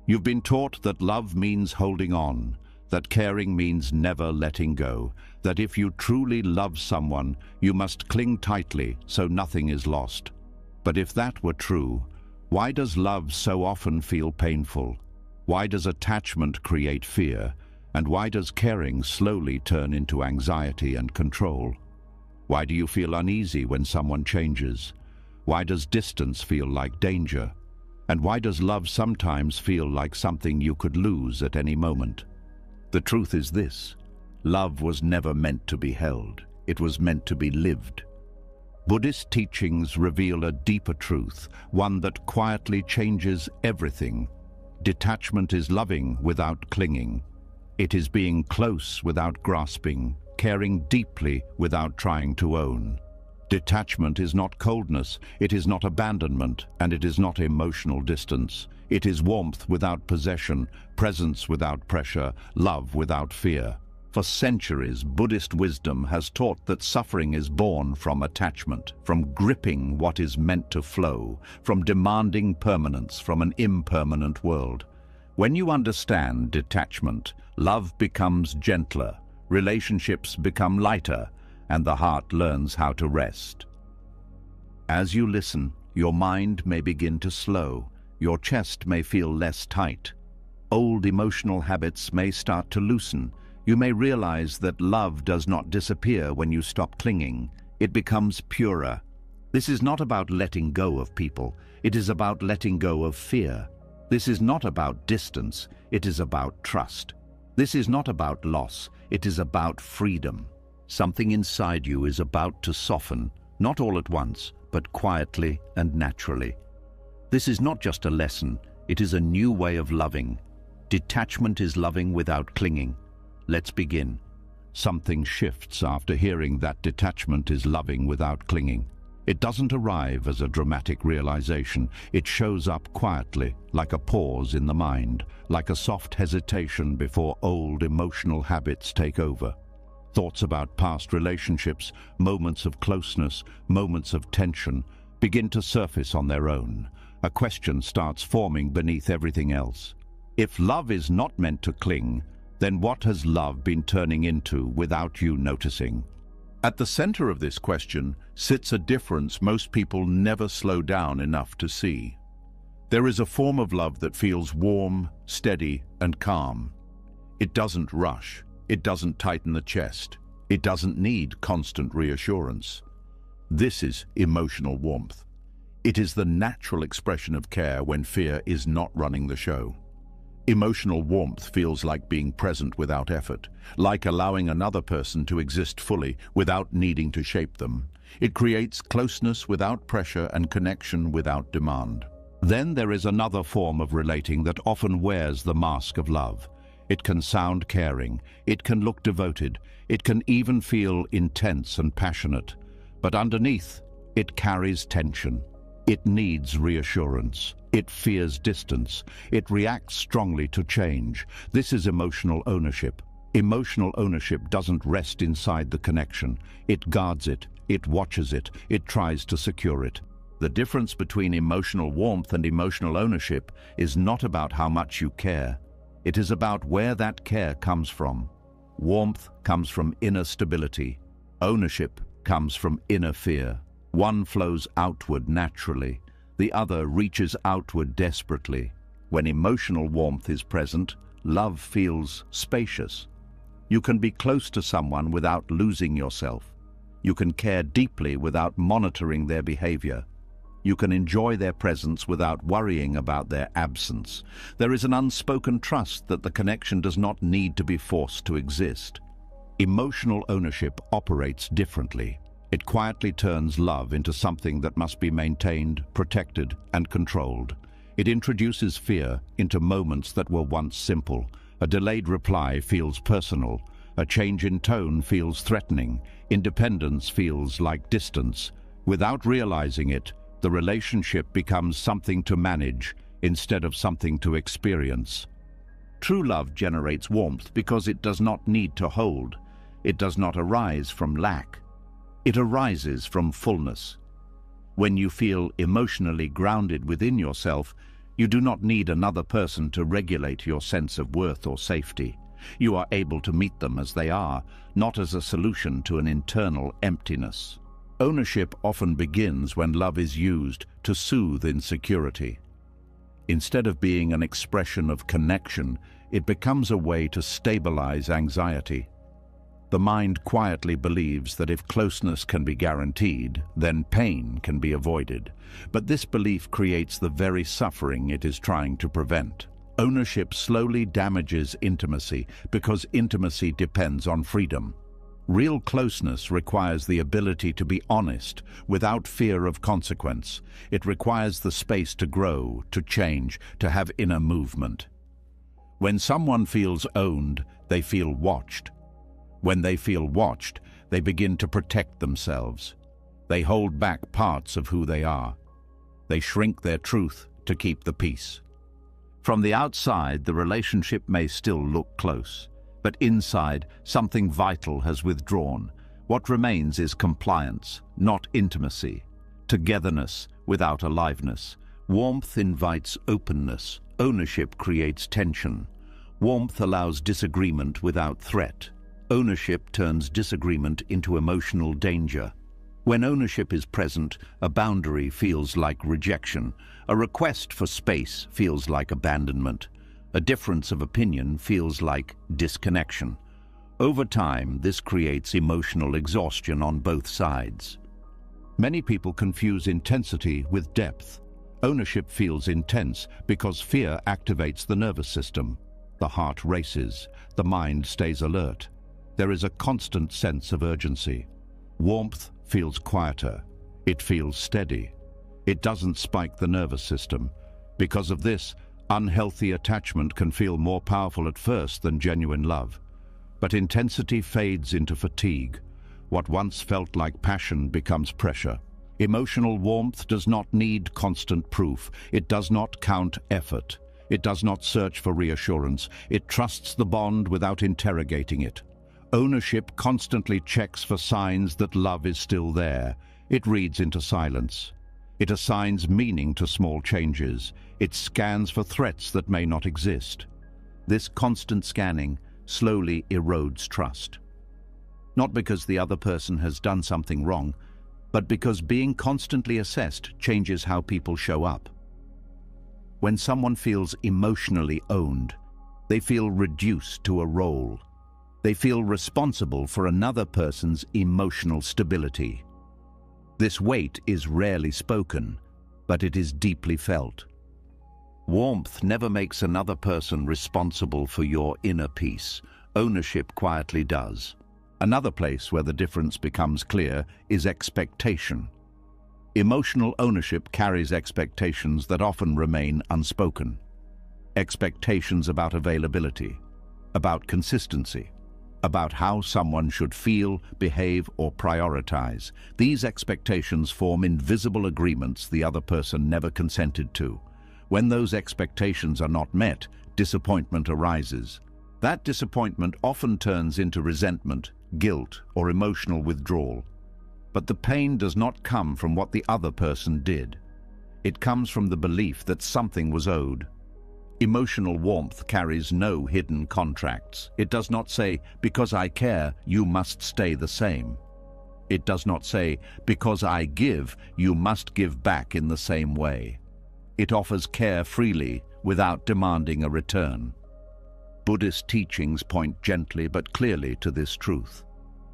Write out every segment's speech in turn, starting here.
You've been taught that love means holding on, that caring means never letting go, that if you truly love someone, you must cling tightly so nothing is lost. But if that were true, why does love so often feel painful? Why does attachment create fear? And why does caring slowly turn into anxiety and control? Why do you feel uneasy when someone changes? Why does distance feel like danger? And why does love sometimes feel like something you could lose at any moment? The truth is this: love was never meant to be held. It was meant to be lived. Buddhist teachings reveal a deeper truth, one that quietly changes everything. Detachment is loving without clinging. It is being close without grasping, caring deeply without trying to own. Detachment is not coldness, it is not abandonment, and it is not emotional distance. It is warmth without possession, presence without pressure, love without fear. For centuries, Buddhist wisdom has taught that suffering is born from attachment, from gripping what is meant to flow, from demanding permanence from an impermanent world. When you understand detachment, love becomes gentler, relationships become lighter, and the heart learns how to rest. As you listen, your mind may begin to slow, your chest may feel less tight. Old emotional habits may start to loosen. You may realize that love does not disappear when you stop clinging. It becomes purer. This is not about letting go of people. It is about letting go of fear. This is not about distance. It is about trust. This is not about loss. It is about freedom. Something inside you is about to soften, not all at once, but quietly and naturally. This is not just a lesson. It is a new way of loving. Detachment is loving without clinging. Let's begin. Something shifts after hearing that detachment is loving without clinging. It doesn't arrive as a dramatic realization. It shows up quietly, like a pause in the mind, like a soft hesitation before old emotional habits take over. Thoughts about past relationships, moments of closeness, moments of tension, begin to surface on their own. A question starts forming beneath everything else. If love is not meant to cling, then what has love been turning into without you noticing? At the center of this question sits a difference most people never slow down enough to see. There is a form of love that feels warm, steady, and calm. It doesn't rush. It doesn't tighten the chest. It doesn't need constant reassurance. This is emotional warmth. It is the natural expression of care when fear is not running the show. Emotional warmth feels like being present without effort, like allowing another person to exist fully without needing to shape them. It creates closeness without pressure and connection without demand. Then there is another form of relating that often wears the mask of love. It can sound caring, it can look devoted, it can even feel intense and passionate. But underneath, it carries tension. It needs reassurance. It fears distance. It reacts strongly to change. This is emotional ownership. Emotional ownership doesn't rest inside the connection. It guards it, it watches it, it tries to secure it. The difference between emotional warmth and emotional ownership is not about how much you care. It is about where that care comes from. Warmth comes from inner stability. Ownership comes from inner fear. One flows outward naturally. The other reaches outward desperately. When emotional warmth is present, love feels spacious. You can be close to someone without losing yourself. You can care deeply without monitoring their behavior. You can enjoy their presence without worrying about their absence. There is an unspoken trust that the connection does not need to be forced to exist. Emotional ownership operates differently. It quietly turns love into something that must be maintained, protected, and controlled. It introduces fear into moments that were once simple. A delayed reply feels personal. A change in tone feels threatening. Independence feels like distance. Without realizing it, the relationship becomes something to manage instead of something to experience. True love generates warmth because it does not need to hold. It does not arise from lack. It arises from fullness. When you feel emotionally grounded within yourself, You do not need another person to regulate your sense of worth or safety. You are able to meet them as they are, not as a solution to an internal emptiness. Ownership often begins when love is used to soothe insecurity. Instead of being an expression of connection, it becomes a way to stabilize anxiety. The mind quietly believes that if closeness can be guaranteed, then pain can be avoided. But this belief creates the very suffering it is trying to prevent. Ownership slowly damages intimacy because intimacy depends on freedom. Real closeness requires the ability to be honest without fear of consequence. It requires the space to grow, to change, to have inner movement. When someone feels owned, they feel watched. When they feel watched, they begin to protect themselves. They hold back parts of who they are. They shrink their truth to keep the peace. From the outside, the relationship may still look close, but inside, something vital has withdrawn. What remains is compliance, not intimacy. Togetherness without aliveness. Warmth invites openness. Ownership creates tension. Warmth allows disagreement without threat. Ownership turns disagreement into emotional danger. When ownership is present, a boundary feels like rejection. A request for space feels like abandonment. A difference of opinion feels like disconnection. Over time, this creates emotional exhaustion on both sides. Many people confuse intensity with depth. Ownership feels intense because fear activates the nervous system. The heart races. The mind stays alert. There is a constant sense of urgency. Warmth feels quieter. It feels steady. It doesn't spike the nervous system. Because of this, unhealthy attachment can feel more powerful at first than genuine love. But intensity fades into fatigue. What once felt like passion becomes pressure. Emotional warmth does not need constant proof. It does not count effort. It does not search for reassurance. It trusts the bond without interrogating it. Ownership constantly checks for signs that love is still there. It reads into silence. It assigns meaning to small changes. It scans for threats that may not exist. This constant scanning slowly erodes trust. Not because the other person has done something wrong, but because being constantly assessed changes how people show up. When someone feels emotionally owned, they feel reduced to a role. They feel responsible for another person's emotional stability. This weight is rarely spoken, but it is deeply felt. Warmth never makes another person responsible for your inner peace. Ownership quietly does. Another place where the difference becomes clear is expectation. Emotional ownership carries expectations that often remain unspoken. Expectations about availability, about consistency, about how someone should feel, behave, or prioritize. These expectations form invisible agreements the other person never consented to. When those expectations are not met, disappointment arises. That disappointment often turns into resentment, guilt, or emotional withdrawal. But the pain does not come from what the other person did. It comes from the belief that something was owed. Emotional warmth carries no hidden contracts. It does not say, because I care, you must stay the same. It does not say, because I give, you must give back in the same way. It offers care freely without demanding a return. Buddhist teachings point gently but clearly to this truth.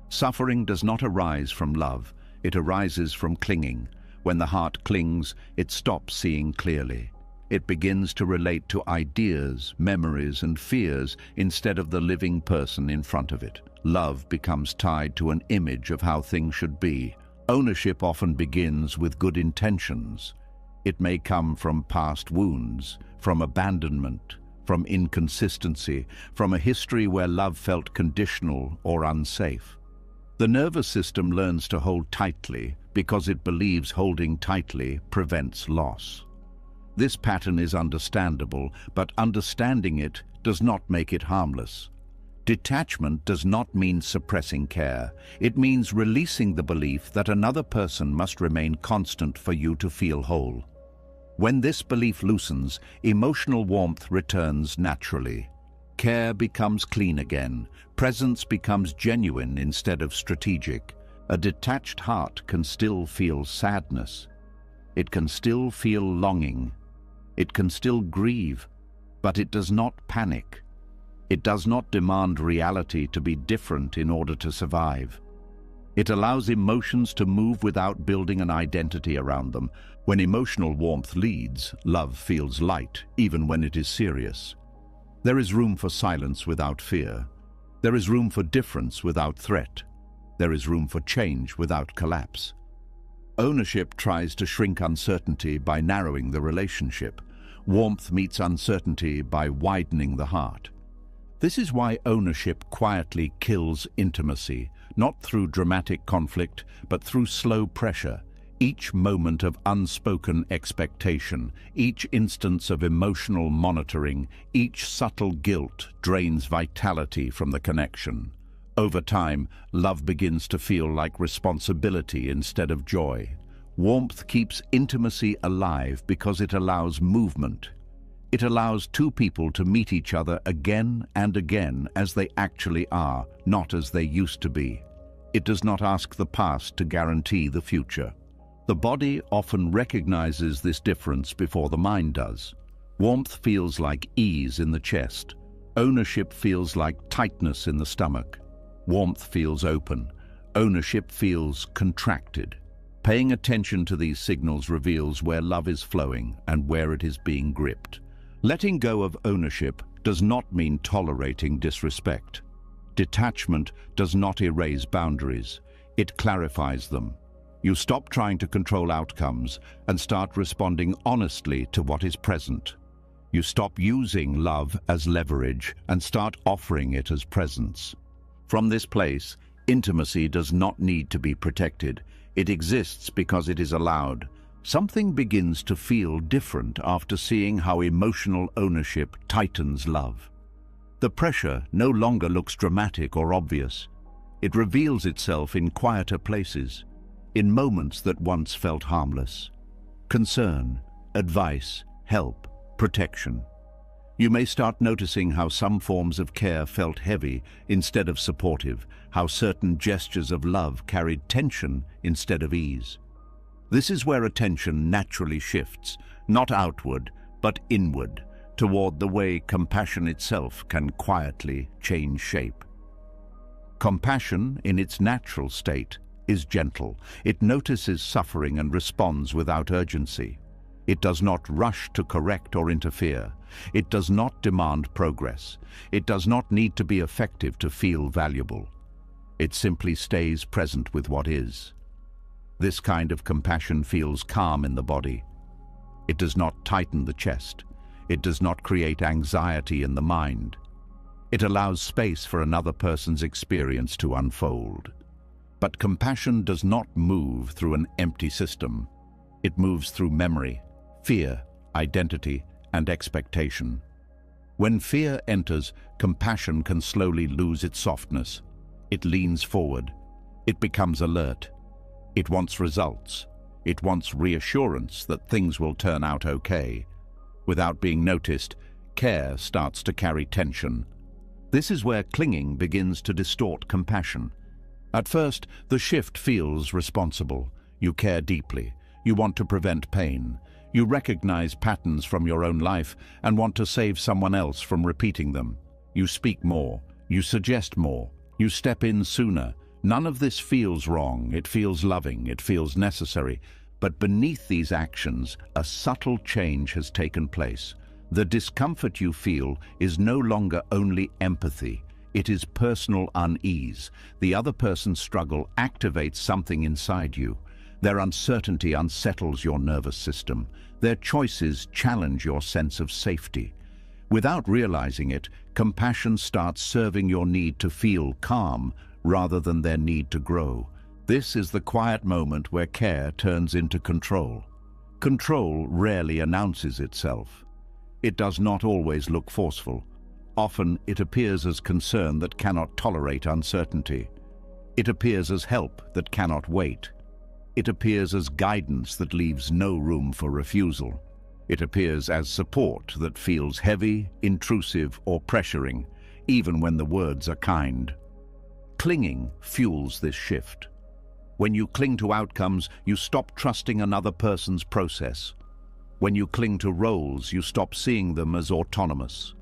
Suffering does not arise from love. It arises from clinging. When the heart clings, it stops seeing clearly. It begins to relate to ideas, memories, and fears instead of the living person in front of it. Love becomes tied to an image of how things should be. Ownership often begins with good intentions. It may come from past wounds, from abandonment, from inconsistency, from a history where love felt conditional or unsafe. The nervous system learns to hold tightly because it believes holding tightly prevents loss. This pattern is understandable, but understanding it does not make it harmless. Detachment does not mean suppressing care. It means releasing the belief that another person must remain constant for you to feel whole. When this belief loosens, emotional warmth returns naturally. Care becomes clean again. Presence becomes genuine instead of strategic. A detached heart can still feel sadness. It can still feel longing. It can still grieve, but it does not panic. It does not demand reality to be different in order to survive. It allows emotions to move without building an identity around them. When emotional warmth leads, love feels light, even when it is serious. There is room for silence without fear. There is room for difference without threat. There is room for change without collapse. Ownership tries to shrink uncertainty by narrowing the relationship. Warmth meets uncertainty by widening the heart. This is why ownership quietly kills intimacy, not through dramatic conflict, but through slow pressure. Each moment of unspoken expectation, each instance of emotional monitoring, each subtle guilt drains vitality from the connection. Over time, love begins to feel like responsibility instead of joy. Warmth keeps intimacy alive because it allows movement. It allows two people to meet each other again and again as they actually are, not as they used to be. It does not ask the past to guarantee the future. The body often recognizes this difference before the mind does. Warmth feels like ease in the chest. Ownership feels like tightness in the stomach. Warmth feels open. Ownership feels contracted. Paying attention to these signals reveals where love is flowing and where it is being gripped. Letting go of ownership does not mean tolerating disrespect. Detachment does not erase boundaries. It clarifies them. You stop trying to control outcomes and start responding honestly to what is present. You stop using love as leverage and start offering it as presence. From this place, intimacy does not need to be protected. It exists because it is allowed. Something begins to feel different after seeing how emotional ownership tightens love. The pressure no longer looks dramatic or obvious. It reveals itself in quieter places, in moments that once felt harmless. Concern, advice, help, protection. You may start noticing how some forms of care felt heavy instead of supportive, how certain gestures of love carried tension instead of ease. This is where attention naturally shifts, not outward, but inward, toward the way compassion itself can quietly change shape. Compassion, in its natural state, is gentle. It notices suffering and responds without urgency. It does not rush to correct or interfere. It does not demand progress. It does not need to be effective to feel valuable. It simply stays present with what is. This kind of compassion feels calm in the body. It does not tighten the chest. It does not create anxiety in the mind. It allows space for another person's experience to unfold. But compassion does not move through an empty system. It moves through memory, fear, identity, and expectation. When fear enters, compassion can slowly lose its softness. It leans forward. It becomes alert. It wants results. It wants reassurance that things will turn out okay. Without being noticed, care starts to carry tension. This is where clinging begins to distort compassion. At first, the shift feels responsible. You care deeply. You want to prevent pain. You recognize patterns from your own life and want to save someone else from repeating them. You speak more. You suggest more. You step in sooner. None of this feels wrong. It feels loving. It feels necessary. But beneath these actions, a subtle change has taken place. The discomfort you feel is no longer only empathy. It is personal unease. The other person's struggle activates something inside you. Their uncertainty unsettles your nervous system. Their choices challenge your sense of safety. Without realizing it, compassion starts serving your need to feel calm rather than their need to grow. This is the quiet moment where care turns into control. Control rarely announces itself. It does not always look forceful. Often it appears as concern that cannot tolerate uncertainty. It appears as help that cannot wait. It appears as guidance that leaves no room for refusal. It appears as support that feels heavy, intrusive, or pressuring, even when the words are kind. Clinging fuels this shift. When you cling to outcomes, you stop trusting another person's process. When you cling to roles, you stop seeing them as autonomous.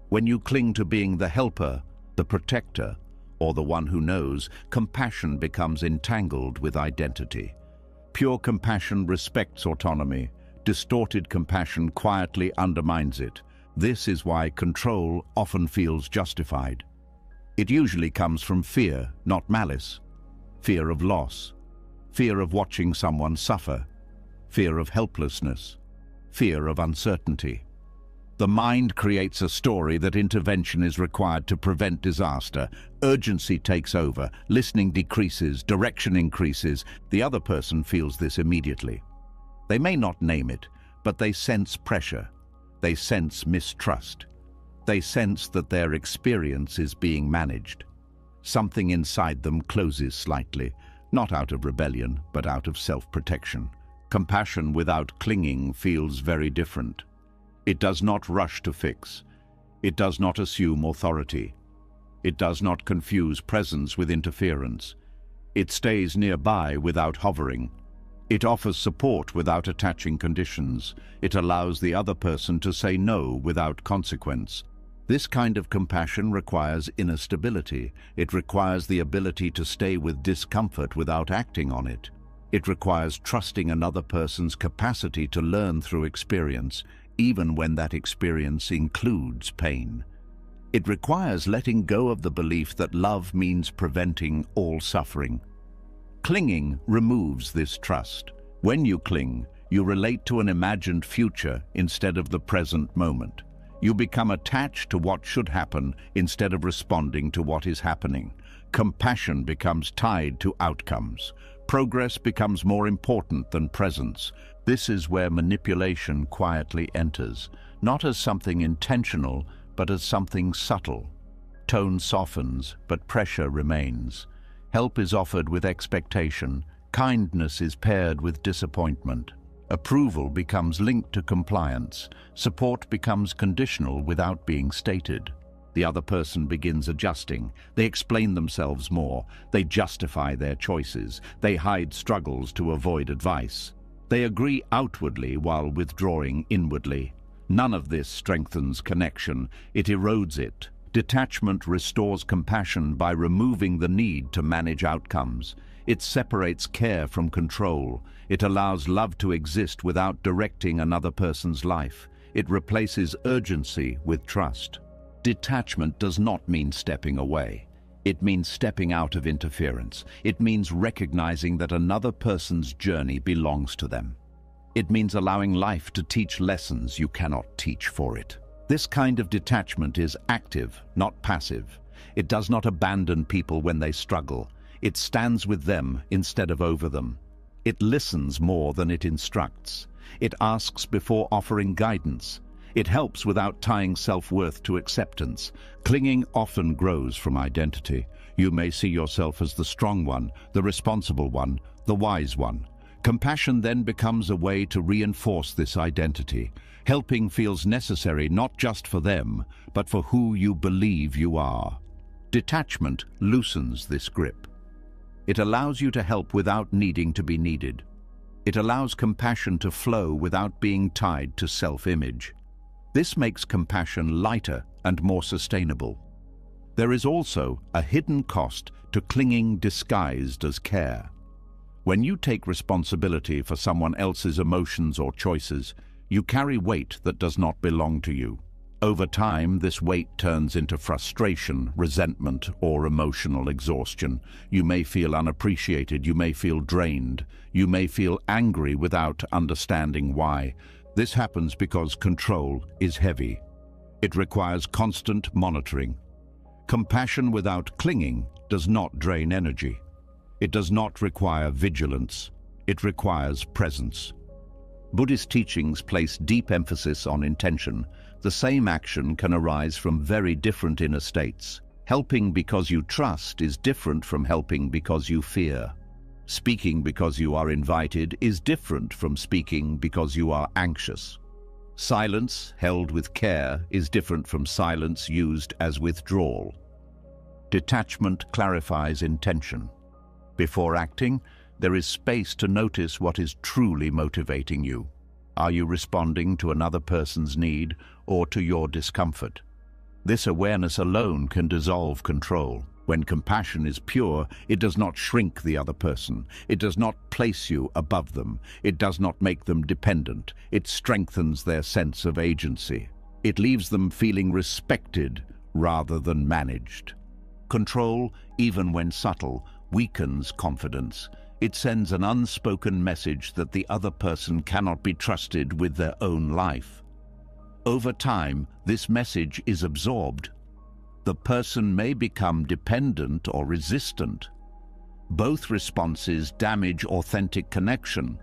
When you cling to being the helper, the protector, or the one who knows, compassion becomes entangled with identity. Pure compassion respects autonomy. Distorted compassion quietly undermines it. This is why control often feels justified. It usually comes from fear, not malice. Fear of loss, fear of watching someone suffer, fear of helplessness, fear of uncertainty. The mind creates a story that intervention is required to prevent disaster. Urgency takes over, listening decreases, direction increases. The other person feels this immediately. They may not name it, but they sense pressure. They sense mistrust. They sense that their experience is being managed. Something inside them closes slightly, not out of rebellion, but out of self-protection. Compassion without clinging feels very different. It does not rush to fix. It does not assume authority. It does not confuse presence with interference. It stays nearby without hovering. It offers support without attaching conditions. It allows the other person to say no without consequence. This kind of compassion requires inner stability. It requires the ability to stay with discomfort without acting on it. It requires trusting another person's capacity to learn through experience, even when that experience includes pain. It requires letting go of the belief that love means preventing all suffering. Clinging removes this trust. When you cling, you relate to an imagined future instead of the present moment. You become attached to what should happen instead of responding to what is happening. Compassion becomes tied to outcomes. Progress becomes more important than presence. This is where manipulation quietly enters, not as something intentional, but as something subtle. Tone softens, but pressure remains. Help is offered with expectation. Kindness is paired with disappointment. Approval becomes linked to compliance. Support becomes conditional without being stated. The other person begins adjusting. They explain themselves more. They justify their choices. They hide struggles to avoid advice. They agree outwardly while withdrawing inwardly. None of this strengthens connection. It erodes it. Detachment restores compassion by removing the need to manage outcomes. It separates care from control. It allows love to exist without directing another person's life. It replaces urgency with trust. Detachment does not mean stepping away. It means stepping out of interference. It means recognizing that another person's journey belongs to them. It means allowing life to teach lessons you cannot teach for it. This kind of detachment is active, not passive. It does not abandon people when they struggle. It stands with them instead of over them. It listens more than it instructs. It asks before offering guidance. It helps without tying self-worth to acceptance. Clinging often grows from identity. You may see yourself as the strong one, the responsible one, the wise one. Compassion then becomes a way to reinforce this identity. Helping feels necessary not just for them, but for who you believe you are. Detachment loosens this grip. It allows you to help without needing to be needed. It allows compassion to flow without being tied to self-image. This makes compassion lighter and more sustainable. There is also a hidden cost to clinging disguised as care. When you take responsibility for someone else's emotions or choices, you carry weight that does not belong to you. Over time, this weight turns into frustration, resentment, or emotional exhaustion. You may feel unappreciated, you may feel drained, you may feel angry without understanding why. This happens because control is heavy. It requires constant monitoring. Compassion without clinging does not drain energy. It does not require vigilance. It requires presence. Buddhist teachings place deep emphasis on intention. The same action can arise from very different inner states. Helping because you trust is different from helping because you fear. Speaking because you are invited is different from speaking because you are anxious. Silence held with care is different from silence used as withdrawal. Detachment clarifies intention. Before acting, there is space to notice what is truly motivating you. Are you responding to another person's need or to your discomfort? This awareness alone can dissolve control. When compassion is pure, it does not shrink the other person. It does not place you above them. It does not make them dependent. It strengthens their sense of agency. It leaves them feeling respected rather than managed. Control, even when subtle, weakens confidence. It sends an unspoken message that the other person cannot be trusted with their own life. Over time, this message is absorbed. The person may become dependent or resistant. Both responses damage authentic connection.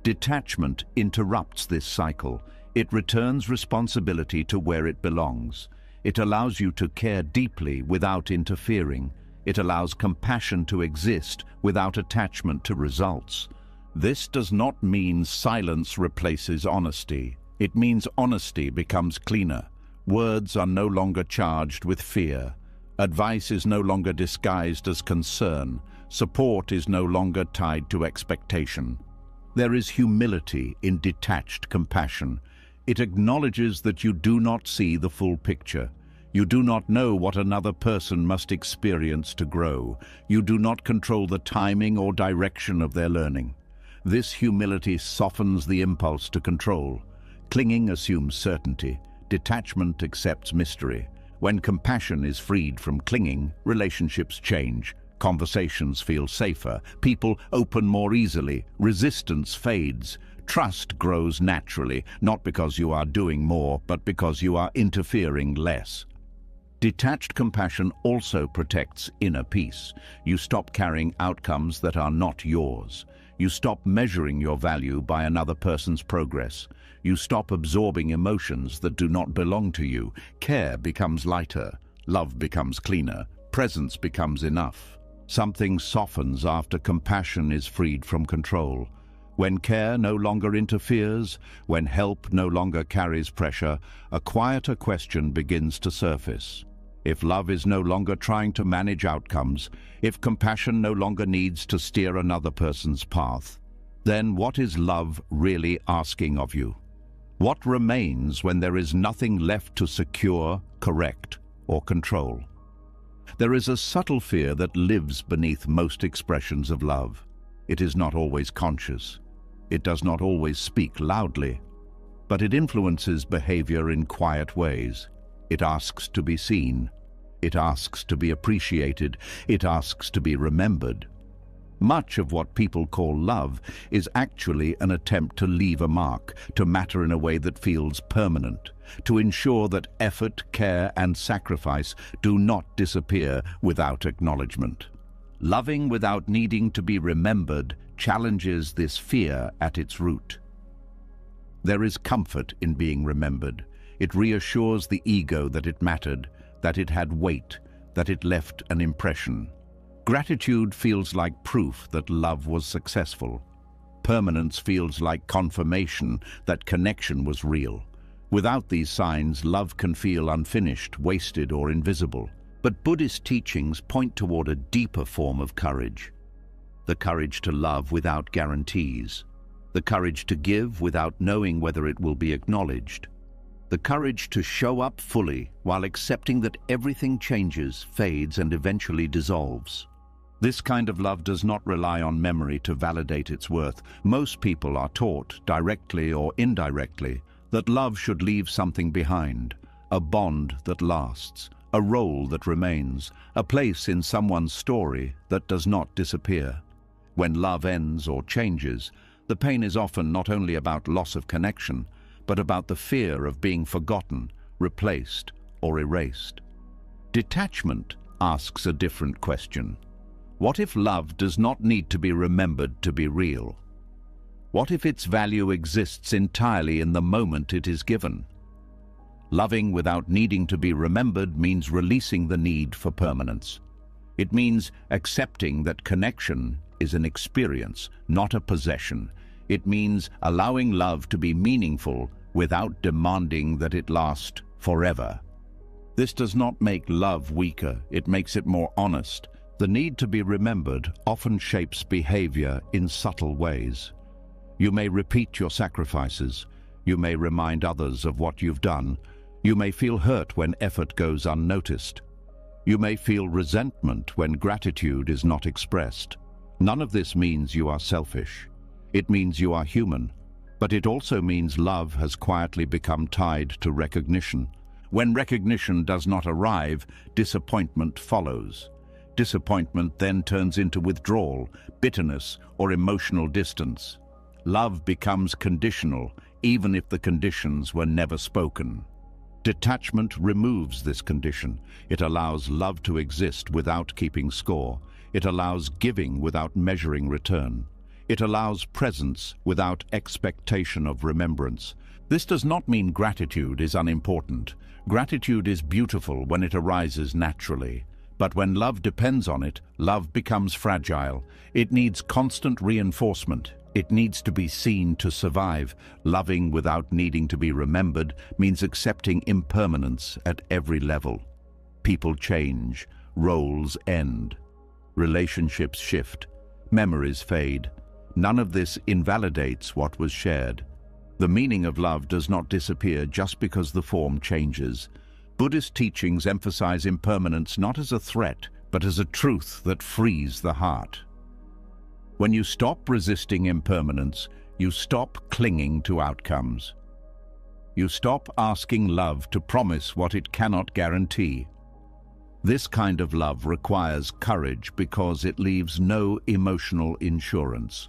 Detachment interrupts this cycle. It returns responsibility to where it belongs. It allows you to care deeply without interfering. It allows compassion to exist without attachment to results. This does not mean silence replaces honesty. It means honesty becomes cleaner. Words are no longer charged with fear. Advice is no longer disguised as concern. Support is no longer tied to expectation. There is humility in detached compassion. It acknowledges that you do not see the full picture. You do not know what another person must experience to grow. You do not control the timing or direction of their learning. This humility softens the impulse to control. Clinging assumes certainty. Detachment accepts mystery. When compassion is freed from clinging, relationships change. Conversations feel safer. People open more easily. Resistance fades. Trust grows naturally, not because you are doing more, but because you are interfering less. Detached compassion also protects inner peace. You stop carrying outcomes that are not yours. You stop measuring your value by another person's progress. You stop absorbing emotions that do not belong to you. Care becomes lighter. Love becomes cleaner. Presence becomes enough. Something softens after compassion is freed from control. When care no longer interferes, when help no longer carries pressure, a quieter question begins to surface. If love is no longer trying to manage outcomes, if compassion no longer needs to steer another person's path, then what is love really asking of you? What remains when there is nothing left to secure, correct, or control? There is a subtle fear that lives beneath most expressions of love. It is not always conscious. It does not always speak loudly, but it influences behavior in quiet ways. It asks to be seen. It asks to be appreciated. It asks to be remembered. Much of what people call love is actually an attempt to leave a mark, to matter in a way that feels permanent, to ensure that effort, care, and sacrifice do not disappear without acknowledgement. Loving without needing to be remembered challenges this fear at its root. There is comfort in being remembered. It reassures the ego that it mattered, that it had weight, that it left an impression. Gratitude feels like proof that love was successful. Permanence feels like confirmation that connection was real. Without these signs, love can feel unfinished, wasted, or invisible. But Buddhist teachings point toward a deeper form of courage. The courage to love without guarantees. The courage to give without knowing whether it will be acknowledged. The courage to show up fully while accepting that everything changes, fades, and eventually dissolves. This kind of love does not rely on memory to validate its worth. Most people are taught, directly or indirectly, that love should leave something behind, a bond that lasts, a role that remains, a place in someone's story that does not disappear. When love ends or changes, the pain is often not only about loss of connection, but about the fear of being forgotten, replaced, or erased. Detachment asks a different question. What if love does not need to be remembered to be real? What if its value exists entirely in the moment it is given? Loving without needing to be remembered means releasing the need for permanence. It means accepting that connection is an experience, not a possession. It means allowing love to be meaningful without demanding that it last forever. This does not make love weaker, it makes it more honest. The need to be remembered often shapes behavior in subtle ways. You may repeat your sacrifices. You may remind others of what you've done. You may feel hurt when effort goes unnoticed. You may feel resentment when gratitude is not expressed. None of this means you are selfish. It means you are human. But it also means love has quietly become tied to recognition. When recognition does not arrive, disappointment follows. Disappointment then turns into withdrawal, bitterness, or emotional distance. Love becomes conditional, even if the conditions were never spoken. Detachment removes this condition. It allows love to exist without keeping score. It allows giving without measuring return. It allows presence without expectation of remembrance. This does not mean gratitude is unimportant. Gratitude is beautiful when it arises naturally. But when love depends on it, love becomes fragile. It needs constant reinforcement. It needs to be seen to survive. Loving without needing to be remembered means accepting impermanence at every level. People change, roles end, relationships shift, memories fade. None of this invalidates what was shared. The meaning of love does not disappear just because the form changes. Buddhist teachings emphasize impermanence not as a threat, but as a truth that frees the heart. When you stop resisting impermanence, you stop clinging to outcomes. You stop asking love to promise what it cannot guarantee. This kind of love requires courage because it leaves no emotional insurance.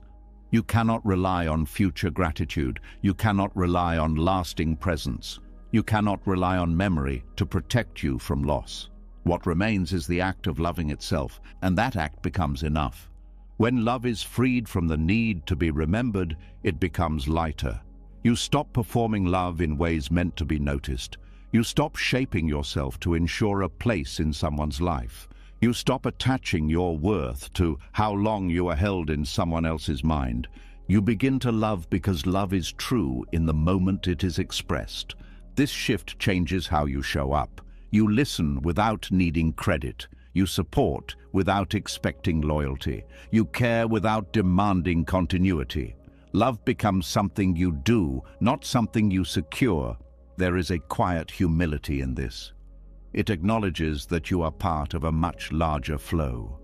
You cannot rely on future gratitude. You cannot rely on lasting presence. You cannot rely on memory to protect you from loss. What remains is the act of loving itself, and that act becomes enough. When love is freed from the need to be remembered, it becomes lighter. You stop performing love in ways meant to be noticed. You stop shaping yourself to ensure a place in someone's life. You stop attaching your worth to how long you are held in someone else's mind. You begin to love because love is true in the moment it is expressed. This shift changes how you show up. You listen without needing credit. You support without expecting loyalty. You care without demanding continuity. Love becomes something you do, not something you secure. There is a quiet humility in this. It acknowledges that you are part of a much larger flow,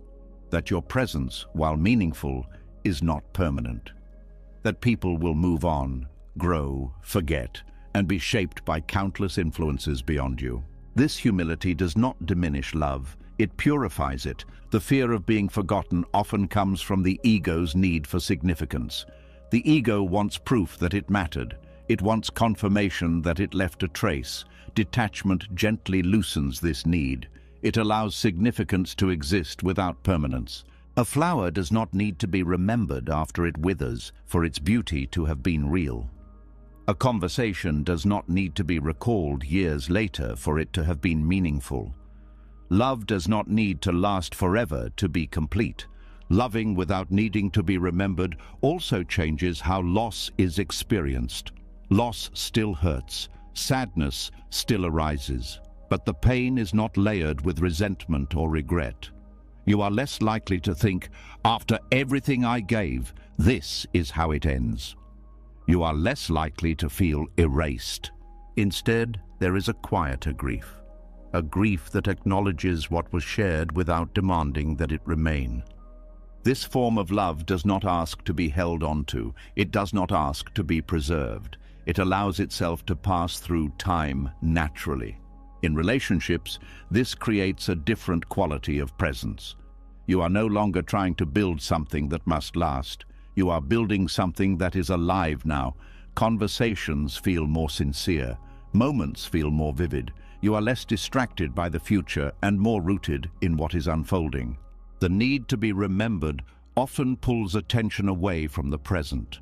that your presence, while meaningful, is not permanent, that people will move on, grow, forget, and be shaped by countless influences beyond you. This humility does not diminish love, it purifies it. The fear of being forgotten often comes from the ego's need for significance. The ego wants proof that it mattered. It wants confirmation that it left a trace. Detachment gently loosens this need. It allows significance to exist without permanence. A flower does not need to be remembered after it withers for its beauty to have been real. A conversation does not need to be recalled years later for it to have been meaningful. Love does not need to last forever to be complete. Loving without needing to be remembered also changes how loss is experienced. Loss still hurts. Sadness still arises. But the pain is not layered with resentment or regret. You are less likely to think, after everything I gave, this is how it ends. You are less likely to feel erased. Instead, there is a quieter grief. A grief that acknowledges what was shared without demanding that it remain. This form of love does not ask to be held onto. It does not ask to be preserved. It allows itself to pass through time naturally. In relationships, this creates a different quality of presence. You are no longer trying to build something that must last. You are building something that is alive now. Conversations feel more sincere. Moments feel more vivid. You are less distracted by the future and more rooted in what is unfolding. The need to be remembered often pulls attention away from the present.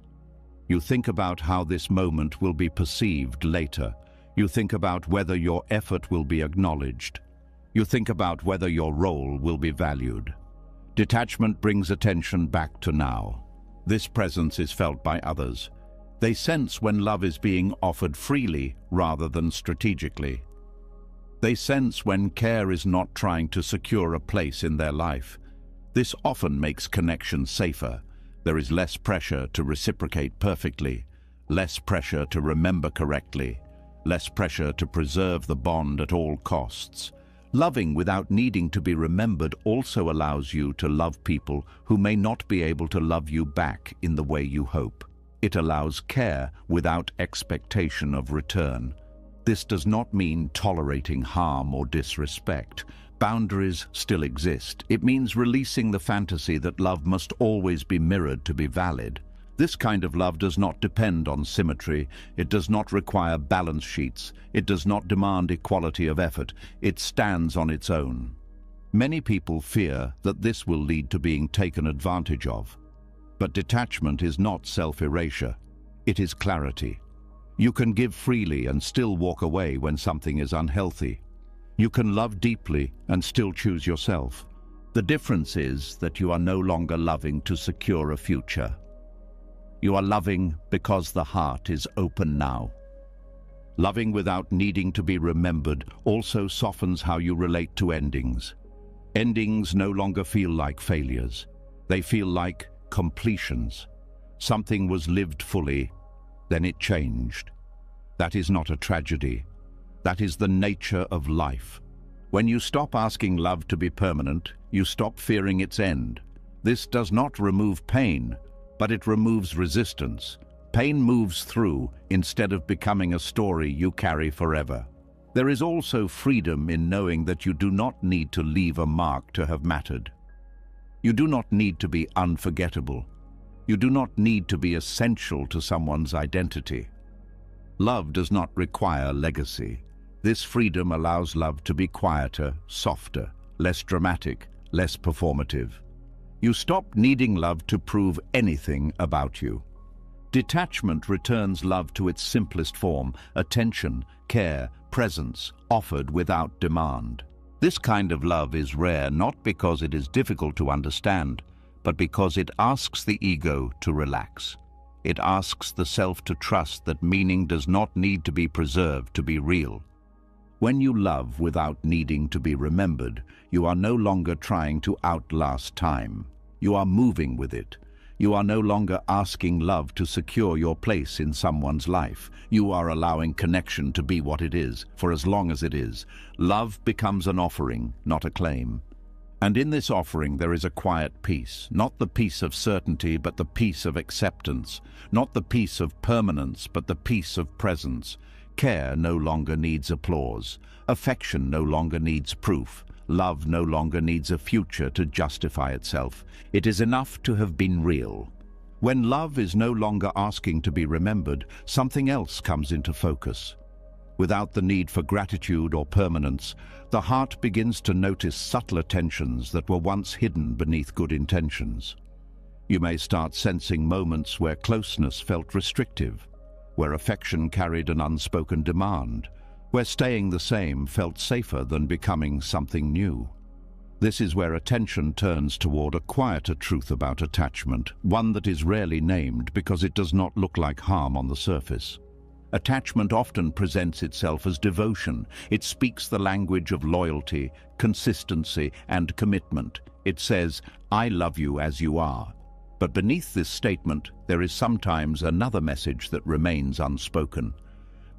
You think about how this moment will be perceived later. You think about whether your effort will be acknowledged. You think about whether your role will be valued. Detachment brings attention back to now. This presence is felt by others. They sense when love is being offered freely rather than strategically. They sense when care is not trying to secure a place in their life. This often makes connection safer. There is less pressure to reciprocate perfectly, less pressure to remember correctly, less pressure to preserve the bond at all costs. Loving without needing to be remembered also allows you to love people who may not be able to love you back in the way you hope. It allows care without expectation of return. This does not mean tolerating harm or disrespect. Boundaries still exist. It means releasing the fantasy that love must always be mirrored to be valid. This kind of love does not depend on symmetry. It does not require balance sheets. It does not demand equality of effort. It stands on its own. Many people fear that this will lead to being taken advantage of. But detachment is not self-erasure. It is clarity. You can give freely and still walk away when something is unhealthy. You can love deeply and still choose yourself. The difference is that you are no longer loving to secure a future. You are loving because the heart is open now. Loving without needing to be remembered also softens how you relate to endings. Endings no longer feel like failures. They feel like completions. Something was lived fully, then it changed. That is not a tragedy. That is the nature of life. When you stop asking love to be permanent, you stop fearing its end. This does not remove pain, but it removes resistance. Pain moves through instead of becoming a story you carry forever. There is also freedom in knowing that you do not need to leave a mark to have mattered. You do not need to be unforgettable. You do not need to be essential to someone's identity. Love does not require legacy. This freedom allows love to be quieter, softer, less dramatic, less performative. You stop needing love to prove anything about you. Detachment returns love to its simplest form: attention, care, presence, offered without demand. This kind of love is rare not because it is difficult to understand, but because it asks the ego to relax. It asks the self to trust that meaning does not need to be preserved to be real. When you love without needing to be remembered, you are no longer trying to outlast time. You are moving with it. You are no longer asking love to secure your place in someone's life. You are allowing connection to be what it is, for as long as it is. Love becomes an offering, not a claim. And in this offering there is a quiet peace, not the peace of certainty, but the peace of acceptance, not the peace of permanence, but the peace of presence. Care no longer needs applause. Affection no longer needs proof. Love no longer needs a future to justify itself. It is enough to have been real. When love is no longer asking to be remembered, something else comes into focus. Without the need for gratitude or permanence, the heart begins to notice subtle attentions that were once hidden beneath good intentions. You may start sensing moments where closeness felt restrictive, where affection carried an unspoken demand, where staying the same felt safer than becoming something new. This is where attention turns toward a quieter truth about attachment, one that is rarely named because it does not look like harm on the surface. Attachment often presents itself as devotion. It speaks the language of loyalty, consistency, and commitment. It says, "I love you as you are." But beneath this statement, there is sometimes another message that remains unspoken.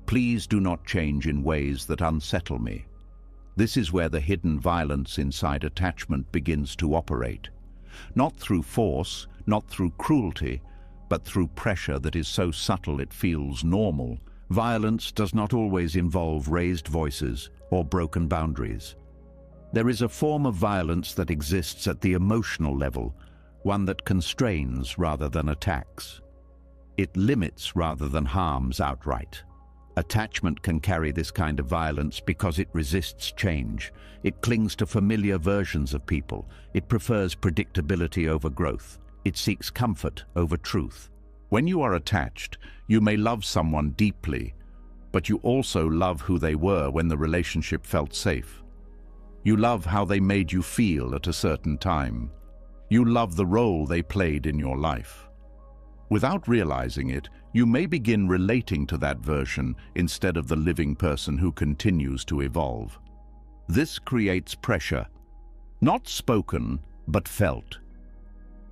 Please do not change in ways that unsettle me. This is where the hidden violence inside attachment begins to operate. Not through force, not through cruelty, but through pressure that is so subtle it feels normal. Violence does not always involve raised voices or broken boundaries. There is a form of violence that exists at the emotional level, one that constrains rather than attacks. It limits rather than harms outright. Attachment can carry this kind of violence because it resists change. It clings to familiar versions of people. It prefers predictability over growth. It seeks comfort over truth. When you are attached, you may love someone deeply, but you also love who they were when the relationship felt safe. You love how they made you feel at a certain time. You love the role they played in your life. Without realizing it, you may begin relating to that version instead of the living person who continues to evolve. This creates pressure, not spoken, but felt.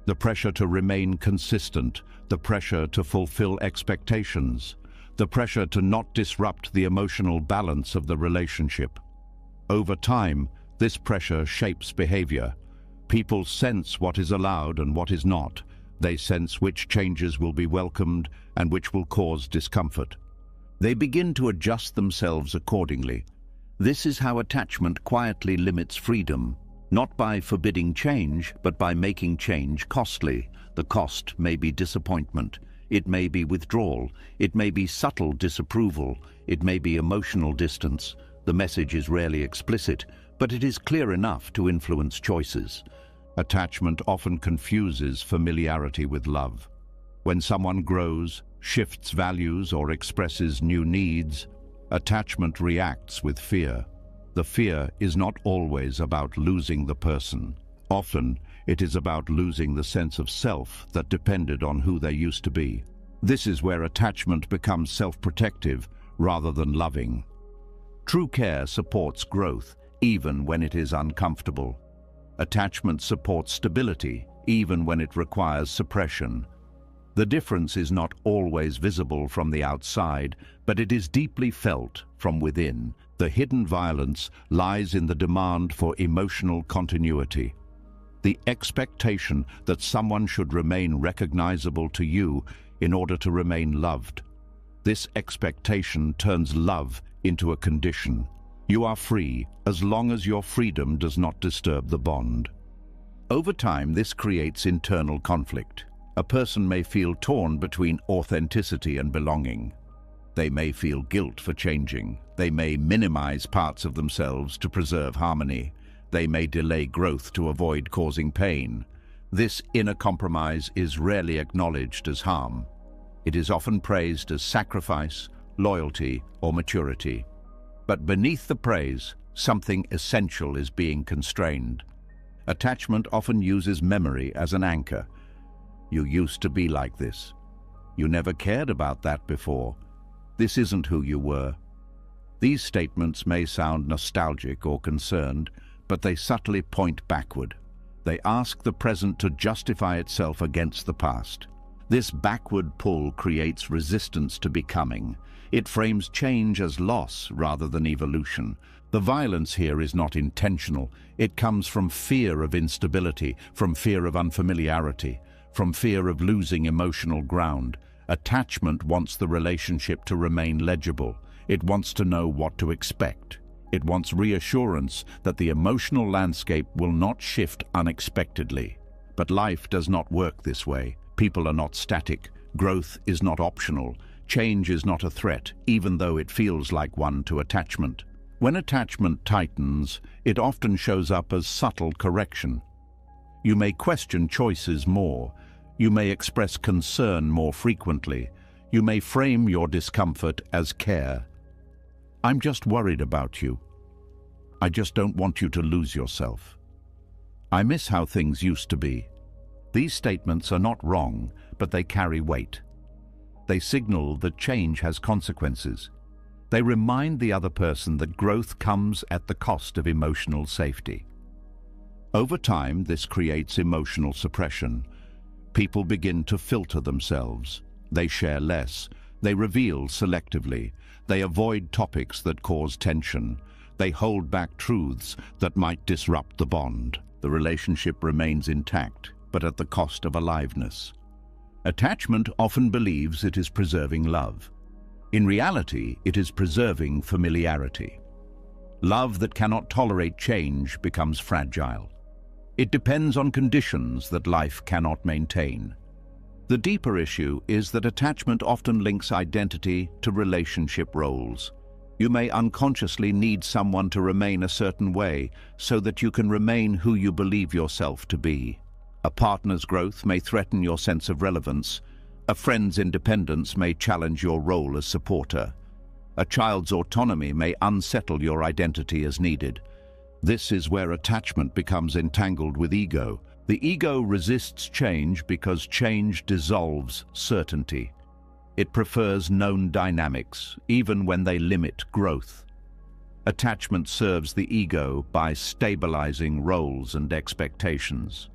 The pressure to remain consistent, the pressure to fulfill expectations, the pressure to not disrupt the emotional balance of the relationship. Over time, this pressure shapes behavior. People sense what is allowed and what is not. They sense which changes will be welcomed and which will cause discomfort. They begin to adjust themselves accordingly. This is how attachment quietly limits freedom, not by forbidding change, but by making change costly. The cost may be disappointment, it may be withdrawal, it may be subtle disapproval, it may be emotional distance. The message is rarely explicit, but it is clear enough to influence choices. Attachment often confuses familiarity with love. When someone grows, shifts values, or expresses new needs, attachment reacts with fear. The fear is not always about losing the person. Often, it is about losing the sense of self that depended on who they used to be. This is where attachment becomes self-protective rather than loving. True care supports growth, even when it is uncomfortable. Attachment supports stability, even when it requires suppression. The difference is not always visible from the outside, but it is deeply felt from within. The hidden violence lies in the demand for emotional continuity. The expectation that someone should remain recognizable to you in order to remain loved. This expectation turns love into a condition. You are free as long as your freedom does not disturb the bond. Over time, this creates internal conflict. A person may feel torn between authenticity and belonging. They may feel guilt for changing. They may minimize parts of themselves to preserve harmony. They may delay growth to avoid causing pain. This inner compromise is rarely acknowledged as harm. It is often praised as sacrifice, loyalty, or maturity. But beneath the praise, something essential is being constrained. Attachment often uses memory as an anchor. You used to be like this. You never cared about that before. This isn't who you were. These statements may sound nostalgic or concerned, but they subtly point backward. They ask the present to justify itself against the past. This backward pull creates resistance to becoming. It frames change as loss rather than evolution. The violence here is not intentional. It comes from fear of instability, from fear of unfamiliarity, from fear of losing emotional ground. Attachment wants the relationship to remain legible. It wants to know what to expect. It wants reassurance that the emotional landscape will not shift unexpectedly. But life does not work this way. People are not static. Growth is not optional. Change is not a threat, even though it feels like one to attachment. When attachment tightens, it often shows up as subtle correction. You may question choices more. You may express concern more frequently. You may frame your discomfort as care. I'm just worried about you. I just don't want you to lose yourself. I miss how things used to be. These statements are not wrong, but they carry weight. They signal that change has consequences. They remind the other person that growth comes at the cost of emotional safety. Over time, this creates emotional suppression. People begin to filter themselves. They share less. They reveal selectively. They avoid topics that cause tension. They hold back truths that might disrupt the bond. The relationship remains intact, but at the cost of aliveness. Attachment often believes it is preserving love. In reality, it is preserving familiarity. Love that cannot tolerate change becomes fragile. It depends on conditions that life cannot maintain. The deeper issue is that attachment often links identity to relationship roles. You may unconsciously need someone to remain a certain way so that you can remain who you believe yourself to be. A partner's growth may threaten your sense of relevance. A friend's independence may challenge your role as supporter. A child's autonomy may unsettle your identity as needed. This is where attachment becomes entangled with ego. The ego resists change because change dissolves certainty. It prefers known dynamics, even when they limit growth. Attachment serves the ego by stabilizing roles and expectations.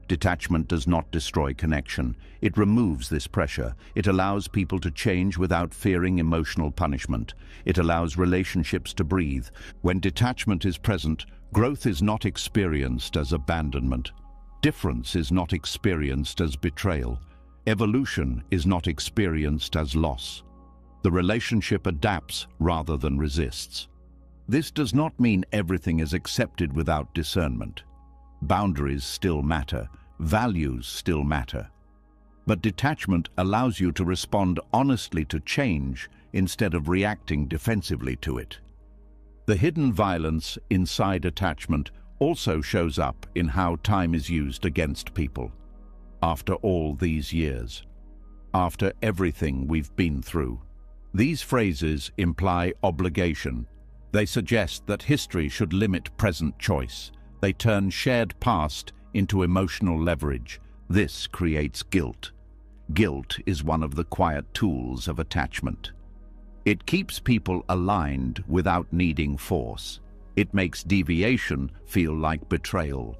Detachment does not destroy connection. It removes this pressure. It allows people to change without fearing emotional punishment. It allows relationships to breathe. When detachment is present, growth is not experienced as abandonment. Difference is not experienced as betrayal. Evolution is not experienced as loss. The relationship adapts rather than resists. This does not mean everything is accepted without discernment. Boundaries still matter. Values still matter. But detachment allows you to respond honestly to change instead of reacting defensively to it. The hidden violence inside attachment also shows up in how time is used against people. After all these years, after everything we've been through, these phrases imply obligation. They suggest that history should limit present choice. They turn shared past into emotional leverage. This creates guilt. Guilt is one of the quiet tools of attachment. It keeps people aligned without needing force. It makes deviation feel like betrayal.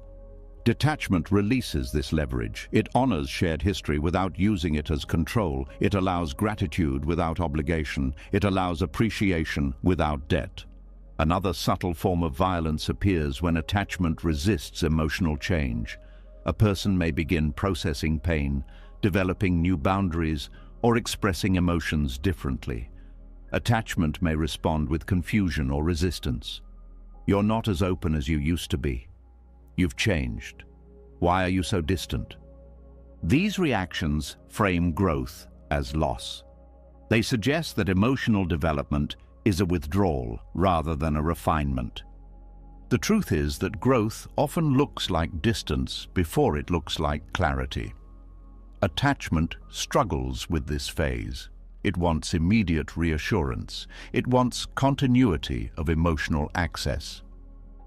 Detachment releases this leverage. It honors shared history without using it as control. It allows gratitude without obligation. It allows appreciation without debt. Another subtle form of violence appears when attachment resists emotional change. A person may begin processing pain, developing new boundaries, or expressing emotions differently. Attachment may respond with confusion or resistance. You're not as open as you used to be. You've changed. Why are you so distant? These reactions frame growth as loss. They suggest that emotional development is a withdrawal rather than a refinement. The truth is that growth often looks like distance before it looks like clarity. Attachment struggles with this phase. It wants immediate reassurance. It wants continuity of emotional access.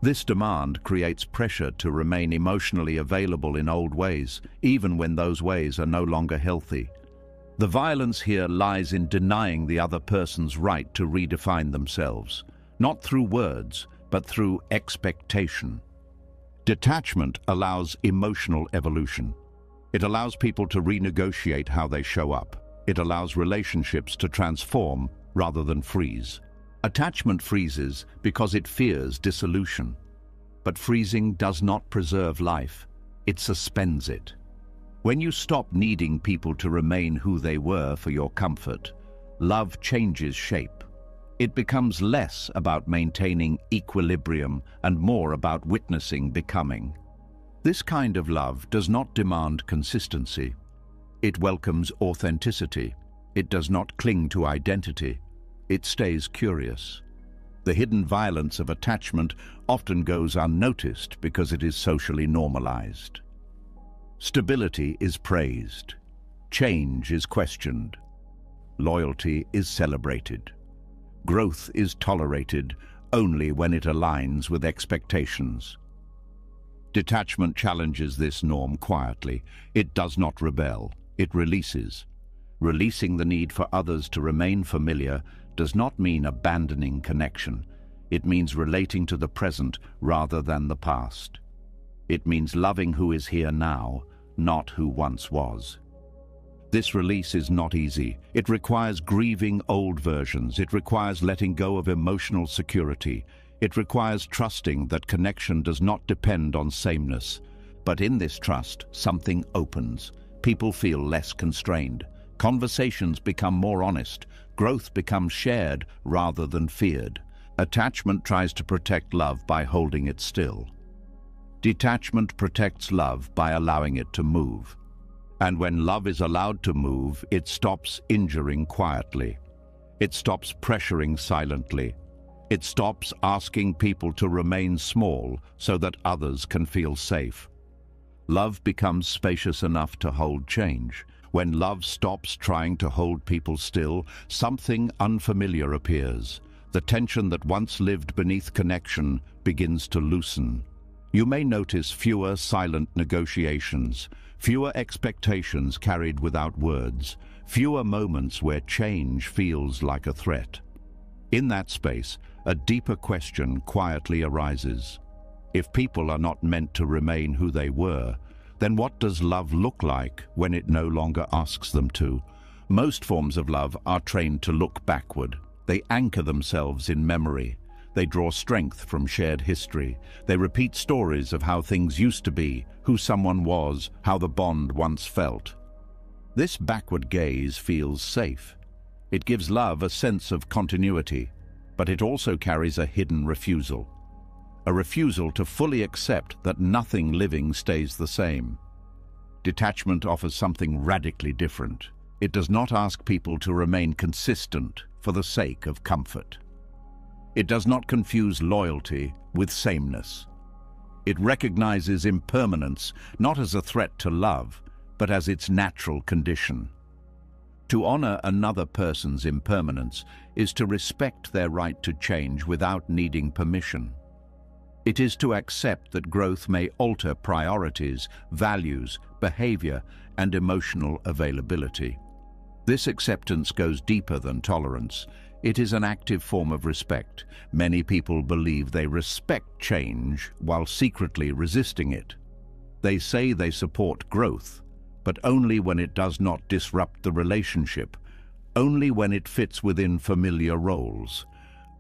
This demand creates pressure to remain emotionally available in old ways, even when those ways are no longer healthy. The violence here lies in denying the other person's right to redefine themselves, not through words, but through expectation. Detachment allows emotional evolution. It allows people to renegotiate how they show up. It allows relationships to transform rather than freeze. Attachment freezes because it fears dissolution. But freezing does not preserve life. It suspends it. When you stop needing people to remain who they were for your comfort, love changes shape. It becomes less about maintaining equilibrium and more about witnessing becoming. This kind of love does not demand consistency. It welcomes authenticity. It does not cling to identity. It stays curious. The hidden violence of attachment often goes unnoticed because it is socially normalized. Stability is praised. Change is questioned. Loyalty is celebrated. Growth is tolerated only when it aligns with expectations. Detachment challenges this norm quietly. It does not rebel. It releases. Releasing the need for others to remain familiar does not mean abandoning connection. It means relating to the present rather than the past. It means loving who is here now, not who once was. This release is not easy. It requires grieving old versions. It requires letting go of emotional security. It requires trusting that connection does not depend on sameness. But in this trust, something opens. People feel less constrained. Conversations become more honest. Growth becomes shared rather than feared. Attachment tries to protect love by holding it still. Detachment protects love by allowing it to move. And when love is allowed to move, it stops injuring quietly. It stops pressuring silently. It stops asking people to remain small so that others can feel safe. Love becomes spacious enough to hold change. When love stops trying to hold people still, something unfamiliar appears. The tension that once lived beneath connection begins to loosen. You may notice fewer silent negotiations, fewer expectations carried without words, fewer moments where change feels like a threat. In that space, a deeper question quietly arises. If people are not meant to remain who they were, then what does love look like when it no longer asks them to? Most forms of love are trained to look backward. They anchor themselves in memory. They draw strength from shared history. They repeat stories of how things used to be, who someone was, how the bond once felt. This backward gaze feels safe. It gives love a sense of continuity, but it also carries a hidden refusal. A refusal to fully accept that nothing living stays the same. Detachment offers something radically different. It does not ask people to remain consistent for the sake of comfort. It does not confuse loyalty with sameness. It recognizes impermanence not as a threat to love, but as its natural condition. To honor another person's impermanence is to respect their right to change without needing permission. It is to accept that growth may alter priorities, values, behavior, and emotional availability. This acceptance goes deeper than tolerance. It is an active form of respect. Many people believe they respect change while secretly resisting it. They say they support growth, but only when it does not disrupt the relationship, only when it fits within familiar roles,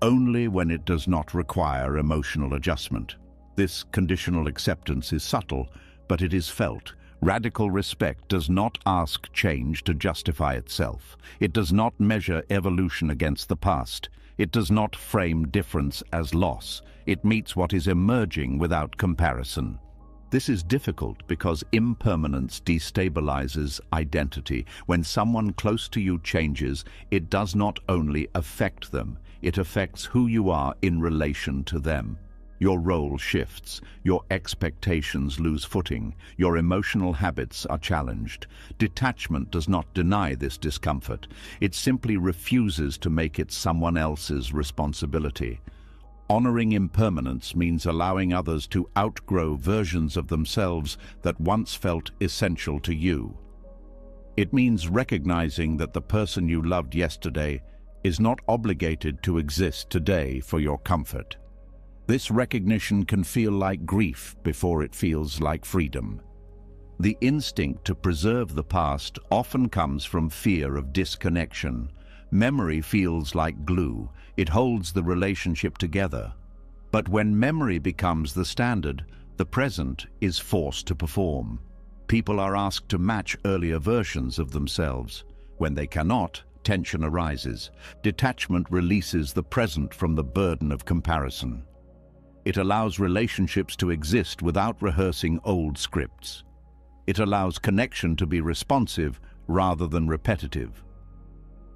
only when it does not require emotional adjustment. This conditional acceptance is subtle, but it is felt. Radical respect does not ask change to justify itself. It does not measure evolution against the past. It does not frame difference as loss. It meets what is emerging without comparison. This is difficult because impermanence destabilizes identity. When someone close to you changes, it does not only affect them, it affects who you are in relation to them. Your role shifts, your expectations lose footing, your emotional habits are challenged. Detachment does not deny this discomfort. It simply refuses to make it someone else's responsibility. Honoring impermanence means allowing others to outgrow versions of themselves that once felt essential to you. It means recognizing that the person you loved yesterday is not obligated to exist today for your comfort. This recognition can feel like grief before it feels like freedom. The instinct to preserve the past often comes from fear of disconnection. Memory feels like glue. It holds the relationship together. But when memory becomes the standard, the present is forced to perform. People are asked to match earlier versions of themselves. When they cannot, tension arises. Detachment releases the present from the burden of comparison. It allows relationships to exist without rehearsing old scripts. It allows connection to be responsive rather than repetitive.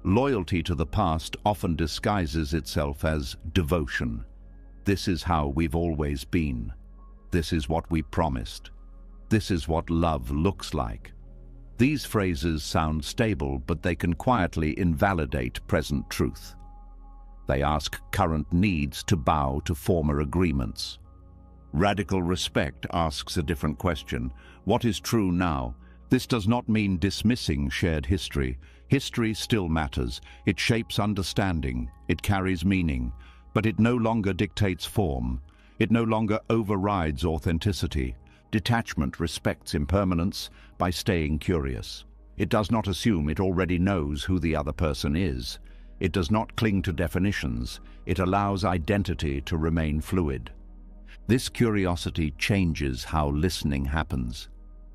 Loyalty to the past often disguises itself as devotion. This is how we've always been. This is what we promised. This is what love looks like. These phrases sound stable, but they can quietly invalidate present truth. They ask current needs to bow to former agreements. Radical respect asks a different question. What is true now? This does not mean dismissing shared history. History still matters. It shapes understanding. It carries meaning. But it no longer dictates form. It no longer overrides authenticity. Detachment respects impermanence by staying curious. It does not assume it already knows who the other person is. It does not cling to definitions. It allows identity to remain fluid. This curiosity changes how listening happens.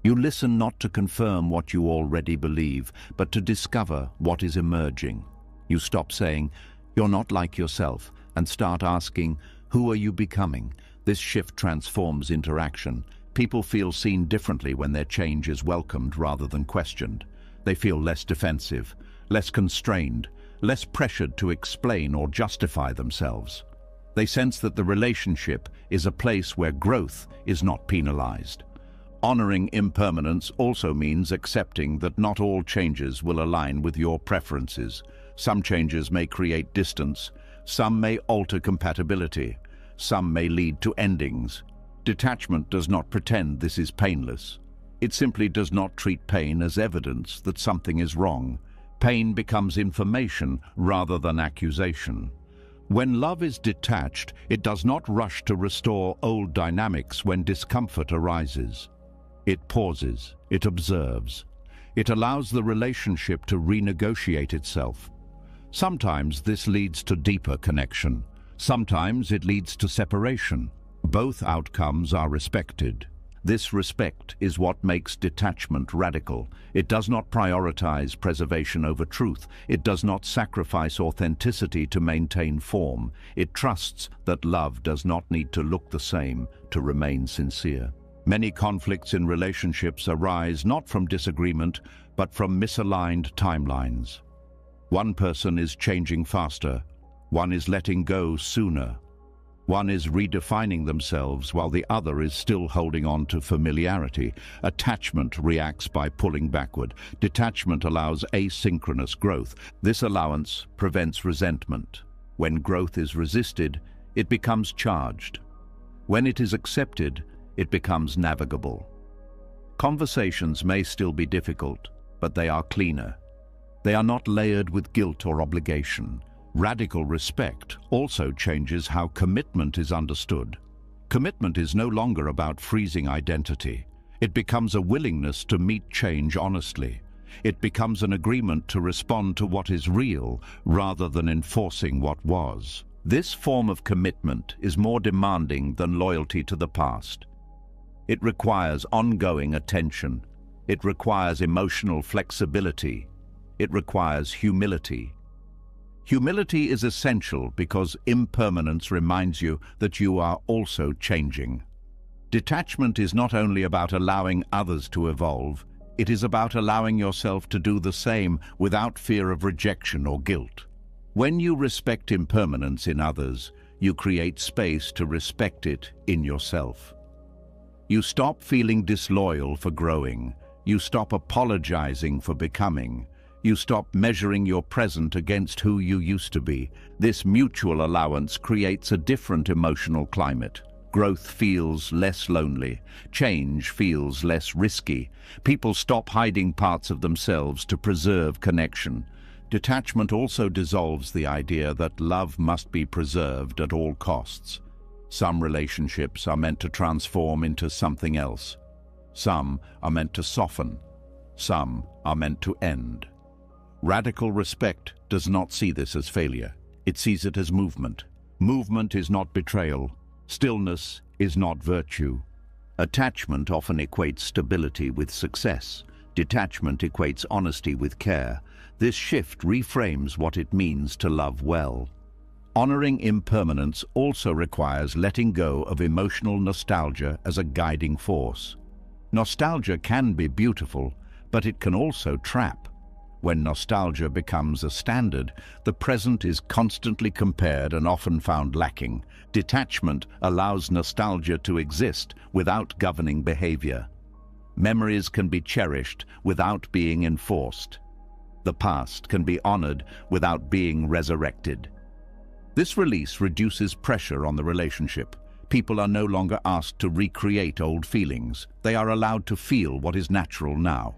You listen not to confirm what you already believe, but to discover what is emerging. You stop saying, "You're not like yourself," and start asking, "Who are you becoming?" This shift transforms interaction. People feel seen differently when their change is welcomed rather than questioned. They feel less defensive, less constrained, less pressured to explain or justify themselves. They sense that the relationship is a place where growth is not penalized. Honoring impermanence also means accepting that not all changes will align with your preferences. Some changes may create distance, some may alter compatibility, some may lead to endings. Detachment does not pretend this is painless. It simply does not treat pain as evidence that something is wrong. Pain becomes information rather than accusation. When love is detached, it does not rush to restore old dynamics when discomfort arises. It pauses, it observes. It allows the relationship to renegotiate itself. Sometimes this leads to deeper connection. Sometimes it leads to separation. Both outcomes are respected. This respect is what makes detachment radical. It does not prioritize preservation over truth. It does not sacrifice authenticity to maintain form. It trusts that love does not need to look the same to remain sincere. Many conflicts in relationships arise not from disagreement, but from misaligned timelines. One person is changing faster. One is letting go sooner. One is redefining themselves while the other is still holding on to familiarity. Attachment reacts by pulling backward. Detachment allows asynchronous growth. This allowance prevents resentment. When growth is resisted, it becomes charged. When it is accepted, it becomes navigable. Conversations may still be difficult, but they are cleaner. They are not layered with guilt or obligation. Radical respect also changes how commitment is understood. Commitment is no longer about freezing identity. It becomes a willingness to meet change honestly. It becomes an agreement to respond to what is real rather than enforcing what was. This form of commitment is more demanding than loyalty to the past. It requires ongoing attention. It requires emotional flexibility. It requires humility. Humility is essential because impermanence reminds you that you are also changing. Detachment is not only about allowing others to evolve, it is about allowing yourself to do the same without fear of rejection or guilt. When you respect impermanence in others, you create space to respect it in yourself. You stop feeling disloyal for growing. You stop apologizing for becoming. You stop measuring your present against who you used to be. This mutual allowance creates a different emotional climate. Growth feels less lonely. Change feels less risky. People stop hiding parts of themselves to preserve connection. Detachment also dissolves the idea that love must be preserved at all costs. Some relationships are meant to transform into something else. Some are meant to soften. Some are meant to end. Radical respect does not see this as failure. It sees it as movement. Movement is not betrayal. Stillness is not virtue. Attachment often equates stability with success. Detachment equates honesty with care. This shift reframes what it means to love well. Honoring impermanence also requires letting go of emotional nostalgia as a guiding force. Nostalgia can be beautiful, but it can also trap. When nostalgia becomes a standard, the present is constantly compared and often found lacking. Detachment allows nostalgia to exist without governing behavior. Memories can be cherished without being enforced. The past can be honored without being resurrected. This release reduces pressure on the relationship. People are no longer asked to recreate old feelings. They are allowed to feel what is natural now.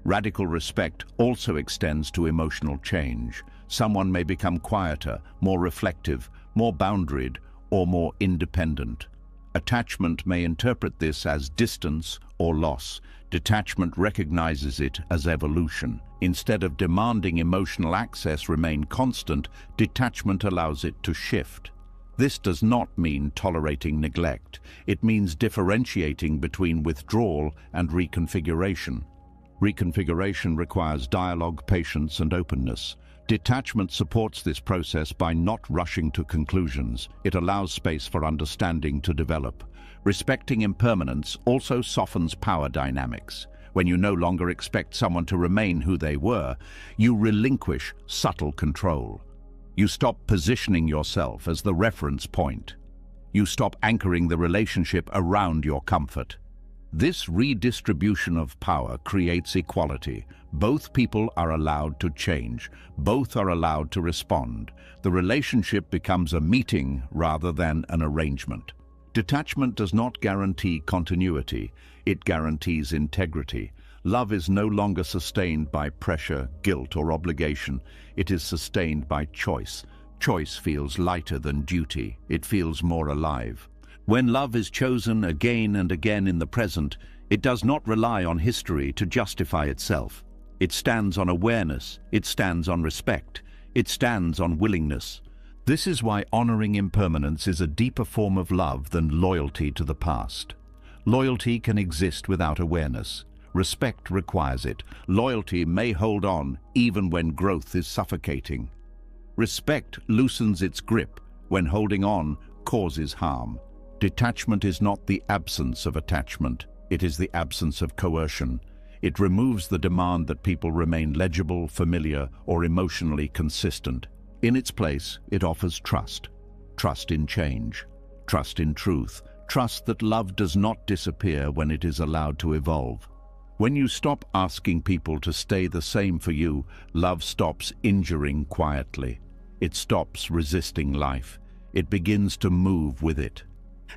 Radical respect also extends to emotional change. Someone may become quieter, more reflective, more boundaried, or more independent. Attachment may interpret this as distance or loss. Detachment recognizes it as evolution. Instead of demanding emotional access remain constant, detachment allows it to shift. This does not mean tolerating neglect. It means differentiating between withdrawal and reconfiguration. Reconfiguration requires dialogue, patience, and openness. Detachment supports this process by not rushing to conclusions. It allows space for understanding to develop. Respecting impermanence also softens power dynamics. When you no longer expect someone to remain who they were, you relinquish subtle control. You stop positioning yourself as the reference point. You stop anchoring the relationship around your comfort. This redistribution of power creates equality. Both people are allowed to change. Both are allowed to respond. The relationship becomes a meeting rather than an arrangement. Detachment does not guarantee continuity, it guarantees integrity. Love is no longer sustained by pressure, guilt, or obligation. It is sustained by choice. Choice feels lighter than duty. It feels more alive. When love is chosen again and again in the present, it does not rely on history to justify itself. It stands on awareness. It stands on respect. It stands on willingness. This is why honoring impermanence is a deeper form of love than loyalty to the past. Loyalty can exist without awareness. Respect requires it. Loyalty may hold on even when growth is suffocating. Respect loosens its grip when holding on causes harm. Detachment is not the absence of attachment. It is the absence of coercion. It removes the demand that people remain legible, familiar, or emotionally consistent. In its place, it offers trust. Trust in change. Trust in truth. Trust that love does not disappear when it is allowed to evolve. When you stop asking people to stay the same for you, love stops injuring quietly. It stops resisting life. It begins to move with it.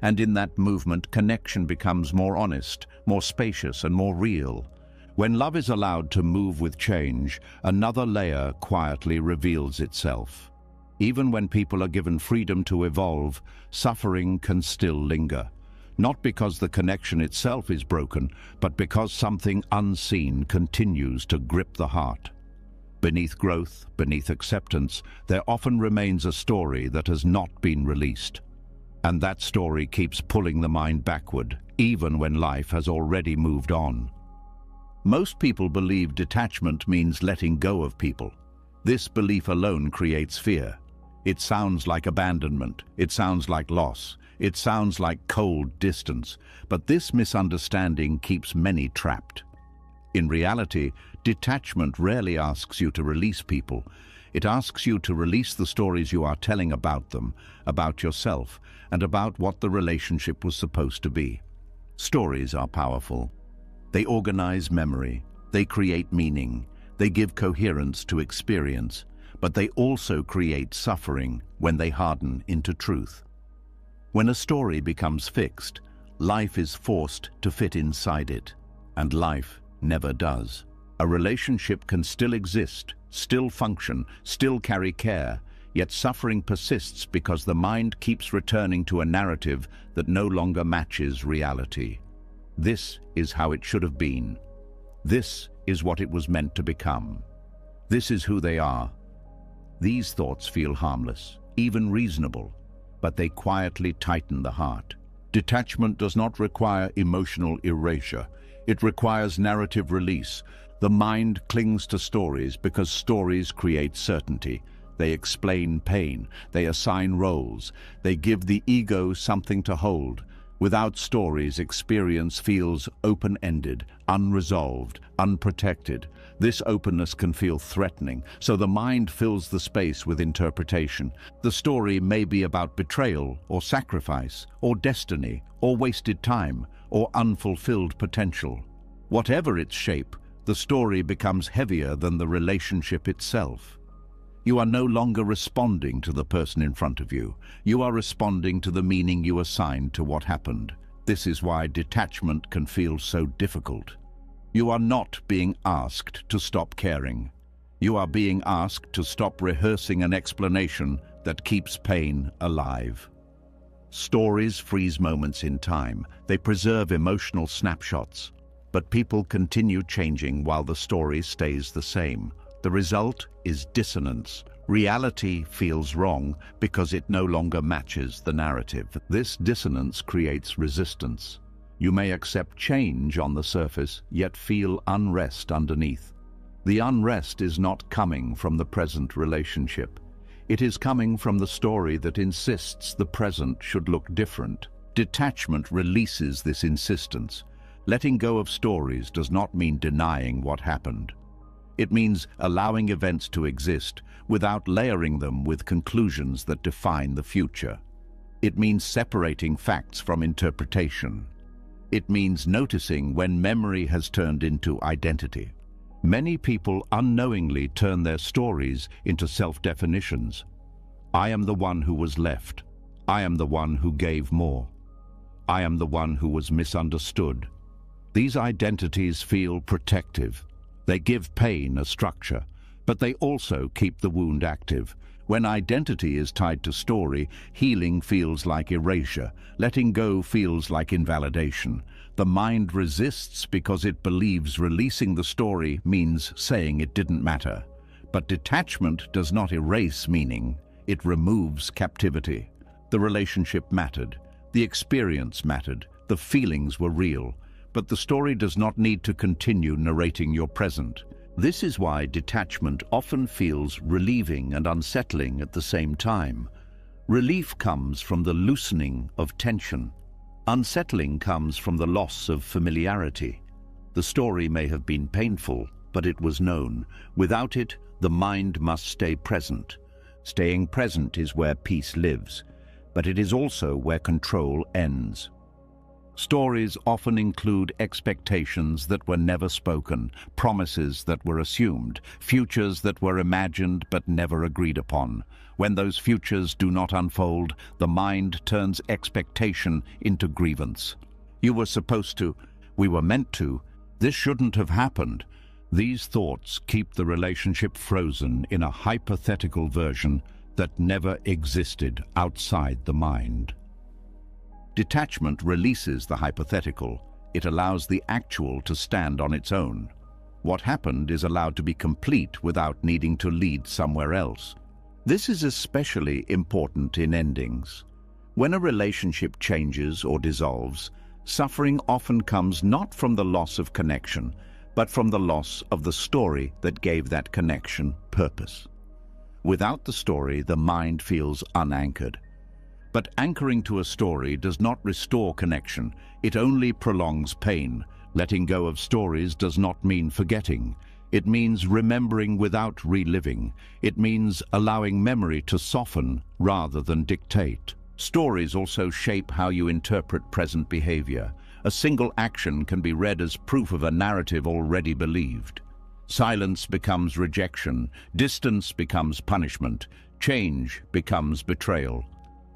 And in that movement, connection becomes more honest, more spacious, and more real. When love is allowed to move with change, another layer quietly reveals itself. Even when people are given freedom to evolve, suffering can still linger. Not because the connection itself is broken, but because something unseen continues to grip the heart. Beneath growth, beneath acceptance, there often remains a story that has not been released. And that story keeps pulling the mind backward, even when life has already moved on. Most people believe detachment means letting go of people. This belief alone creates fear. It sounds like abandonment. It sounds like loss. It sounds like cold distance. But this misunderstanding keeps many trapped. In reality, detachment rarely asks you to release people. It asks you to release the stories you are telling about them, about yourself, and about what the relationship was supposed to be. Stories are powerful. They organize memory, they create meaning, they give coherence to experience, but they also create suffering when they harden into truth. When a story becomes fixed, life is forced to fit inside it, and life never does. A relationship can still exist, still function, still carry care, yet suffering persists because the mind keeps returning to a narrative that no longer matches reality. This is how it should have been. This is what it was meant to become. This is who they are. These thoughts feel harmless, even reasonable, but they quietly tighten the heart. Detachment does not require emotional erasure. It requires narrative release. The mind clings to stories because stories create certainty. They explain pain. They assign roles. They give the ego something to hold. Without stories, experience feels open-ended, unresolved, unprotected. This openness can feel threatening, so the mind fills the space with interpretation. The story may be about betrayal, or sacrifice, or destiny, or wasted time, or unfulfilled potential. Whatever its shape, the story becomes heavier than the relationship itself. You are no longer responding to the person in front of you. You are responding to the meaning you assigned to what happened. This is why detachment can feel so difficult. You are not being asked to stop caring. You are being asked to stop rehearsing an explanation that keeps pain alive. Stories freeze moments in time. They preserve emotional snapshots. But people continue changing while the story stays the same. The result is dissonance. Reality feels wrong because it no longer matches the narrative. This dissonance creates resistance. You may accept change on the surface, yet feel unrest underneath. The unrest is not coming from the present relationship. It is coming from the story that insists the present should look different. Detachment releases this insistence. Letting go of stories does not mean denying what happened. It means allowing events to exist without layering them with conclusions that define the future. It means separating facts from interpretation. It means noticing when memory has turned into identity. Many people unknowingly turn their stories into self-definitions. I am the one who was left. I am the one who gave more. I am the one who was misunderstood. These identities feel protective. They give pain a structure, but they also keep the wound active. When identity is tied to story, healing feels like erasure. Letting go feels like invalidation. The mind resists because it believes releasing the story means saying it didn't matter. But detachment does not erase meaning. It removes captivity. The relationship mattered. The experience mattered. The feelings were real. But the story does not need to continue narrating your present. This is why detachment often feels relieving and unsettling at the same time. Relief comes from the loosening of tension. Unsettling comes from the loss of familiarity. The story may have been painful, but it was known. Without it, the mind must stay present. Staying present is where peace lives, but it is also where control ends. Stories often include expectations that were never spoken, promises that were assumed, futures that were imagined but never agreed upon. When those futures do not unfold, the mind turns expectation into grievance. You were supposed to, we were meant to, this shouldn't have happened. These thoughts keep the relationship frozen in a hypothetical version that never existed outside the mind. Detachment releases the hypothetical. It allows the actual to stand on its own. What happened is allowed to be complete without needing to lead somewhere else. This is especially important in endings. When a relationship changes or dissolves, suffering often comes not from the loss of connection, but from the loss of the story that gave that connection purpose. Without the story, the mind feels unanchored. But anchoring to a story does not restore connection. It only prolongs pain. Letting go of stories does not mean forgetting. It means remembering without reliving. It means allowing memory to soften rather than dictate. Stories also shape how you interpret present behavior. A single action can be read as proof of a narrative already believed. Silence becomes rejection. Distance becomes punishment. Change becomes betrayal.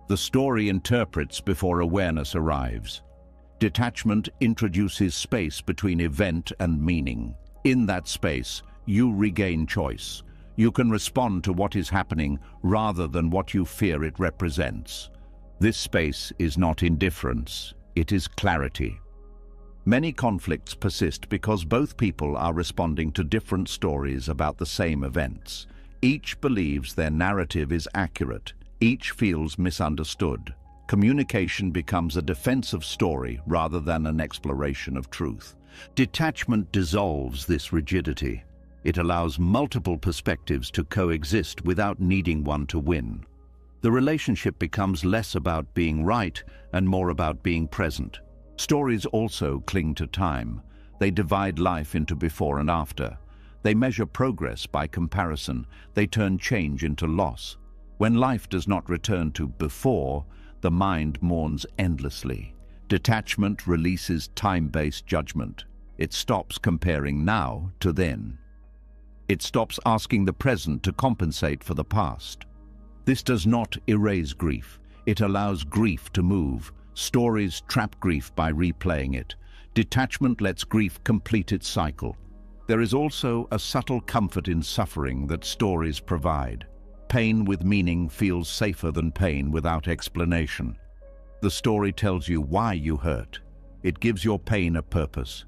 The story interprets before awareness arrives. Detachment introduces space between event and meaning. In that space, you regain choice. You can respond to what is happening rather than what you fear it represents. This space is not indifference, it is clarity. Many conflicts persist because both people are responding to different stories about the same events. Each believes their narrative is accurate. Each feels misunderstood. Communication becomes a defensive story rather than an exploration of truth. Detachment dissolves this rigidity. It allows multiple perspectives to coexist without needing one to win. The relationship becomes less about being right and more about being present. Stories also cling to time. They divide life into before and after. They measure progress by comparison. They turn change into loss. When life does not return to before, the mind mourns endlessly. Detachment releases time-based judgment. It stops comparing now to then. It stops asking the present to compensate for the past. This does not erase grief. It allows grief to move. Stories trap grief by replaying it. Detachment lets grief complete its cycle. There is also a subtle comfort in suffering that stories provide. Pain with meaning feels safer than pain without explanation. The story tells you why you hurt. It gives your pain a purpose.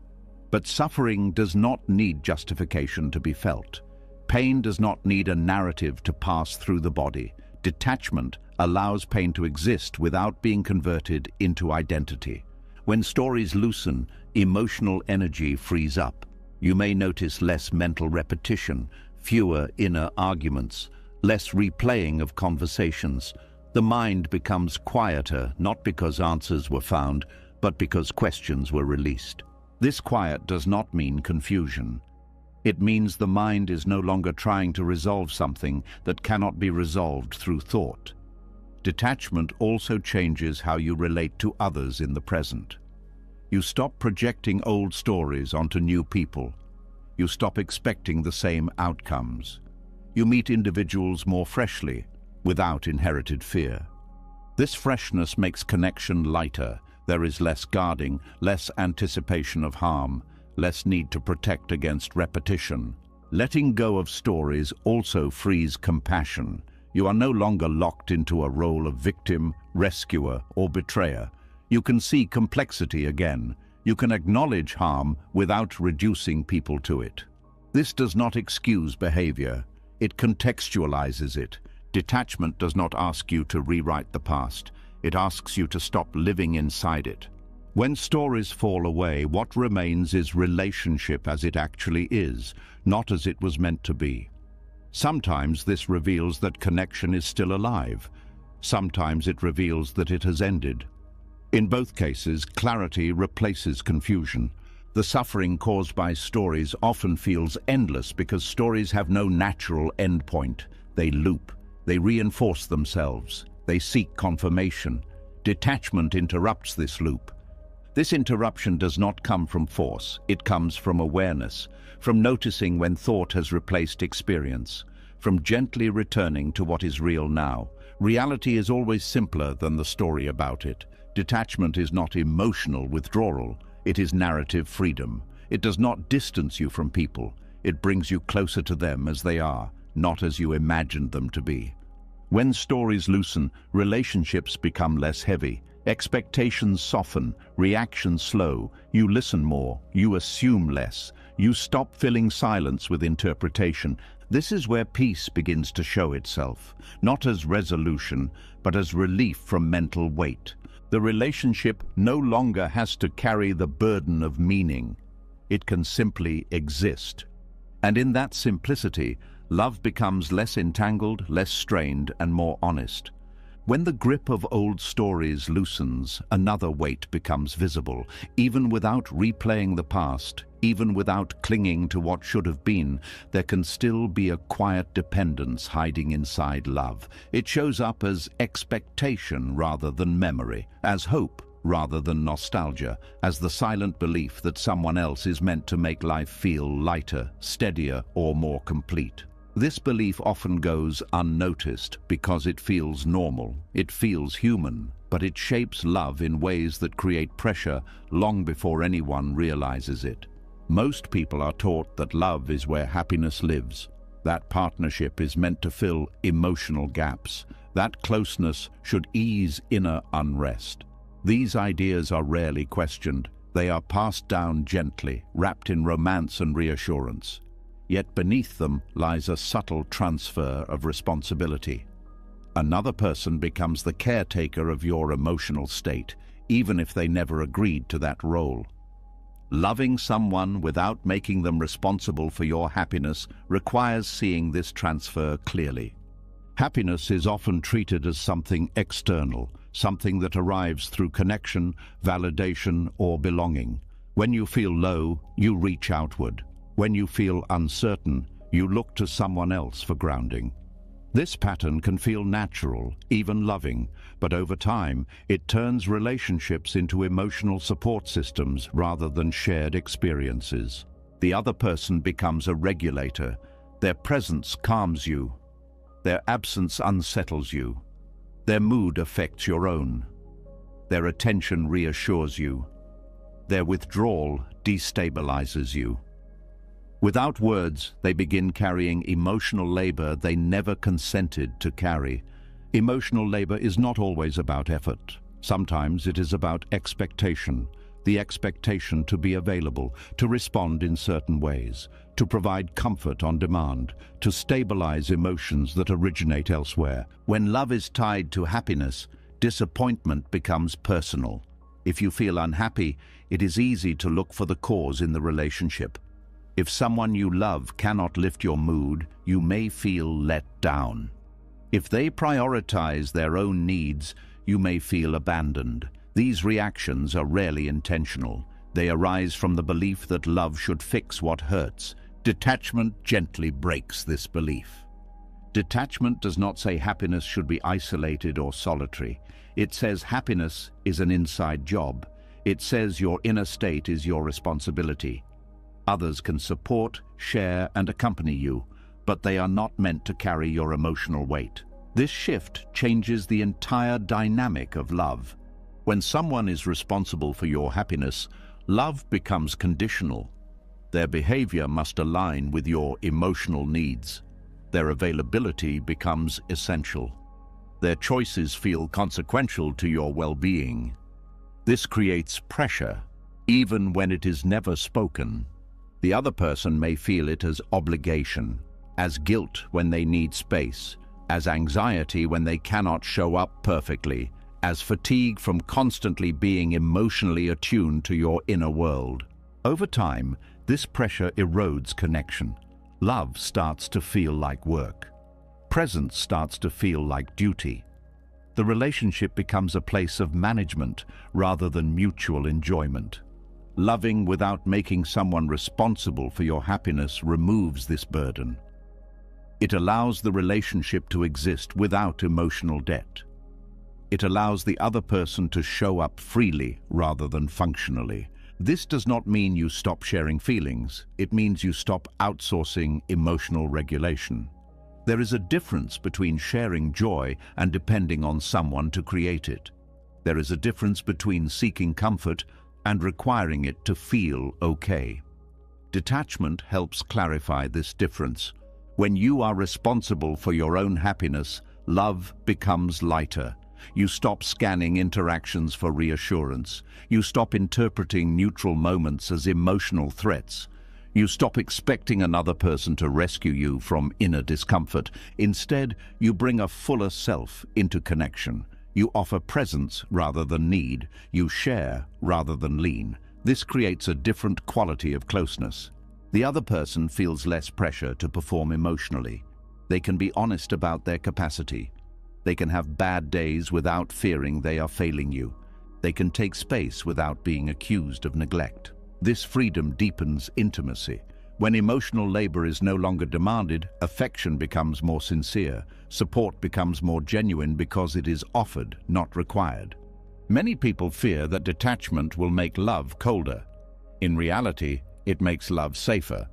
But suffering does not need justification to be felt. Pain does not need a narrative to pass through the body. Detachment allows pain to exist without being converted into identity. When stories loosen, emotional energy frees up. You may notice less mental repetition, fewer inner arguments, less replaying of conversations. The mind becomes quieter, not because answers were found, but because questions were released. This quiet does not mean confusion. It means the mind is no longer trying to resolve something that cannot be resolved through thought. Detachment also changes how you relate to others in the present. You stop projecting old stories onto new people. You stop expecting the same outcomes. You meet individuals more freshly, without inherited fear. This freshness makes connection lighter. There is less guarding, less anticipation of harm, less need to protect against repetition. Letting go of stories also frees compassion. You are no longer locked into a role of victim, rescuer, or betrayer. You can see complexity again. You can acknowledge harm without reducing people to it. This does not excuse behavior. It contextualizes it. Detachment does not ask you to rewrite the past. It asks you to stop living inside it. When stories fall away, what remains is relationship as it actually is, not as it was meant to be. Sometimes this reveals that connection is still alive. Sometimes it reveals that it has ended. In both cases, clarity replaces confusion. The suffering caused by stories often feels endless because stories have no natural endpoint. They loop. They reinforce themselves. They seek confirmation. Detachment interrupts this loop. This interruption does not come from force. It comes from awareness, from noticing when thought has replaced experience, from gently returning to what is real now. Reality is always simpler than the story about it. Detachment is not emotional withdrawal. It is narrative freedom. It does not distance you from people. It brings you closer to them as they are, not as you imagined them to be. When stories loosen, relationships become less heavy. Expectations soften, reactions slow. You listen more, you assume less. You stop filling silence with interpretation. This is where peace begins to show itself, not as resolution, but as relief from mental weight. The relationship no longer has to carry the burden of meaning. It can simply exist. And in that simplicity, love becomes less entangled, less strained, and more honest. When the grip of old stories loosens, another weight becomes visible. Even without replaying the past, even without clinging to what should have been, there can still be a quiet dependence hiding inside love. It shows up as expectation rather than memory, as hope rather than nostalgia, as the silent belief that someone else is meant to make life feel lighter, steadier, or more complete. This belief often goes unnoticed because it feels normal, it feels human, but it shapes love in ways that create pressure long before anyone realizes it. Most people are taught that love is where happiness lives. That partnership is meant to fill emotional gaps. That closeness should ease inner unrest. These ideas are rarely questioned. They are passed down gently, wrapped in romance and reassurance. Yet beneath them lies a subtle transfer of responsibility. Another person becomes the caretaker of your emotional state, even if they never agreed to that role. Loving someone without making them responsible for your happiness requires seeing this transfer clearly. Happiness is often treated as something external, something that arrives through connection, validation, or belonging. When you feel low, you reach outward. When you feel uncertain, you look to someone else for grounding. This pattern can feel natural, even loving, but over time, it turns relationships into emotional support systems rather than shared experiences. The other person becomes a regulator. Their presence calms you. Their absence unsettles you. Their mood affects your own. Their attention reassures you. Their withdrawal destabilizes you. Without words, they begin carrying emotional labor they never consented to carry. Emotional labor is not always about effort. Sometimes it is about expectation, the expectation to be available, to respond in certain ways, to provide comfort on demand, to stabilize emotions that originate elsewhere. When love is tied to happiness, disappointment becomes personal. If you feel unhappy, it is easy to look for the cause in the relationship. If someone you love cannot lift your mood, you may feel let down. If they prioritize their own needs, you may feel abandoned. These reactions are rarely intentional. They arise from the belief that love should fix what hurts. Detachment gently breaks this belief. Detachment does not say happiness should be isolated or solitary. It says happiness is an inside job. It says your inner state is your responsibility. Others can support, share, and accompany you, but they are not meant to carry your emotional weight. This shift changes the entire dynamic of love. When someone is responsible for your happiness, love becomes conditional. Their behavior must align with your emotional needs. Their availability becomes essential. Their choices feel consequential to your well-being. This creates pressure, even when it is never spoken. The other person may feel it as obligation, as guilt when they need space, as anxiety when they cannot show up perfectly, as fatigue from constantly being emotionally attuned to your inner world. Over time, this pressure erodes connection. Love starts to feel like work. Presence starts to feel like duty. The relationship becomes a place of management rather than mutual enjoyment. Loving without making someone responsible for your happiness removes this burden. It allows the relationship to exist without emotional debt. It allows the other person to show up freely rather than functionally. This does not mean you stop sharing feelings. It means you stop outsourcing emotional regulation. There is a difference between sharing joy and depending on someone to create it. There is a difference between seeking comfort and requiring it to feel okay. Detachment helps clarify this difference. When you are responsible for your own happiness, love becomes lighter. You stop scanning interactions for reassurance. You stop interpreting neutral moments as emotional threats. You stop expecting another person to rescue you from inner discomfort. Instead, you bring a fuller self into connection. You offer presence rather than need. You share rather than lean. This creates a different quality of closeness. The other person feels less pressure to perform emotionally. They can be honest about their capacity. They can have bad days without fearing they are failing you. They can take space without being accused of neglect. This freedom deepens intimacy. When emotional labor is no longer demanded, affection becomes more sincere. Support becomes more genuine because it is offered, not required. Many people fear that detachment will make love colder. In reality, it makes love safer.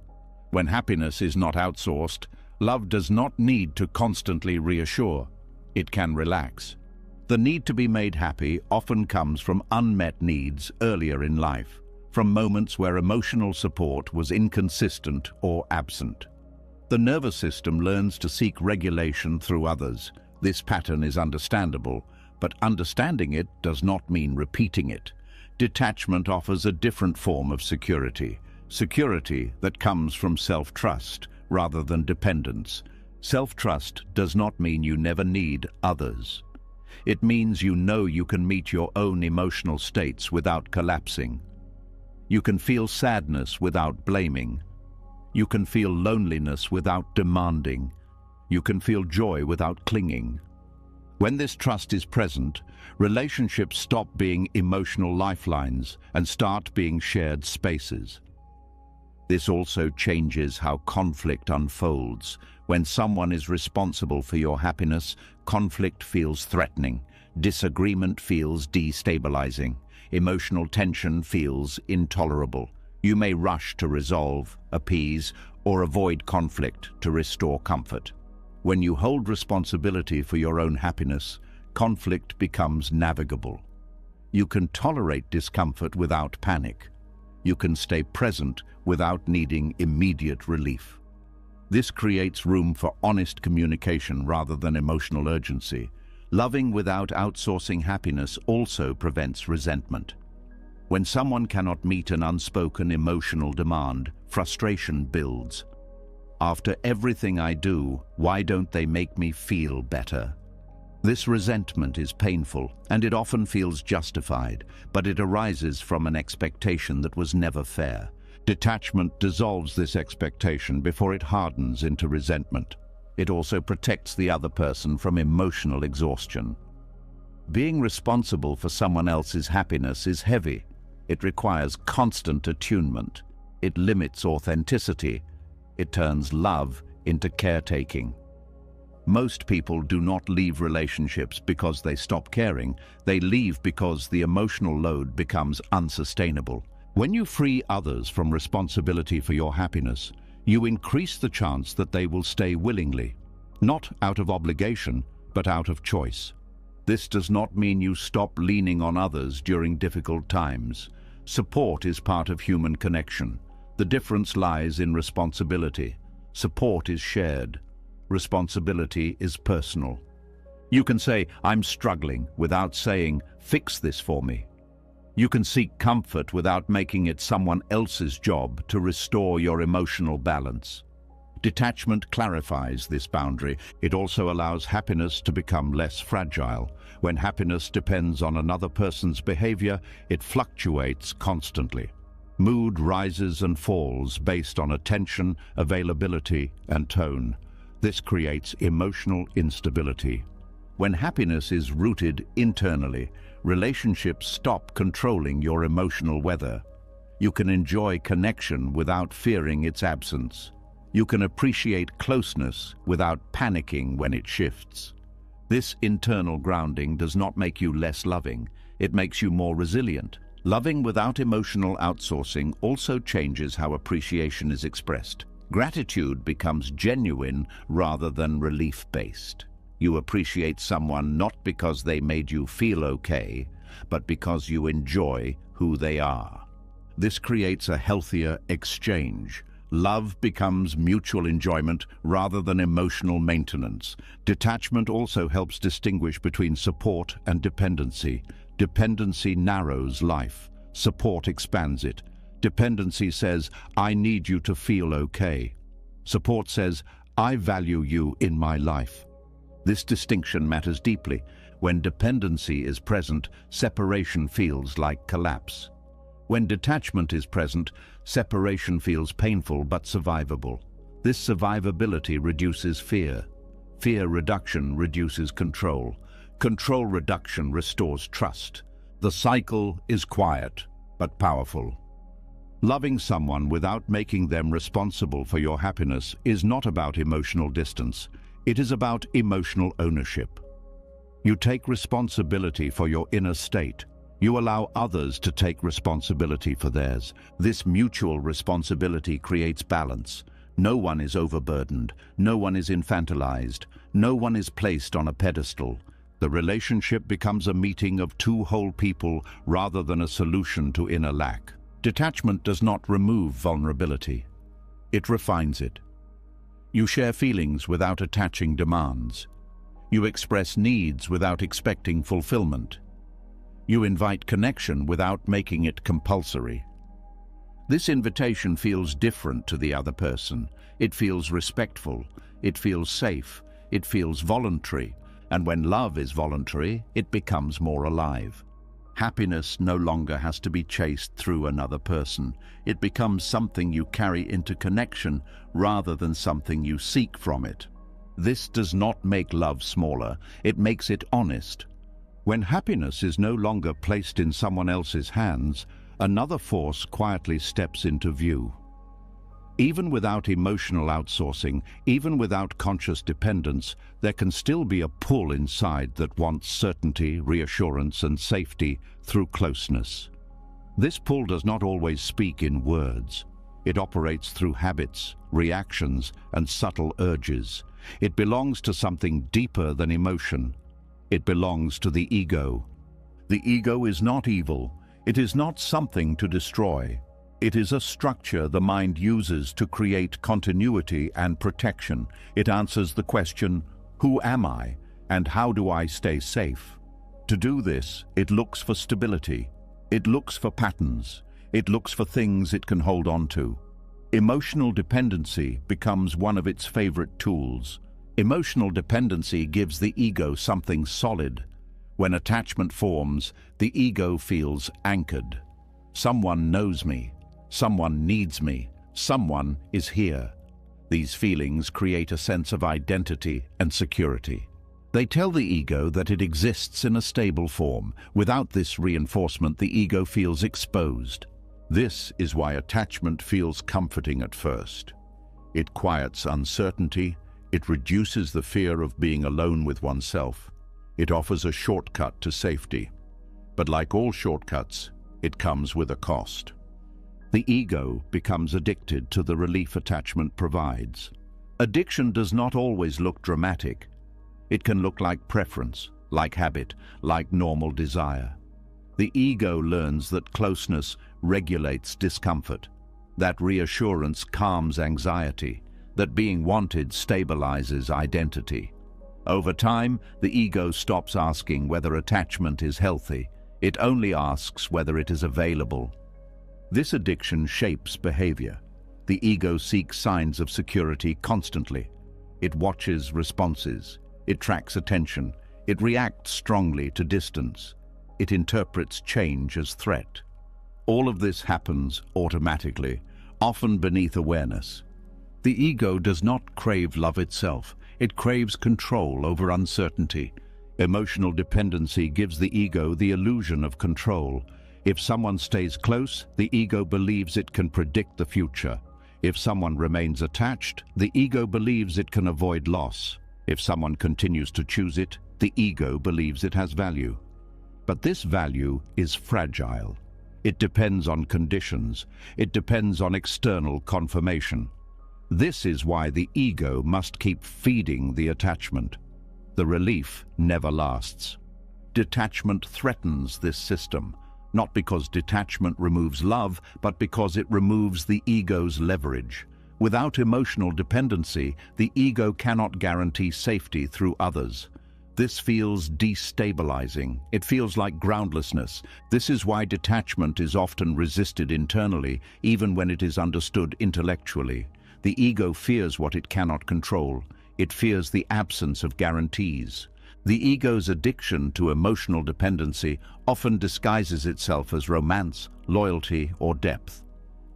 When happiness is not outsourced, love does not need to constantly reassure. It can relax. The need to be made happy often comes from unmet needs earlier in life, from moments where emotional support was inconsistent or absent. The nervous system learns to seek regulation through others. This pattern is understandable, but understanding it does not mean repeating it. Detachment offers a different form of security that comes from self-trust rather than dependence. Self-trust does not mean you never need others. It means you know you can meet your own emotional states without collapsing. You can feel sadness without blaming. You can feel loneliness without demanding. You can feel joy without clinging. When this trust is present, relationships stop being emotional lifelines and start being shared spaces. This also changes how conflict unfolds. When someone is responsible for your happiness, conflict feels threatening. Disagreement feels destabilizing. Emotional tension feels intolerable. You may rush to resolve, appease, or avoid conflict to restore comfort. When you hold responsibility for your own happiness, conflict becomes navigable. You can tolerate discomfort without panic. You can stay present without needing immediate relief. This creates room for honest communication rather than emotional urgency. Loving without outsourcing happiness also prevents resentment. When someone cannot meet an unspoken emotional demand, frustration builds. After everything I do, why don't they make me feel better? This resentment is painful, and it often feels justified, but it arises from an expectation that was never fair. Detachment dissolves this expectation before it hardens into resentment. It also protects the other person from emotional exhaustion. Being responsible for someone else's happiness is heavy. It requires constant attunement. It limits authenticity. It turns love into caretaking. Most people do not leave relationships because they stop caring. They leave because the emotional load becomes unsustainable. When you free others from responsibility for your happiness, you increase the chance that they will stay willingly, not out of obligation, but out of choice. This does not mean you stop leaning on others during difficult times. Support is part of human connection. The difference lies in responsibility. Support is shared. Responsibility is personal. You can say, "I'm struggling," without saying, "Fix this for me." You can seek comfort without making it someone else's job to restore your emotional balance. Detachment clarifies this boundary. It also allows happiness to become less fragile. When happiness depends on another person's behavior, it fluctuates constantly. Mood rises and falls based on attention, availability, and tone. This creates emotional instability. When happiness is rooted internally, relationships stop controlling your emotional weather. You can enjoy connection without fearing its absence. You can appreciate closeness without panicking when it shifts. This internal grounding does not make you less loving. It makes you more resilient. Loving without emotional outsourcing also changes how appreciation is expressed. Gratitude becomes genuine rather than relief-based. You appreciate someone not because they made you feel okay, but because you enjoy who they are. This creates a healthier exchange. Love becomes mutual enjoyment rather than emotional maintenance. Detachment also helps distinguish between support and dependency. Dependency narrows life. Support expands it. Dependency says, "I need you to feel okay." Support says, "I value you in my life." This distinction matters deeply. When dependency is present, separation feels like collapse. When detachment is present, separation feels painful but survivable. This survivability reduces fear. Fear reduction reduces control. Control reduction restores trust. The cycle is quiet but powerful. Loving someone without making them responsible for your happiness is not about emotional distance. It is about emotional ownership. You take responsibility for your inner state. You allow others to take responsibility for theirs. This mutual responsibility creates balance. No one is overburdened. No one is infantilized. No one is placed on a pedestal. The relationship becomes a meeting of two whole people rather than a solution to inner lack. Detachment does not remove vulnerability. It refines it. You share feelings without attaching demands. You express needs without expecting fulfillment. You invite connection without making it compulsory. This invitation feels different to the other person. It feels respectful. It feels safe. It feels voluntary. And when love is voluntary, it becomes more alive. Happiness no longer has to be chased through another person. It becomes something you carry into connection rather than something you seek from it. This does not make love smaller. It makes it honest. When happiness is no longer placed in someone else's hands, another force quietly steps into view. Even without emotional outsourcing, even without conscious dependence, there can still be a pull inside that wants certainty, reassurance, and safety through closeness. This pull does not always speak in words. It operates through habits, reactions, and subtle urges. It belongs to something deeper than emotion. It belongs to the ego. The ego is not evil. It is not something to destroy. It is a structure the mind uses to create continuity and protection. It answers the question, who am I and how do I stay safe? To do this, it looks for stability. It looks for patterns. It looks for things it can hold on to. Emotional dependency becomes one of its favorite tools. Emotional dependency gives the ego something solid. When attachment forms, the ego feels anchored. Someone knows me. Someone needs me. Someone is here. These feelings create a sense of identity and security. They tell the ego that it exists in a stable form. Without this reinforcement, the ego feels exposed. This is why attachment feels comforting at first. It quiets uncertainty. It reduces the fear of being alone with oneself. It offers a shortcut to safety. But like all shortcuts, it comes with a cost. The ego becomes addicted to the relief attachment provides. Addiction does not always look dramatic. It can look like preference, like habit, like normal desire. The ego learns that closeness regulates discomfort, that reassurance calms anxiety, that being wanted stabilizes identity. Over time, the ego stops asking whether attachment is healthy. It only asks whether it is available. This addiction shapes behavior. The ego seeks signs of security constantly. It watches responses. It tracks attention. It reacts strongly to distance. It interprets change as threat. All of this happens automatically, often beneath awareness. The ego does not crave love itself. It craves control over uncertainty. Emotional dependency gives the ego the illusion of control. If someone stays close, the ego believes it can predict the future. If someone remains attached, the ego believes it can avoid loss. If someone continues to choose it, the ego believes it has value. But this value is fragile. It depends on conditions. It depends on external confirmation. This is why the ego must keep feeding the attachment. The relief never lasts. Detachment threatens this system, not because detachment removes love, but because it removes the ego's leverage. Without emotional dependency, the ego cannot guarantee safety through others. This feels destabilizing. It feels like groundlessness. This is why detachment is often resisted internally, even when it is understood intellectually. The ego fears what it cannot control. It fears the absence of guarantees. The ego's addiction to emotional dependency often disguises itself as romance, loyalty, or depth.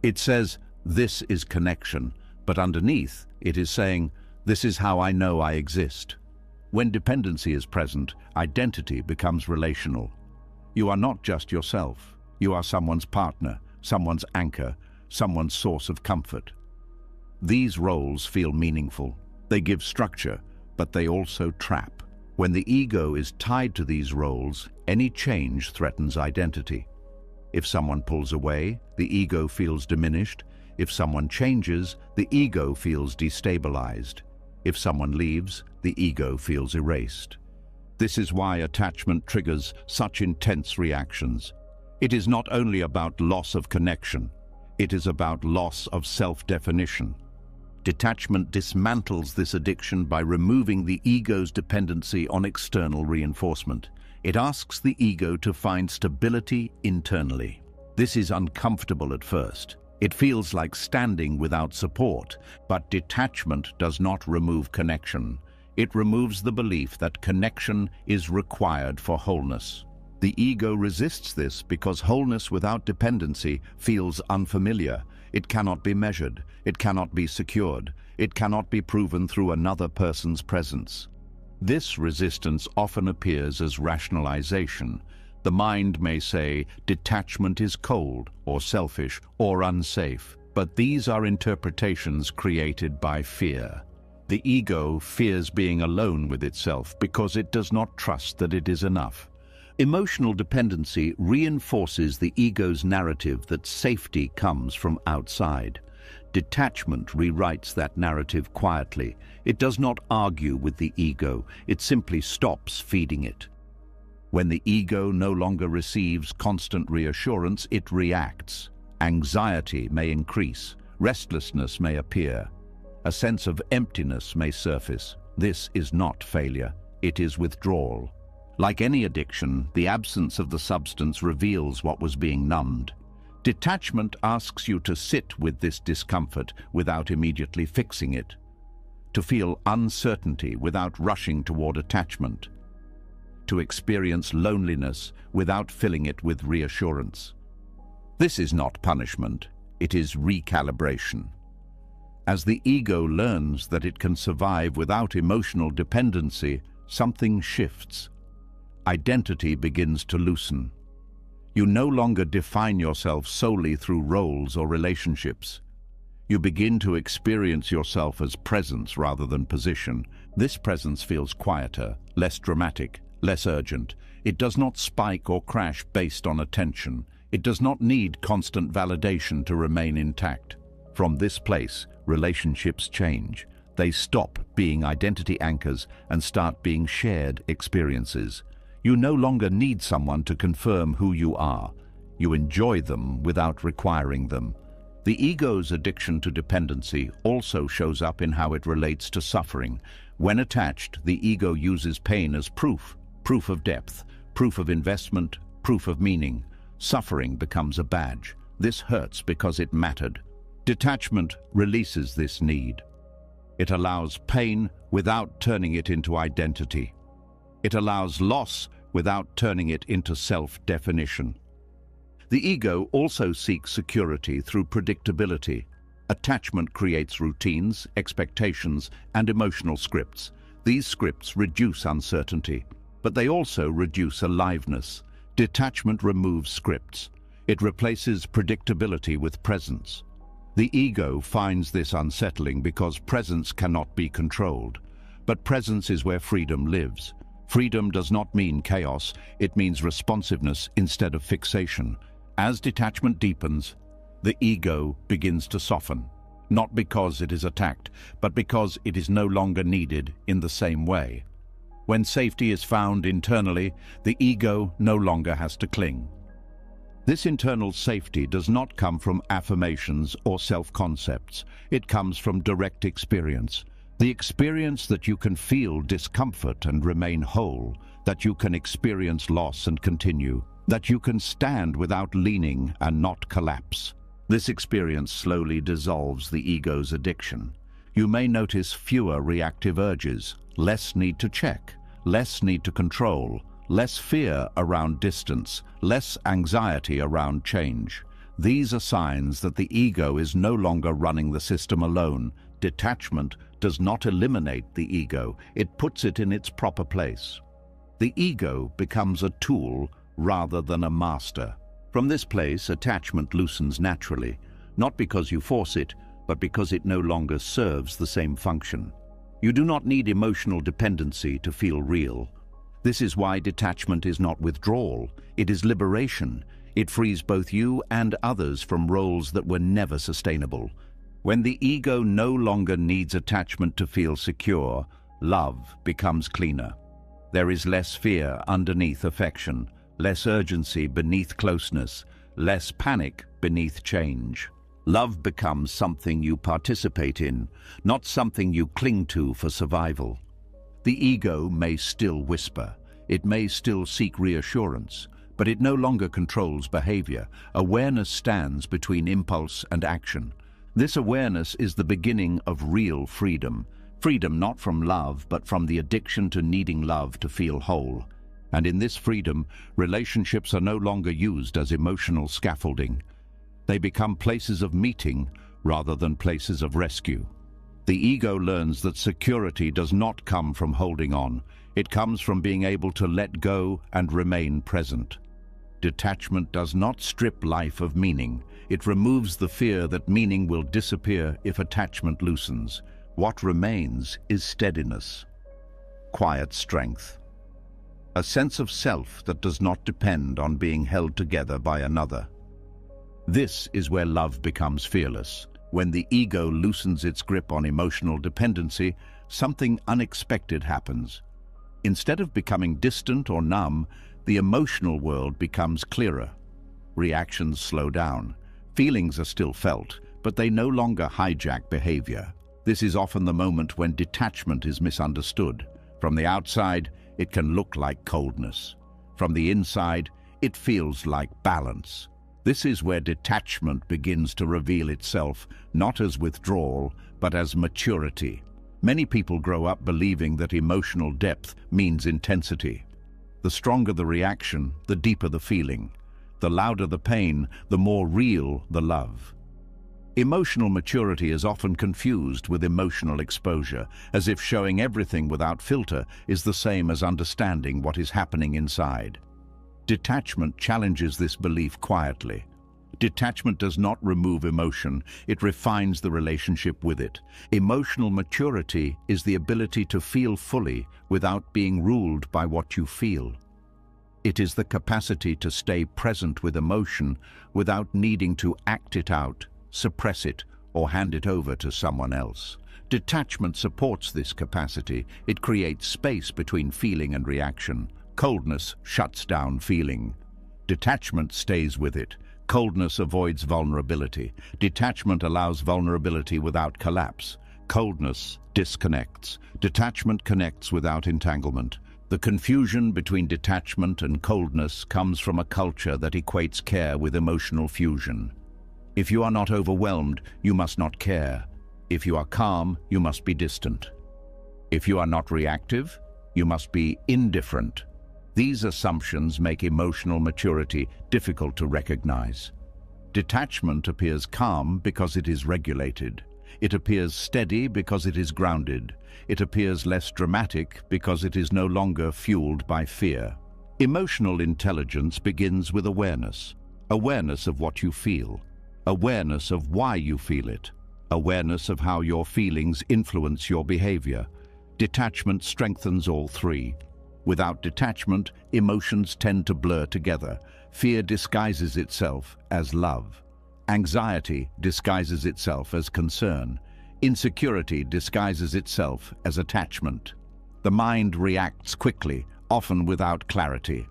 It says, "This is connection," but underneath, it is saying, "This is how I know I exist." When dependency is present, identity becomes relational. You are not just yourself. You are someone's partner, someone's anchor, someone's source of comfort. These roles feel meaningful. They give structure, but they also trap. When the ego is tied to these roles, any change threatens identity. If someone pulls away, the ego feels diminished. If someone changes, the ego feels destabilized. If someone leaves, the ego feels erased. This is why attachment triggers such intense reactions. It is not only about loss of connection, it is about loss of self-definition. Detachment dismantles this addiction by removing the ego's dependency on external reinforcement. It asks the ego to find stability internally. This is uncomfortable at first. It feels like standing without support, but detachment does not remove connection. It removes the belief that connection is required for wholeness. The ego resists this because wholeness without dependency feels unfamiliar. It cannot be measured. It cannot be secured. It cannot be proven through another person's presence. This resistance often appears as rationalization. The mind may say detachment is cold or selfish or unsafe, but these are interpretations created by fear. The ego fears being alone with itself because it does not trust that it is enough. Emotional dependency reinforces the ego's narrative that safety comes from outside. Detachment rewrites that narrative quietly. It does not argue with the ego. It simply stops feeding it. When the ego no longer receives constant reassurance, it reacts. Anxiety may increase. Restlessness may appear. A sense of emptiness may surface. This is not failure. It is withdrawal. Like any addiction, the absence of the substance reveals what was being numbed. Detachment asks you to sit with this discomfort without immediately fixing it, to feel uncertainty without rushing toward attachment, to experience loneliness without filling it with reassurance. This is not punishment, it is recalibration. As the ego learns that it can survive without emotional dependency, something shifts. Identity begins to loosen. You no longer define yourself solely through roles or relationships. You begin to experience yourself as presence rather than position. This presence feels quieter, less dramatic, less urgent. It does not spike or crash based on attention. It does not need constant validation to remain intact. From this place, relationships change. They stop being identity anchors and start being shared experiences. You no longer need someone to confirm who you are. You enjoy them without requiring them. The ego's addiction to dependency also shows up in how it relates to suffering. When attached, the ego uses pain as proof of depth, proof of investment, proof of meaning. Suffering becomes a badge. This hurts because it mattered. Detachment releases this need. It allows pain without turning it into identity. It allows loss without turning it into self-definition. The ego also seeks security through predictability. Attachment creates routines, expectations, and emotional scripts. These scripts reduce uncertainty, but they also reduce aliveness. Detachment removes scripts. It replaces predictability with presence. The ego finds this unsettling because presence cannot be controlled. But presence is where freedom lives. Freedom does not mean chaos, it means responsiveness instead of fixation. As detachment deepens, the ego begins to soften, not because it is attacked, but because it is no longer needed in the same way. When safety is found internally, the ego no longer has to cling. This internal safety does not come from affirmations or self-concepts. It comes from direct experience. The experience that you can feel discomfort and remain whole, that you can experience loss and continue, that you can stand without leaning and not collapse. This experience slowly dissolves the ego's addiction. You may notice fewer reactive urges, less need to check, less need to control, less fear around distance, less anxiety around change. These are signs that the ego is no longer running the system alone. Detachment does not eliminate the ego, it puts it in its proper place. The ego becomes a tool rather than a master. From this place, attachment loosens naturally, not because you force it, but because it no longer serves the same function. You do not need emotional dependency to feel real. This is why detachment is not withdrawal, it is liberation. It frees both you and others from roles that were never sustainable. When the ego no longer needs attachment to feel secure, love becomes cleaner. There is less fear underneath affection, less urgency beneath closeness, less panic beneath change. Love becomes something you participate in, not something you cling to for survival. The ego may still whisper, it may still seek reassurance, but it no longer controls behavior. Awareness stands between impulse and action. This awareness is the beginning of real freedom. Freedom not from love, but from the addiction to needing love to feel whole. And in this freedom, relationships are no longer used as emotional scaffolding. They become places of meeting rather than places of rescue. The ego learns that security does not come from holding on. It comes from being able to let go and remain present. Detachment does not strip life of meaning. It removes the fear that meaning will disappear if attachment loosens. What remains is steadiness, quiet strength, a sense of self that does not depend on being held together by another. This is where love becomes fearless. When the ego loosens its grip on emotional dependency, something unexpected happens. Instead of becoming distant or numb, the emotional world becomes clearer. Reactions slow down. Feelings are still felt, but they no longer hijack behavior. This is often the moment when detachment is misunderstood. From the outside, it can look like coldness. From the inside, it feels like balance. This is where detachment begins to reveal itself, not as withdrawal, but as maturity. Many people grow up believing that emotional depth means intensity. The stronger the reaction, the deeper the feeling. The louder the pain, the more real the love. Emotional maturity is often confused with emotional exposure, as if showing everything without filter is the same as understanding what is happening inside. Detachment challenges this belief quietly. Detachment does not remove emotion, it refines the relationship with it. Emotional maturity is the ability to feel fully without being ruled by what you feel. It is the capacity to stay present with emotion without needing to act it out, suppress it, or hand it over to someone else. Detachment supports this capacity. It creates space between feeling and reaction. Coldness shuts down feeling. Detachment stays with it. Coldness avoids vulnerability. Detachment allows vulnerability without collapse. Coldness disconnects. Detachment connects without entanglement. The confusion between detachment and coldness comes from a culture that equates care with emotional fusion. If you are not overwhelmed, you must not care. If you are calm, you must be distant. If you are not reactive, you must be indifferent. These assumptions make emotional maturity difficult to recognize. Detachment appears calm because it is regulated. It appears steady because it is grounded. It appears less dramatic because it is no longer fueled by fear. Emotional intelligence begins with awareness. Awareness of what you feel. Awareness of why you feel it. Awareness of how your feelings influence your behavior. Detachment strengthens all three. Without detachment, emotions tend to blur together. Fear disguises itself as love. Anxiety disguises itself as concern. Insecurity disguises itself as attachment. The mind reacts quickly, often without clarity.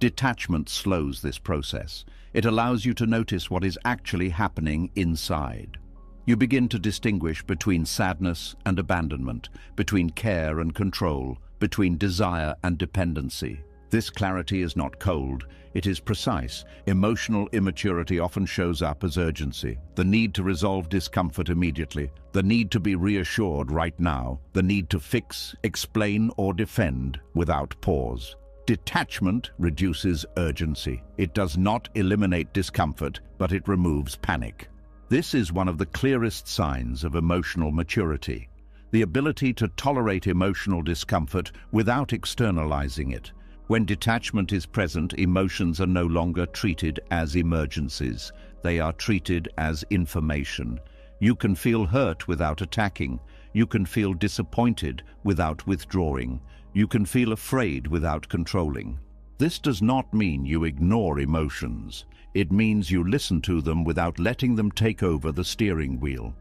Detachment slows this process. It allows you to notice what is actually happening inside. You begin to distinguish between sadness and abandonment, between care and control, between desire and dependency. This clarity is not cold, it is precise. Emotional immaturity often shows up as urgency, the need to resolve discomfort immediately, the need to be reassured right now, the need to fix, explain, or defend without pause. Detachment reduces urgency. It does not eliminate discomfort, but it removes panic. This is one of the clearest signs of emotional maturity. The ability to tolerate emotional discomfort without externalizing it. When detachment is present, emotions are no longer treated as emergencies. They are treated as information. You can feel hurt without attacking. You can feel disappointed without withdrawing. You can feel afraid without controlling. This does not mean you ignore emotions. It means you listen to them without letting them take over the steering wheel.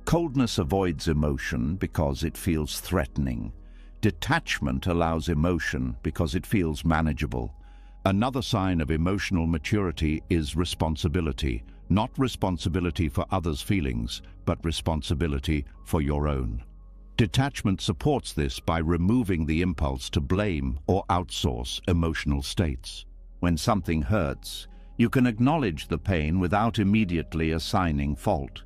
Coldness avoids emotion because it feels threatening. Detachment allows emotion because it feels manageable. Another sign of emotional maturity is responsibility. Not responsibility for others' feelings, but responsibility for your own. Detachment supports this by removing the impulse to blame or outsource emotional states. When something hurts, you can acknowledge the pain without immediately assigning fault.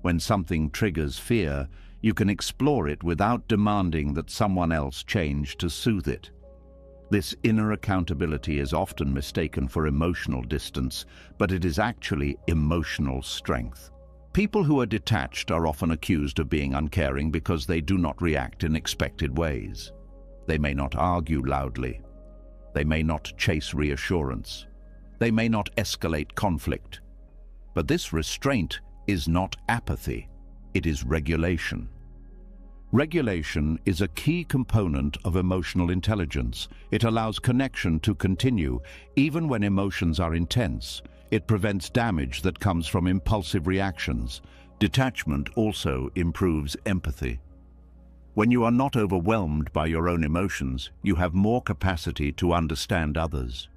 When something triggers fear, you can explore it without demanding that someone else change to soothe it. This inner accountability is often mistaken for emotional distance, but it is actually emotional strength. People who are detached are often accused of being uncaring because they do not react in expected ways. They may not argue loudly. They may not chase reassurance. They may not escalate conflict. But this restraint is not apathy. It is regulation. Regulation is a key component of emotional intelligence. It allows connection to continue even when emotions are intense. It prevents damage that comes from impulsive reactions. Detachment also improves empathy. When you are not overwhelmed by your own emotions, you have more capacity to understand others.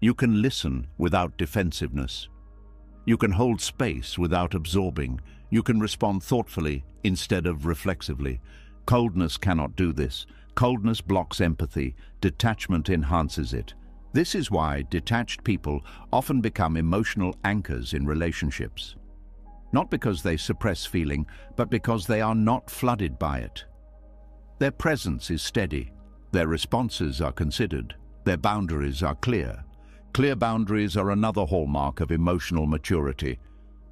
You can listen without defensiveness. You can hold space without absorbing. You can respond thoughtfully instead of reflexively. Coldness cannot do this. Coldness blocks empathy. Detachment enhances it. This is why detached people often become emotional anchors in relationships. Not because they suppress feeling, but because they are not flooded by it. Their presence is steady. Their responses are considered. Their boundaries are clear. Clear boundaries are another hallmark of emotional maturity.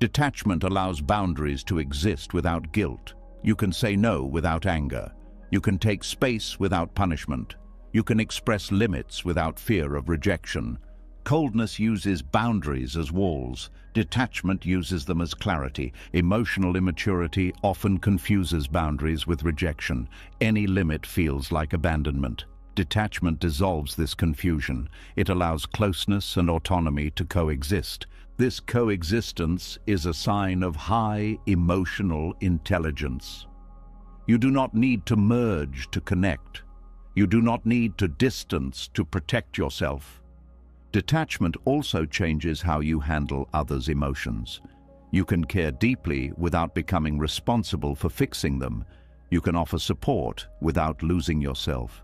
Detachment allows boundaries to exist without guilt. You can say no without anger. You can take space without punishment. You can express limits without fear of rejection. Coldness uses boundaries as walls. Detachment uses them as clarity. Emotional immaturity often confuses boundaries with rejection. Any limit feels like abandonment. Detachment dissolves this confusion. It allows closeness and autonomy to coexist. This coexistence is a sign of high emotional intelligence. You do not need to merge to connect. You do not need to distance to protect yourself. Detachment also changes how you handle others' emotions. You can care deeply without becoming responsible for fixing them. You can offer support without losing yourself.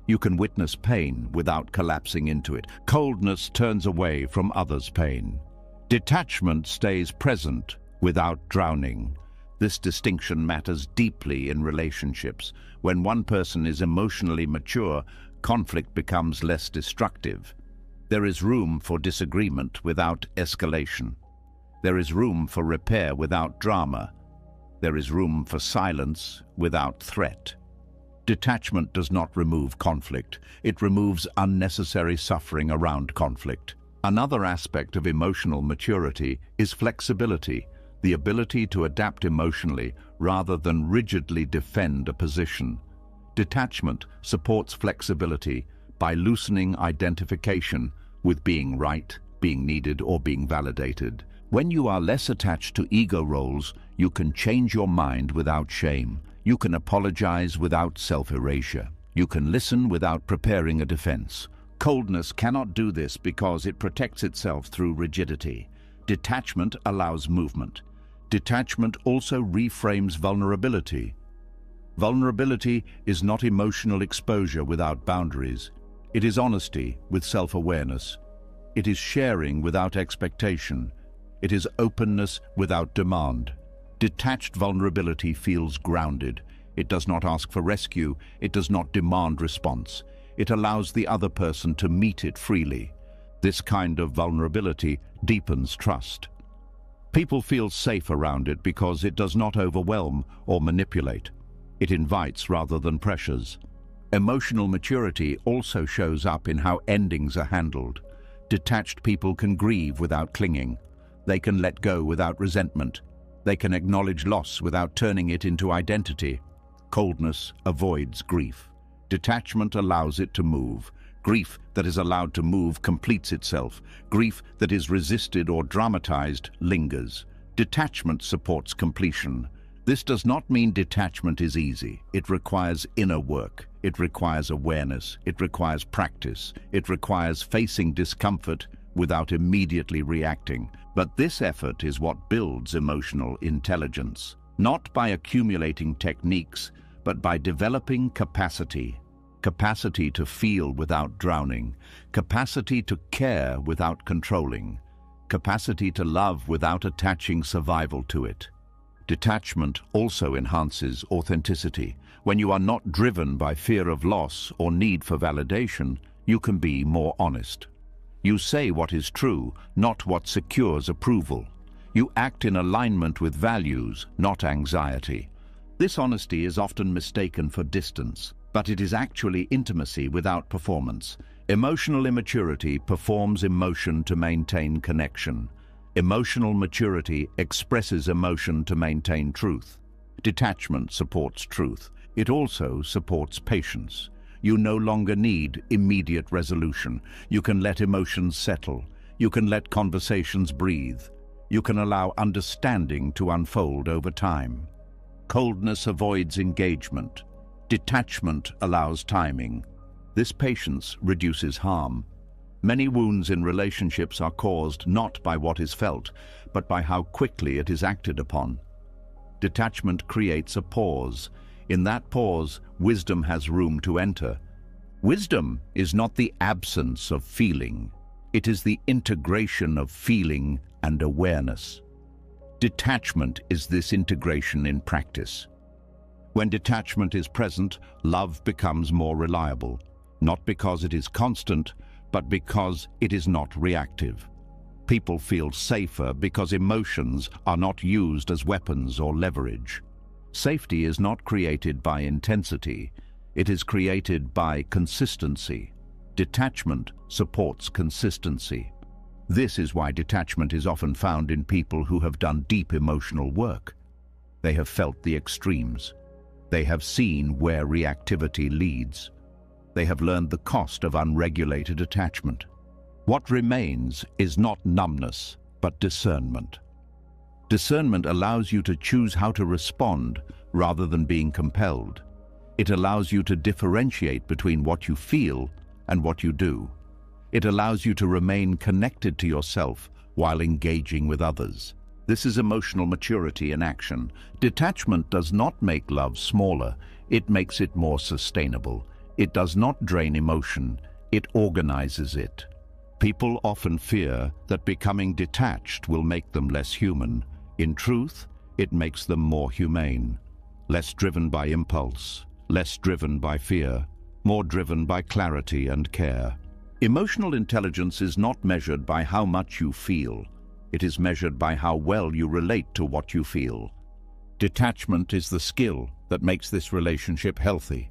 You can witness pain without collapsing into it. Coldness turns away from others' pain. Detachment stays present without drowning. This distinction matters deeply in relationships. When one person is emotionally mature, conflict becomes less destructive. There is room for disagreement without escalation. There is room for repair without drama. There is room for silence without threat. Detachment does not remove conflict. It removes unnecessary suffering around conflict. Another aspect of emotional maturity is flexibility, the ability to adapt emotionally rather than rigidly defend a position. Detachment supports flexibility by loosening identification with being right, being needed, or being validated. When you are less attached to ego roles, you can change your mind without shame. You can apologize without self-erasure. You can listen without preparing a defense. Coldness cannot do this because it protects itself through rigidity. Detachment allows movement. Detachment also reframes vulnerability. Vulnerability is not emotional exposure without boundaries. It is honesty with self-awareness. It is sharing without expectation. It is openness without demand. Detached vulnerability feels grounded. It does not ask for rescue. It does not demand response. It allows the other person to meet it freely. This kind of vulnerability deepens trust. People feel safe around it because it does not overwhelm or manipulate. It invites rather than pressures. Emotional maturity also shows up in how endings are handled. Detached people can grieve without clinging. They can let go without resentment. They can acknowledge loss without turning it into identity. Coldness avoids grief. Detachment allows it to move. Grief that is allowed to move completes itself. Grief that is resisted or dramatized lingers. Detachment supports completion. This does not mean detachment is easy. It requires inner work. It requires awareness. It requires practice. It requires facing discomfort without immediately reacting. But this effort is what builds emotional intelligence, not by accumulating techniques, but by developing capacity. Capacity to feel without drowning, capacity to care without controlling, capacity to love without attaching survival to it. Detachment also enhances authenticity. When you are not driven by fear of loss or need for validation, you can be more honest. You say what is true, not what secures approval. You act in alignment with values, not anxiety. This honesty is often mistaken for distance, but it is actually intimacy without performance. Emotional immaturity performs emotion to maintain connection. Emotional maturity expresses emotion to maintain truth. Detachment supports truth. It also supports patience. You no longer need immediate resolution. You can let emotions settle. You can let conversations breathe. You can allow understanding to unfold over time. Coldness avoids engagement. Detachment allows timing. This patience reduces harm. Many wounds in relationships are caused not by what is felt, but by how quickly it is acted upon. Detachment creates a pause. In that pause, wisdom has room to enter. Wisdom is not the absence of feeling. It is the integration of feeling and awareness. Detachment is this integration in practice. When detachment is present, love becomes more reliable, not because it is constant, but because it is not reactive. People feel safer because emotions are not used as weapons or leverage. Safety is not created by intensity, it is created by consistency. Detachment supports consistency. This is why detachment is often found in people who have done deep emotional work. They have felt the extremes. They have seen where reactivity leads. They have learned the cost of unregulated attachment. What remains is not numbness, but discernment. Discernment allows you to choose how to respond, rather than being compelled. It allows you to differentiate between what you feel and what you do. It allows you to remain connected to yourself while engaging with others. This is emotional maturity in action. Detachment does not make love smaller, it makes it more sustainable. It does not drain emotion, it organizes it. People often fear that becoming detached will make them less human. In truth, it makes them more humane. Less driven by impulse, less driven by fear, more driven by clarity and care. Emotional intelligence is not measured by how much you feel. It is measured by how well you relate to what you feel. Detachment is the skill that makes this relationship healthy.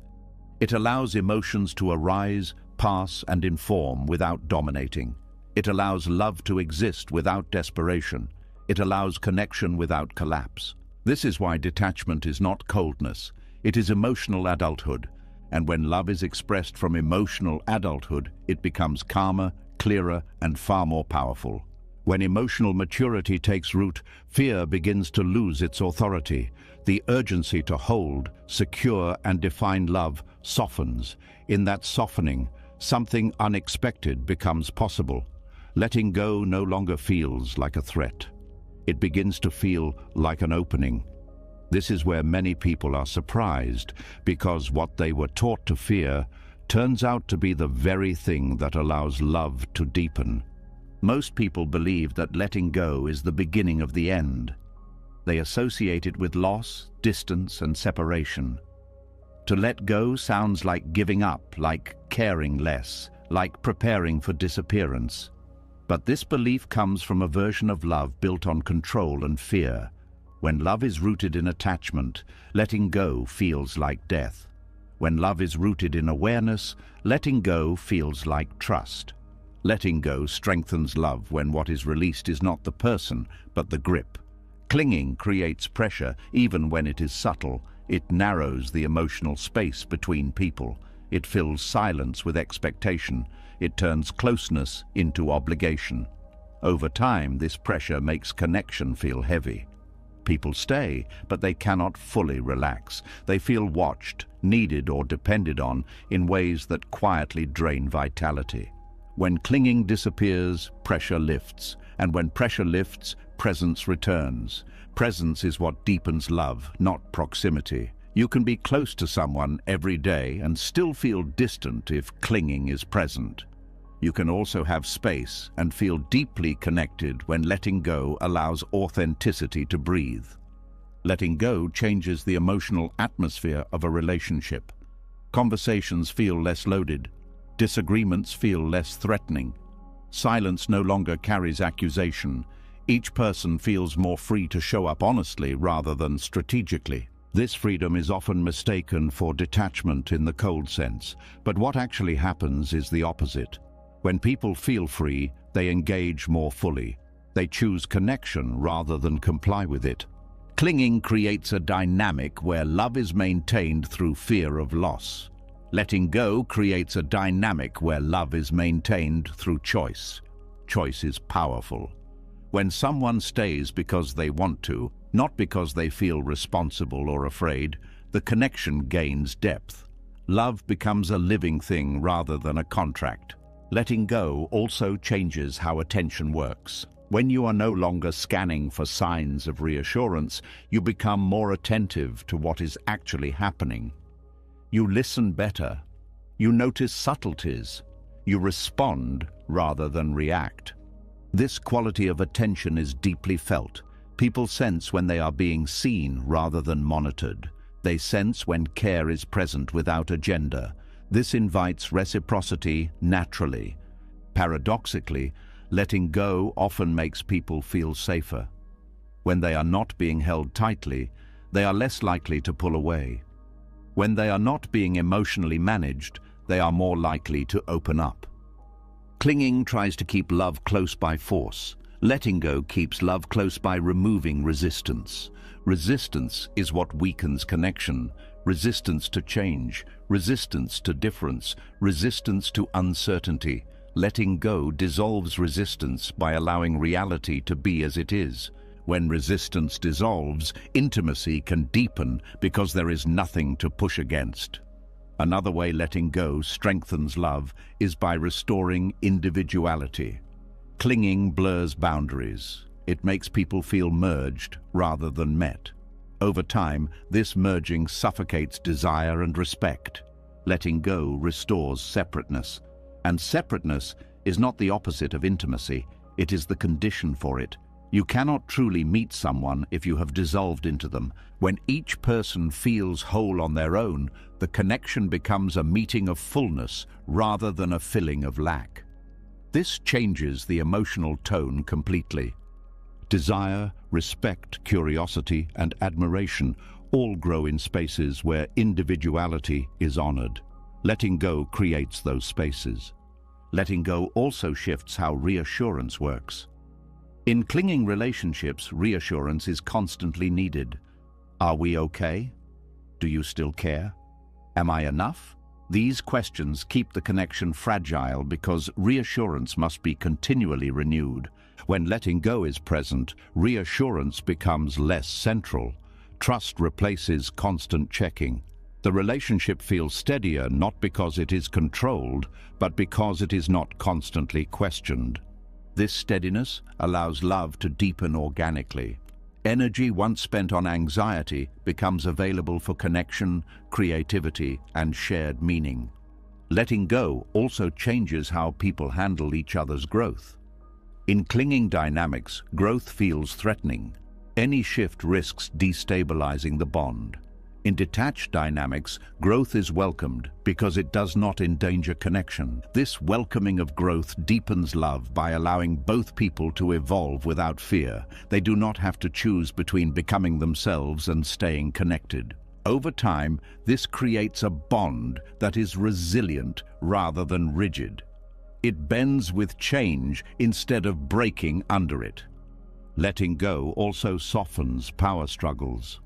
It allows emotions to arise, pass, and inform without dominating. It allows love to exist without desperation. It allows connection without collapse. This is why detachment is not coldness. It is emotional adulthood. And when love is expressed from emotional adulthood, it becomes calmer, clearer, and far more powerful. When emotional maturity takes root, fear begins to lose its authority. The urgency to hold, secure, and define love softens. In that softening, something unexpected becomes possible. Letting go no longer feels like a threat. It begins to feel like an opening. This is where many people are surprised, because what they were taught to fear turns out to be the very thing that allows love to deepen. Most people believe that letting go is the beginning of the end. They associate it with loss, distance, and separation. To let go sounds like giving up, like caring less, like preparing for disappearance. But this belief comes from a version of love built on control and fear. When love is rooted in attachment, letting go feels like death. When love is rooted in awareness, letting go feels like trust. Letting go strengthens love when what is released is not the person, but the grip. Clinging creates pressure, even when it is subtle. It narrows the emotional space between people. It fills silence with expectation. It turns closeness into obligation. Over time, this pressure makes connection feel heavy. People stay, but they cannot fully relax. They feel watched, needed, or depended on in ways that quietly drain vitality. When clinging disappears, pressure lifts. And when pressure lifts, presence returns. Presence is what deepens love, not proximity. You can be close to someone every day and still feel distant if clinging is present. You can also have space and feel deeply connected when letting go allows authenticity to breathe. Letting go changes the emotional atmosphere of a relationship. Conversations feel less loaded. Disagreements feel less threatening. Silence no longer carries accusation. Each person feels more free to show up honestly rather than strategically. This freedom is often mistaken for detachment in the cold sense, but what actually happens is the opposite. When people feel free, they engage more fully. They choose connection rather than comply with it. Clinging creates a dynamic where love is maintained through fear of loss. Letting go creates a dynamic where love is maintained through choice. Choice is powerful. When someone stays because they want to, not because they feel responsible or afraid, the connection gains depth. Love becomes a living thing rather than a contract. Letting go also changes how attention works. When you are no longer scanning for signs of reassurance, you become more attentive to what is actually happening. You listen better. You notice subtleties. You respond rather than react. This quality of attention is deeply felt. People sense when they are being seen rather than monitored. They sense when care is present without agenda. This invites reciprocity naturally. Paradoxically, letting go often makes people feel safer. When they are not being held tightly, they are less likely to pull away. When they are not being emotionally managed, they are more likely to open up. Clinging tries to keep love close by force. Letting go keeps love close by removing resistance. Resistance is what weakens connection. Resistance to change, resistance to difference, resistance to uncertainty. Letting go dissolves resistance by allowing reality to be as it is. When resistance dissolves, intimacy can deepen because there is nothing to push against. Another way letting go strengthens love is by restoring individuality. Clinging blurs boundaries. It makes people feel merged rather than met. Over time, this merging suffocates desire and respect. Letting go restores separateness. And separateness is not the opposite of intimacy, it is the condition for it. You cannot truly meet someone if you have dissolved into them. When each person feels whole on their own, the connection becomes a meeting of fullness rather than a filling of lack. This changes the emotional tone completely. Desire, respect, curiosity, and admiration all grow in spaces where individuality is honored. Letting go creates those spaces. Letting go also shifts how reassurance works. In clinging relationships, reassurance is constantly needed. Are we okay? Do you still care? Am I enough? These questions keep the connection fragile because reassurance must be continually renewed. When letting go is present, reassurance becomes less central. Trust replaces constant checking. The relationship feels steadier not because it is controlled, but because it is not constantly questioned. This steadiness allows love to deepen organically. Energy once spent on anxiety becomes available for connection, creativity, and shared meaning. Letting go also changes how people handle each other's growth. In clinging dynamics, growth feels threatening. Any shift risks destabilizing the bond. In detached dynamics, growth is welcomed because it does not endanger connection. This welcoming of growth deepens love by allowing both people to evolve without fear. They do not have to choose between becoming themselves and staying connected. Over time, this creates a bond that is resilient rather than rigid. It bends with change instead of breaking under it. Letting go also softens power struggles.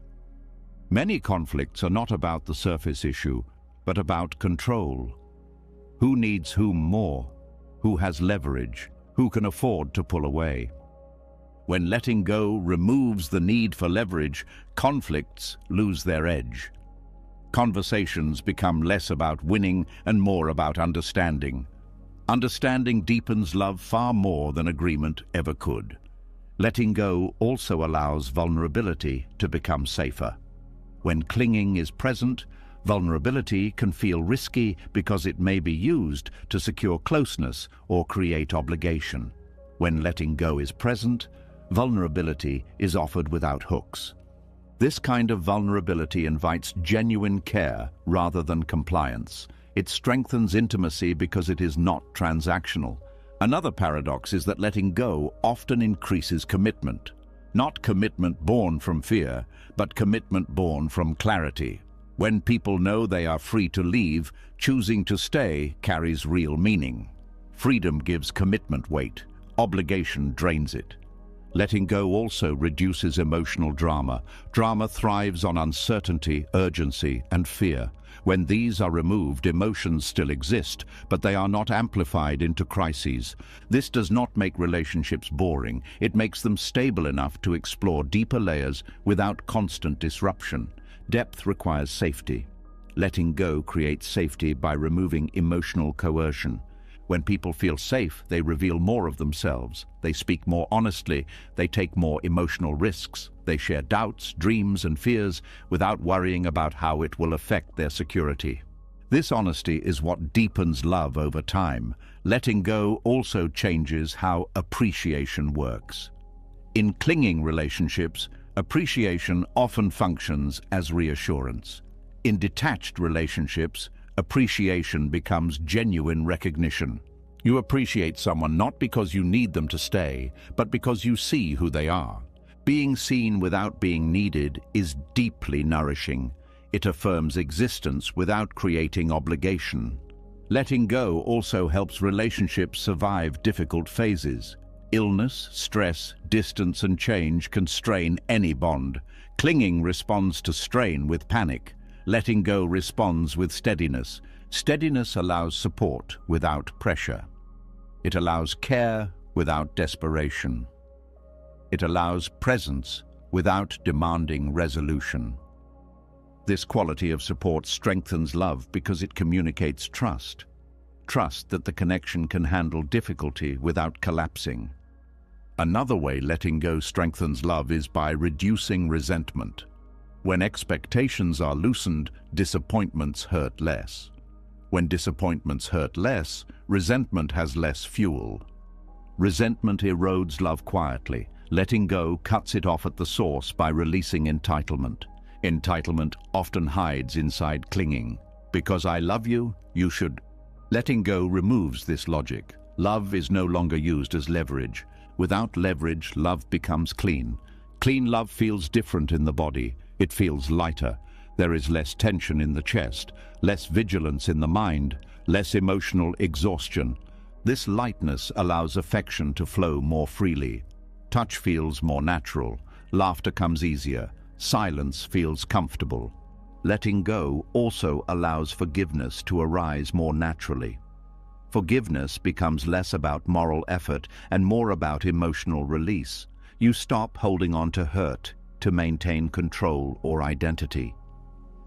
Many conflicts are not about the surface issue, but about control. Who needs whom more? Who has leverage? Who can afford to pull away? When letting go removes the need for leverage, conflicts lose their edge. Conversations become less about winning and more about understanding. Understanding deepens love far more than agreement ever could. Letting go also allows vulnerability to become safer. When clinging is present, vulnerability can feel risky because it may be used to secure closeness or create obligation. When letting go is present, vulnerability is offered without hooks. This kind of vulnerability invites genuine care rather than compliance. It strengthens intimacy because it is not transactional. Another paradox is that letting go often increases commitment. Not commitment born from fear, but commitment born from clarity. When people know they are free to leave, choosing to stay carries real meaning. Freedom gives commitment weight. Obligation drains it. Letting go also reduces emotional drama. Drama thrives on uncertainty, urgency, and fear. When these are removed, emotions still exist, but they are not amplified into crises. This does not make relationships boring. It makes them stable enough to explore deeper layers without constant disruption. Depth requires safety. Letting go creates safety by removing emotional coercion. When people feel safe, they reveal more of themselves. They speak more honestly. They take more emotional risks. They share doubts, dreams, and fears without worrying about how it will affect their security. This honesty is what deepens love over time. Letting go also changes how appreciation works. In clinging relationships, appreciation often functions as reassurance. In detached relationships, appreciation becomes genuine recognition. You appreciate someone not because you need them to stay, but because you see who they are. Being seen without being needed is deeply nourishing. It affirms existence without creating obligation. Letting go also helps relationships survive difficult phases. Illness, stress, distance, and change can strain any bond. Clinging responds to strain with panic. Letting go responds with steadiness. Steadiness allows support without pressure. It allows care without desperation. It allows presence without demanding resolution. This quality of support strengthens love because it communicates trust. Trust that the connection can handle difficulty without collapsing. Another way letting go strengthens love is by reducing resentment. When expectations are loosened, disappointments hurt less. When disappointments hurt less, resentment has less fuel. Resentment erodes love quietly. Letting go cuts it off at the source by releasing entitlement. Entitlement often hides inside clinging. Because I love you, you should. Letting go removes this logic. Love is no longer used as leverage. Without leverage, love becomes clean. Clean love feels different in the body. It feels lighter. There is less tension in the chest, less vigilance in the mind, less emotional exhaustion. This lightness allows affection to flow more freely. Touch feels more natural. Laughter comes easier. Silence feels comfortable. Letting go also allows forgiveness to arise more naturally. Forgiveness becomes less about moral effort and more about emotional release. You stop holding on to hurt to maintain control or identity.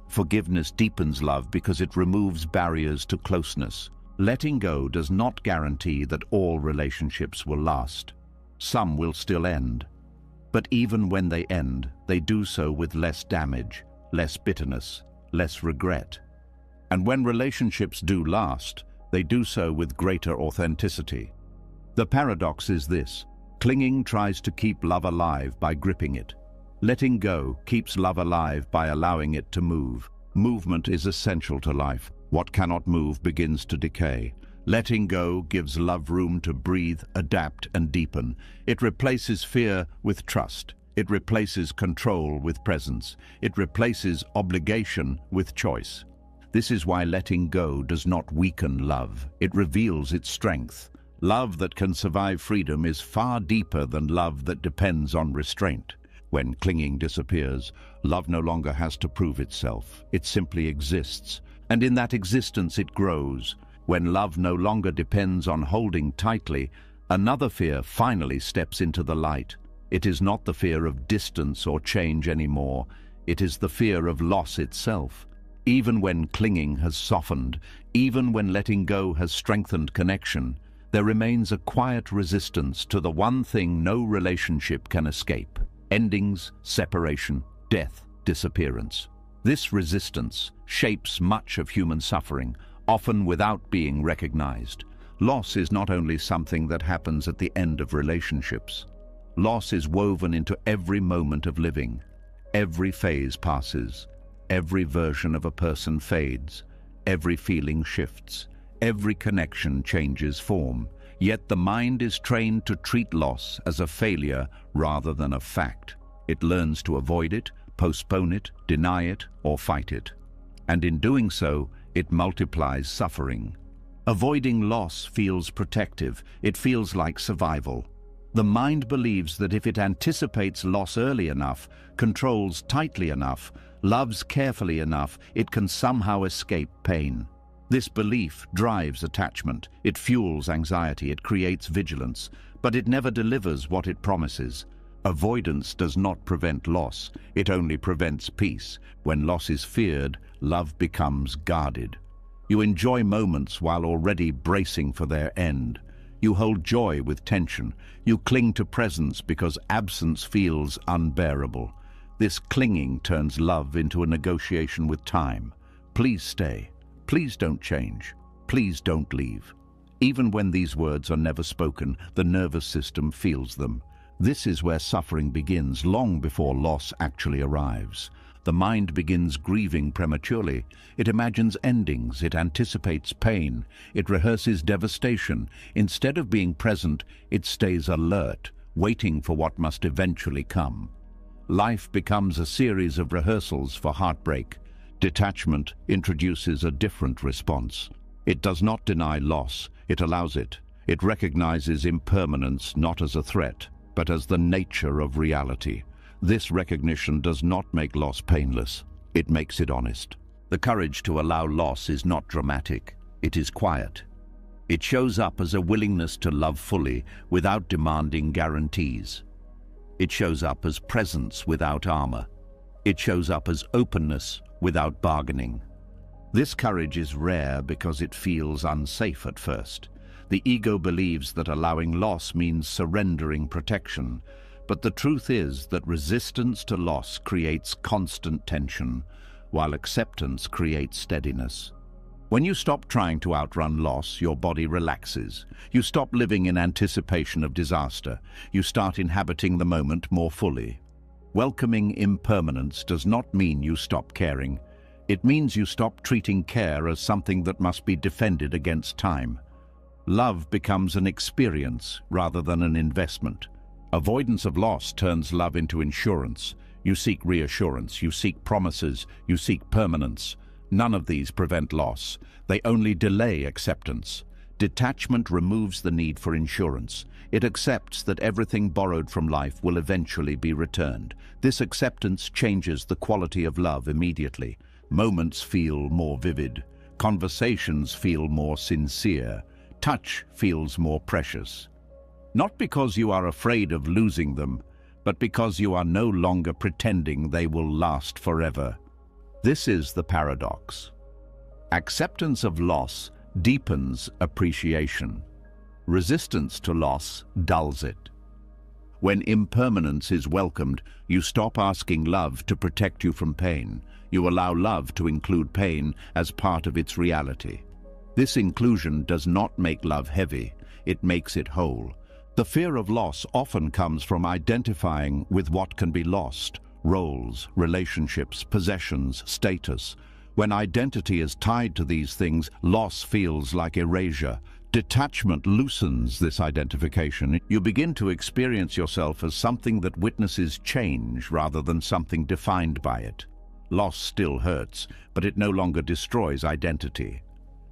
Forgiveness deepens love because it removes barriers to closeness. Letting go does not guarantee that all relationships will last. Some will still end. But even when they end, they do so with less damage, less bitterness, less regret. And when relationships do last, they do so with greater authenticity. The paradox is this: clinging tries to keep love alive by gripping it. Letting go keeps love alive by allowing it to move. Movement is essential to life. What cannot move begins to decay. Letting go gives love room to breathe, adapt, and deepen. It replaces fear with trust. It replaces control with presence. It replaces obligation with choice. This is why letting go does not weaken love. It reveals its strength. Love that can survive freedom is far deeper than love that depends on restraint. When clinging disappears, love no longer has to prove itself. It simply exists, and in that existence it grows. When love no longer depends on holding tightly, another fear finally steps into the light. It is not the fear of distance or change anymore. It is the fear of loss itself. Even when clinging has softened, even when letting go has strengthened connection, there remains a quiet resistance to the one thing no relationship can escape: endings, separation, death, disappearance. This resistance shapes much of human suffering, often without being recognized. Loss is not only something that happens at the end of relationships. Loss is woven into every moment of living. Every phase passes. Every version of a person fades. Every feeling shifts. Every connection changes form. Yet the mind is trained to treat loss as a failure rather than a fact. It learns to avoid it, postpone it, deny it, or fight it. And in doing so, it multiplies suffering. Avoiding loss feels protective. It feels like survival. The mind believes that if it anticipates loss early enough, controls tightly enough, loves carefully enough, it can somehow escape pain. This belief drives attachment. It fuels anxiety. It creates vigilance. But it never delivers what it promises. Avoidance does not prevent loss. It only prevents peace. When loss is feared, love becomes guarded. You enjoy moments while already bracing for their end. You hold joy with tension. You cling to presence because absence feels unbearable. This clinging turns love into a negotiation with time. Please stay. Please don't change. Please don't leave. Even when these words are never spoken, the nervous system feels them. This is where suffering begins, long before loss actually arrives. The mind begins grieving prematurely. It imagines endings. It anticipates pain. It rehearses devastation. Instead of being present, it stays alert, waiting for what must eventually come. Life becomes a series of rehearsals for heartbreak. Detachment introduces a different response. It does not deny loss. It allows it. It recognizes impermanence not as a threat, but as the nature of reality. This recognition does not make loss painless. It makes it honest. The courage to allow loss is not dramatic. It is quiet. It shows up as a willingness to love fully without demanding guarantees. It shows up as presence without armor. It shows up as openness without bargaining. This courage is rare because it feels unsafe at first. The ego believes that allowing loss means surrendering protection, but the truth is that resistance to loss creates constant tension, while acceptance creates steadiness. When you stop trying to outrun loss, your body relaxes. You stop living in anticipation of disaster. You start inhabiting the moment more fully. Welcoming impermanence does not mean you stop caring. It means you stop treating care as something that must be defended against time. Love becomes an experience rather than an investment. Avoidance of loss turns love into insurance. You seek reassurance, you seek promises, you seek permanence. None of these prevent loss. They only delay acceptance. Detachment removes the need for insurance. It accepts that everything borrowed from life will eventually be returned. This acceptance changes the quality of love immediately. Moments feel more vivid. Conversations feel more sincere. Touch feels more precious. Not because you are afraid of losing them, but because you are no longer pretending they will last forever. This is the paradox. Acceptance of loss deepens appreciation. Resistance to loss dulls it. When impermanence is welcomed, you stop asking love to protect you from pain. You allow love to include pain as part of its reality. This inclusion does not make love heavy, it makes it whole. The fear of loss often comes from identifying with what can be lost. Roles, relationships, possessions, status. When identity is tied to these things, loss feels like erasure. Detachment loosens this identification. You begin to experience yourself as something that witnesses change rather than something defined by it. Loss still hurts, but it no longer destroys identity.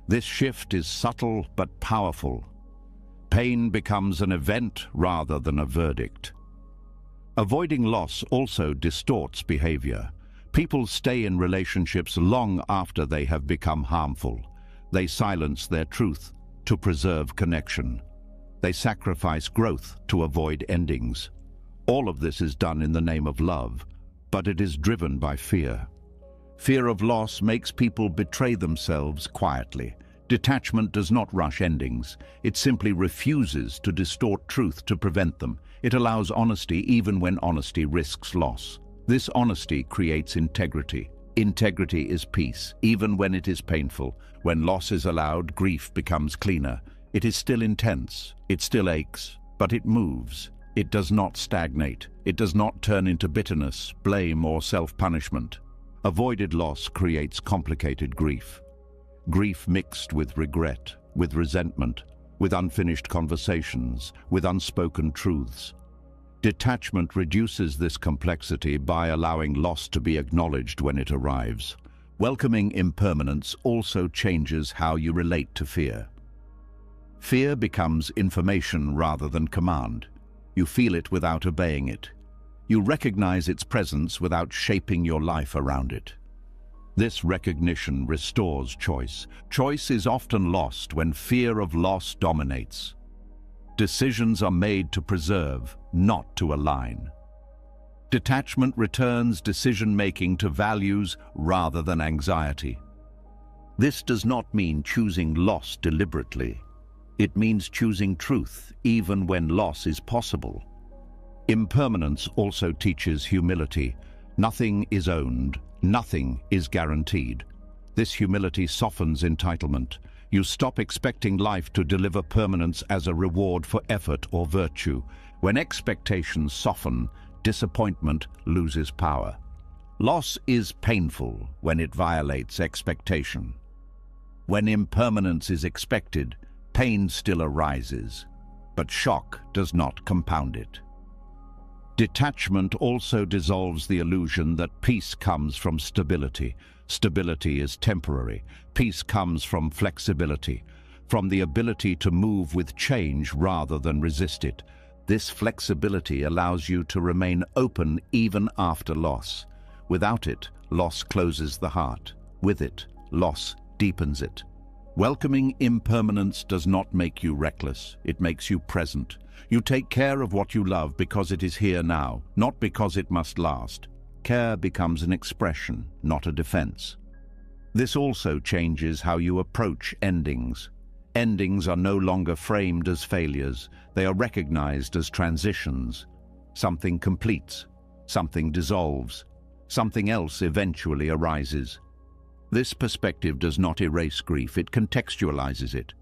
This shift is subtle but powerful. Pain becomes an event rather than a verdict. Avoiding loss also distorts behavior. People stay in relationships long after they have become harmful. They silence their truth to preserve connection. They sacrifice growth to avoid endings. All of this is done in the name of love, but it is driven by fear. Fear of loss makes people betray themselves quietly. Detachment does not rush endings. It simply refuses to distort truth to prevent them. It allows honesty even when honesty risks loss. This honesty creates integrity. Integrity is peace, even when it is painful. When loss is allowed, grief becomes cleaner. It is still intense. It still aches, but it moves. It does not stagnate. It does not turn into bitterness, blame, or self-punishment. Avoided loss creates complicated grief. Grief mixed with regret, with resentment, with unfinished conversations, with unspoken truths. Detachment reduces this complexity by allowing loss to be acknowledged when it arrives. Welcoming impermanence also changes how you relate to fear. Fear becomes information rather than command. You feel it without obeying it. You recognize its presence without shaping your life around it. This recognition restores choice. Choice is often lost when fear of loss dominates. Decisions are made to preserve, not to align. Detachment returns decision-making to values rather than anxiety. This does not mean choosing loss deliberately. It means choosing truth, even when loss is possible. Impermanence also teaches humility. Nothing is owned. Nothing is guaranteed. This humility softens entitlement. You stop expecting life to deliver permanence as a reward for effort or virtue. When expectations soften, disappointment loses power. Loss is painful when it violates expectation. When impermanence is expected, pain still arises, but shock does not compound it. Detachment also dissolves the illusion that peace comes from stability. Stability is temporary. Peace comes from flexibility, from the ability to move with change rather than resist it. This flexibility allows you to remain open even after loss. Without it, loss closes the heart. With it, loss deepens it. Welcoming impermanence does not make you reckless, it makes you present. You take care of what you love because it is here now, not because it must last. Care becomes an expression, not a defense. This also changes how you approach endings. Endings are no longer framed as failures, they are recognized as transitions. Something completes, something dissolves, something else eventually arises. This perspective does not erase grief, it contextualizes it.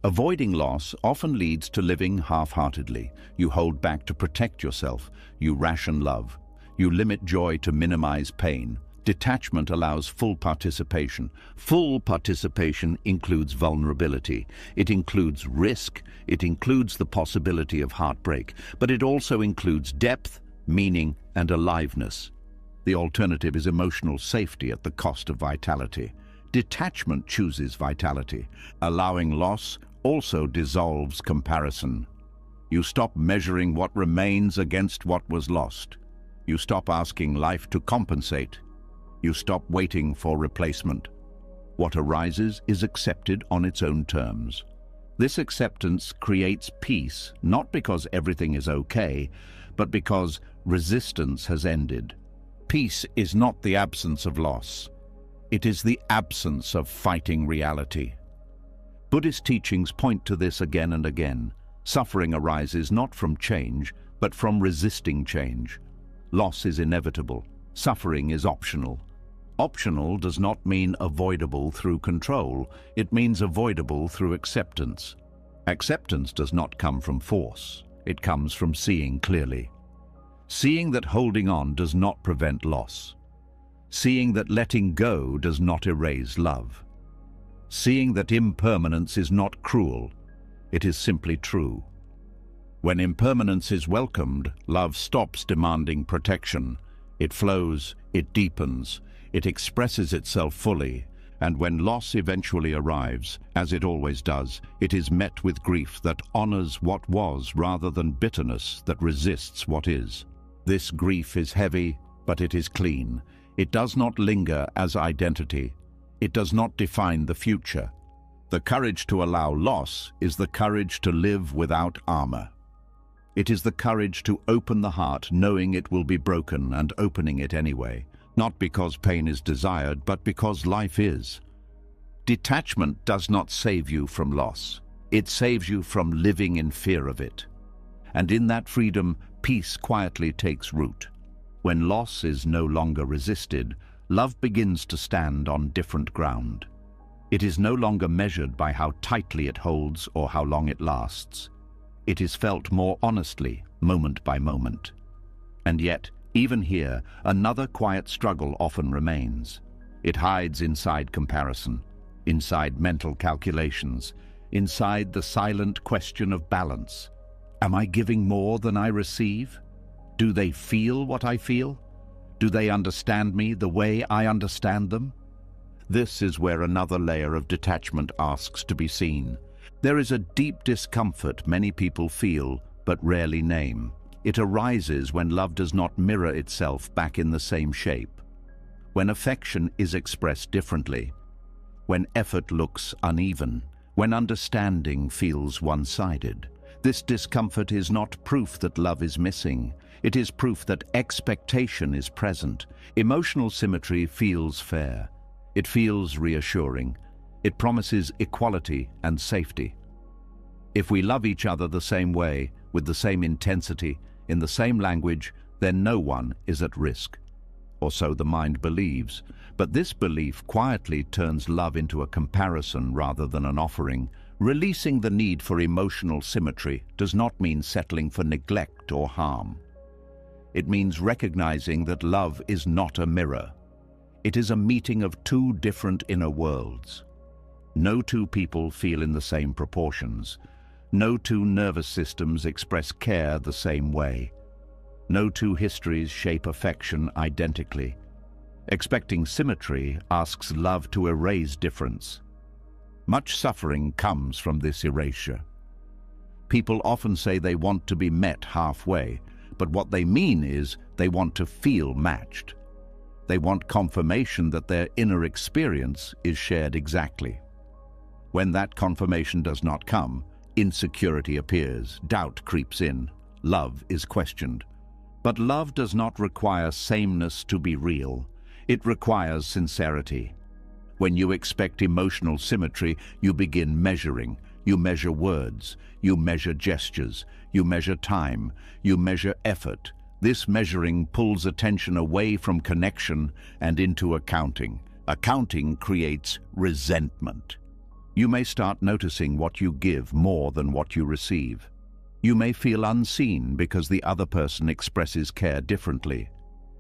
Avoiding loss often leads to living half-heartedly. You hold back to protect yourself, you ration love, you limit joy to minimize pain. Detachment allows full participation. Full participation includes vulnerability. It includes risk. It includes the possibility of heartbreak. But it also includes depth, meaning, and aliveness. The alternative is emotional safety at the cost of vitality. Detachment chooses vitality. Allowing loss also dissolves comparison. You stop measuring what remains against what was lost. You stop asking life to compensate. You stop waiting for replacement. What arises is accepted on its own terms. This acceptance creates peace, not because everything is okay, but because resistance has ended. Peace is not the absence of loss. It is the absence of fighting reality. Buddhist teachings point to this again and again. Suffering arises not from change, but from resisting change. Loss is inevitable. Suffering is optional. Optional does not mean avoidable through control. It means avoidable through acceptance. Acceptance does not come from force. It comes from seeing clearly. Seeing that holding on does not prevent loss. Seeing that letting go does not erase love. Seeing that impermanence is not cruel. It is simply true. When impermanence is welcomed, love stops demanding protection. It flows, it deepens, it expresses itself fully, and when loss eventually arrives, as it always does, it is met with grief that honors what was rather than bitterness that resists what is. This grief is heavy, but it is clean. It does not linger as identity. It does not define the future. The courage to allow loss is the courage to live without armor. It is the courage to open the heart knowing it will be broken and opening it anyway, not because pain is desired, but because life is. Detachment does not save you from loss. It saves you from living in fear of it. And in that freedom, peace quietly takes root. When loss is no longer resisted, love begins to stand on different ground. It is no longer measured by how tightly it holds or how long it lasts. It is felt more honestly, moment by moment. And yet, even here, another quiet struggle often remains. It hides inside comparison, inside mental calculations, inside the silent question of balance. Am I giving more than I receive? Do they feel what I feel? Do they understand me the way I understand them? This is where another layer of detachment asks to be seen. There is a deep discomfort many people feel, but rarely name. It arises when love does not mirror itself back in the same shape, when affection is expressed differently, when effort looks uneven, when understanding feels one-sided. This discomfort is not proof that love is missing. It is proof that expectation is present. Emotional symmetry feels fair. It feels reassuring. It promises equality and safety. If we love each other the same way, with the same intensity, in the same language, then no one is at risk. Or so the mind believes. But this belief quietly turns love into a comparison rather than an offering. Releasing the need for emotional symmetry does not mean settling for neglect or harm. It means recognizing that love is not a mirror. It is a meeting of two different inner worlds. No two people feel in the same proportions. No two nervous systems express care the same way. No two histories shape affection identically. Expecting symmetry asks love to erase difference. Much suffering comes from this erasure. People often say they want to be met halfway, but what they mean is they want to feel matched. They want confirmation that their inner experience is shared exactly. When that confirmation does not come, insecurity appears, doubt creeps in, love is questioned. But love does not require sameness to be real. It requires sincerity. When you expect emotional symmetry, you begin measuring. You measure words, you measure gestures, you measure time, you measure effort. This measuring pulls attention away from connection and into accounting. Accounting creates resentment. You may start noticing what you give more than what you receive. You may feel unseen because the other person expresses care differently.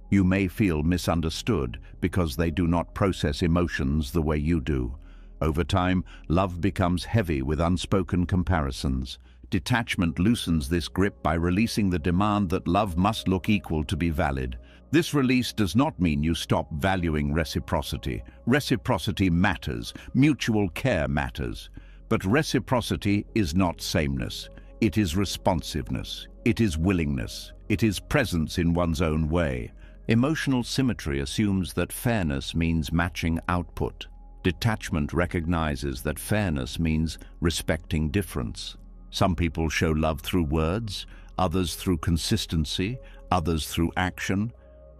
You may feel misunderstood because they do not process emotions the way you do. Over time, love becomes heavy with unspoken comparisons. Detachment loosens this grip by releasing the demand that love must look equal to be valid. This release does not mean you stop valuing reciprocity. Reciprocity matters, mutual care matters. But reciprocity is not sameness. It is responsiveness. It is willingness. It is presence in one's own way. Emotional symmetry assumes that fairness means matching output. Detachment recognizes that fairness means respecting difference. Some people show love through words, others through consistency, others through action,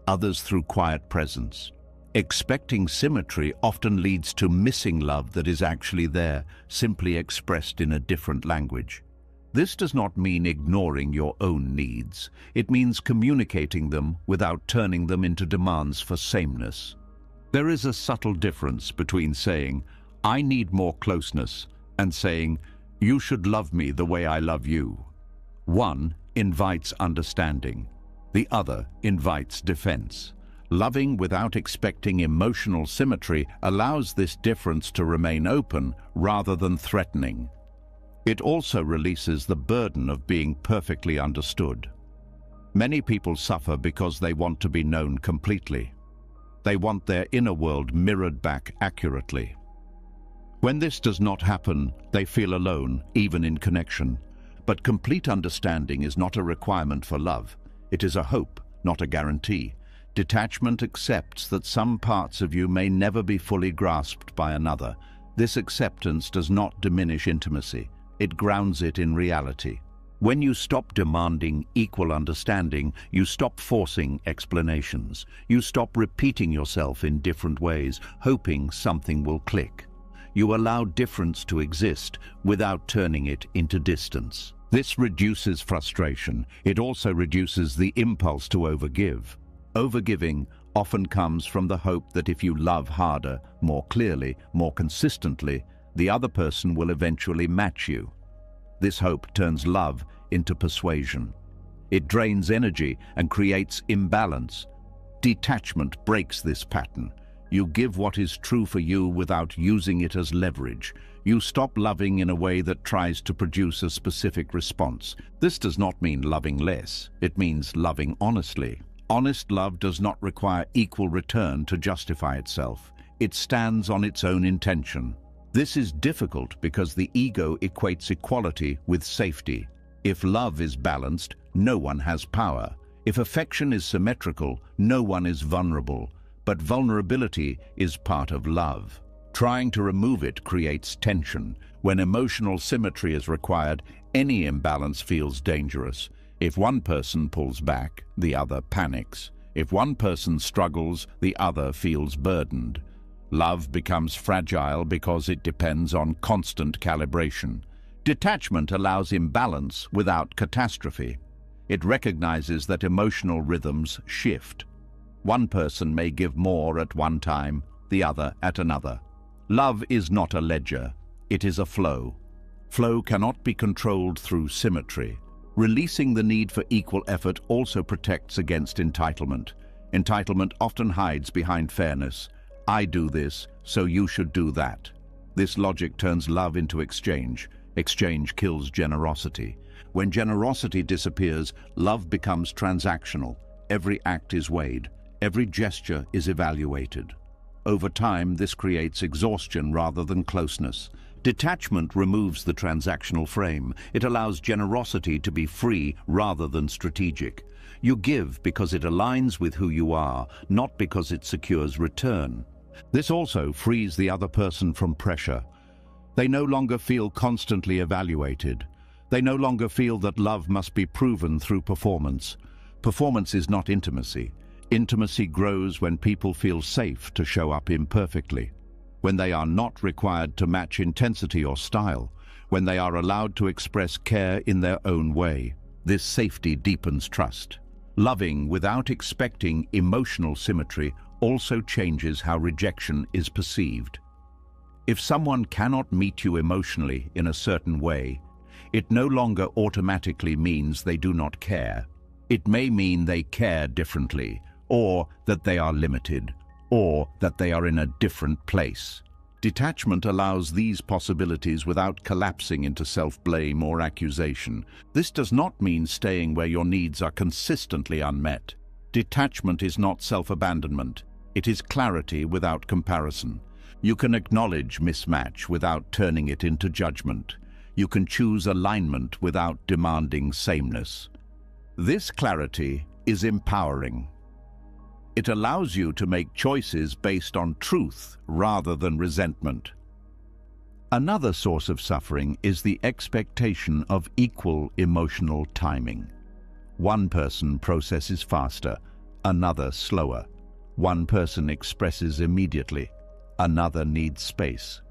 others through quiet presence. Expecting symmetry often leads to missing love that is actually there, simply expressed in a different language. This does not mean ignoring your own needs. It means communicating them without turning them into demands for sameness. There is a subtle difference between saying, "I need more closeness," and saying, "You should love me the way I love you." One invites understanding. The other invites defense. Loving without expecting emotional symmetry allows this difference to remain open rather than threatening. It also releases the burden of being perfectly understood. Many people suffer because they want to be known completely. They want their inner world mirrored back accurately. When this does not happen, they feel alone, even in connection. But complete understanding is not a requirement for love. It is a hope, not a guarantee. Detachment accepts that some parts of you may never be fully grasped by another. This acceptance does not diminish intimacy. It grounds it in reality. When you stop demanding equal understanding, you stop forcing explanations. You stop repeating yourself in different ways, hoping something will click. You allow difference to exist without turning it into distance. This reduces frustration. It also reduces the impulse to overgive. Overgiving often comes from the hope that if you love harder, more clearly, more consistently, the other person will eventually match you. This hope turns love into persuasion. It drains energy and creates imbalance. Detachment breaks this pattern. You give what is true for you without using it as leverage. You stop loving in a way that tries to produce a specific response. This does not mean loving less. It means loving honestly. Honest love does not require equal return to justify itself. It stands on its own intention. This is difficult because the ego equates equality with safety. If love is balanced, no one has power. If affection is symmetrical, no one is vulnerable. But vulnerability is part of love. Trying to remove it creates tension. When emotional symmetry is required, any imbalance feels dangerous. If one person pulls back, the other panics. If one person struggles, the other feels burdened. Love becomes fragile because it depends on constant calibration. Detachment allows imbalance without catastrophe. It recognizes that emotional rhythms shift. One person may give more at one time, the other at another. Love is not a ledger, it is a flow. Flow cannot be controlled through symmetry. Releasing the need for equal effort also protects against entitlement. Entitlement often hides behind fairness. I do this, so you should do that. This logic turns love into exchange. Exchange kills generosity. When generosity disappears, love becomes transactional. Every act is weighed. Every gesture is evaluated. Over time, this creates exhaustion rather than closeness. Detachment removes the transactional frame. It allows generosity to be free rather than strategic. You give because it aligns with who you are, not because it secures return. This also frees the other person from pressure. They no longer feel constantly evaluated. They no longer feel that love must be proven through performance. Performance is not intimacy. Intimacy grows when people feel safe to show up imperfectly, when they are not required to match intensity or style, when they are allowed to express care in their own way. This safety deepens trust. Loving without expecting emotional symmetry also changes how rejection is perceived. If someone cannot meet you emotionally in a certain way, it no longer automatically means they do not care. It may mean they care differently, or that they are limited, or that they are in a different place. Detachment allows these possibilities without collapsing into self-blame or accusation. This does not mean staying where your needs are consistently unmet. Detachment is not self-abandonment. It is clarity without comparison. You can acknowledge mismatch without turning it into judgment. You can choose alignment without demanding sameness. This clarity is empowering. It allows you to make choices based on truth rather than resentment. Another source of suffering is the expectation of equal emotional timing. One person processes faster, another slower. One person expresses immediately, another needs space.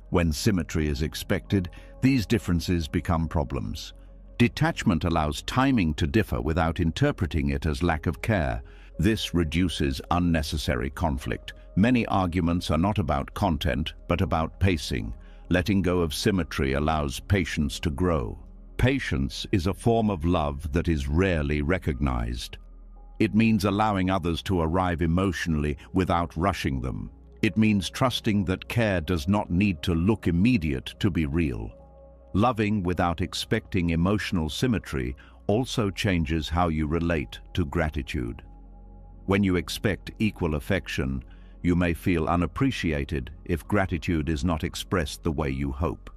When symmetry is expected, these differences become problems. Detachment allows timing to differ without interpreting it as lack of care. This reduces unnecessary conflict. Many arguments are not about content, but about pacing. Letting go of symmetry allows patience to grow. Patience is a form of love that is rarely recognized. It means allowing others to arrive emotionally without rushing them. It means trusting that care does not need to look immediate to be real. Loving without expecting emotional symmetry also changes how you relate to gratitude. When you expect equal affection, you may feel unappreciated if gratitude is not expressed the way you hope.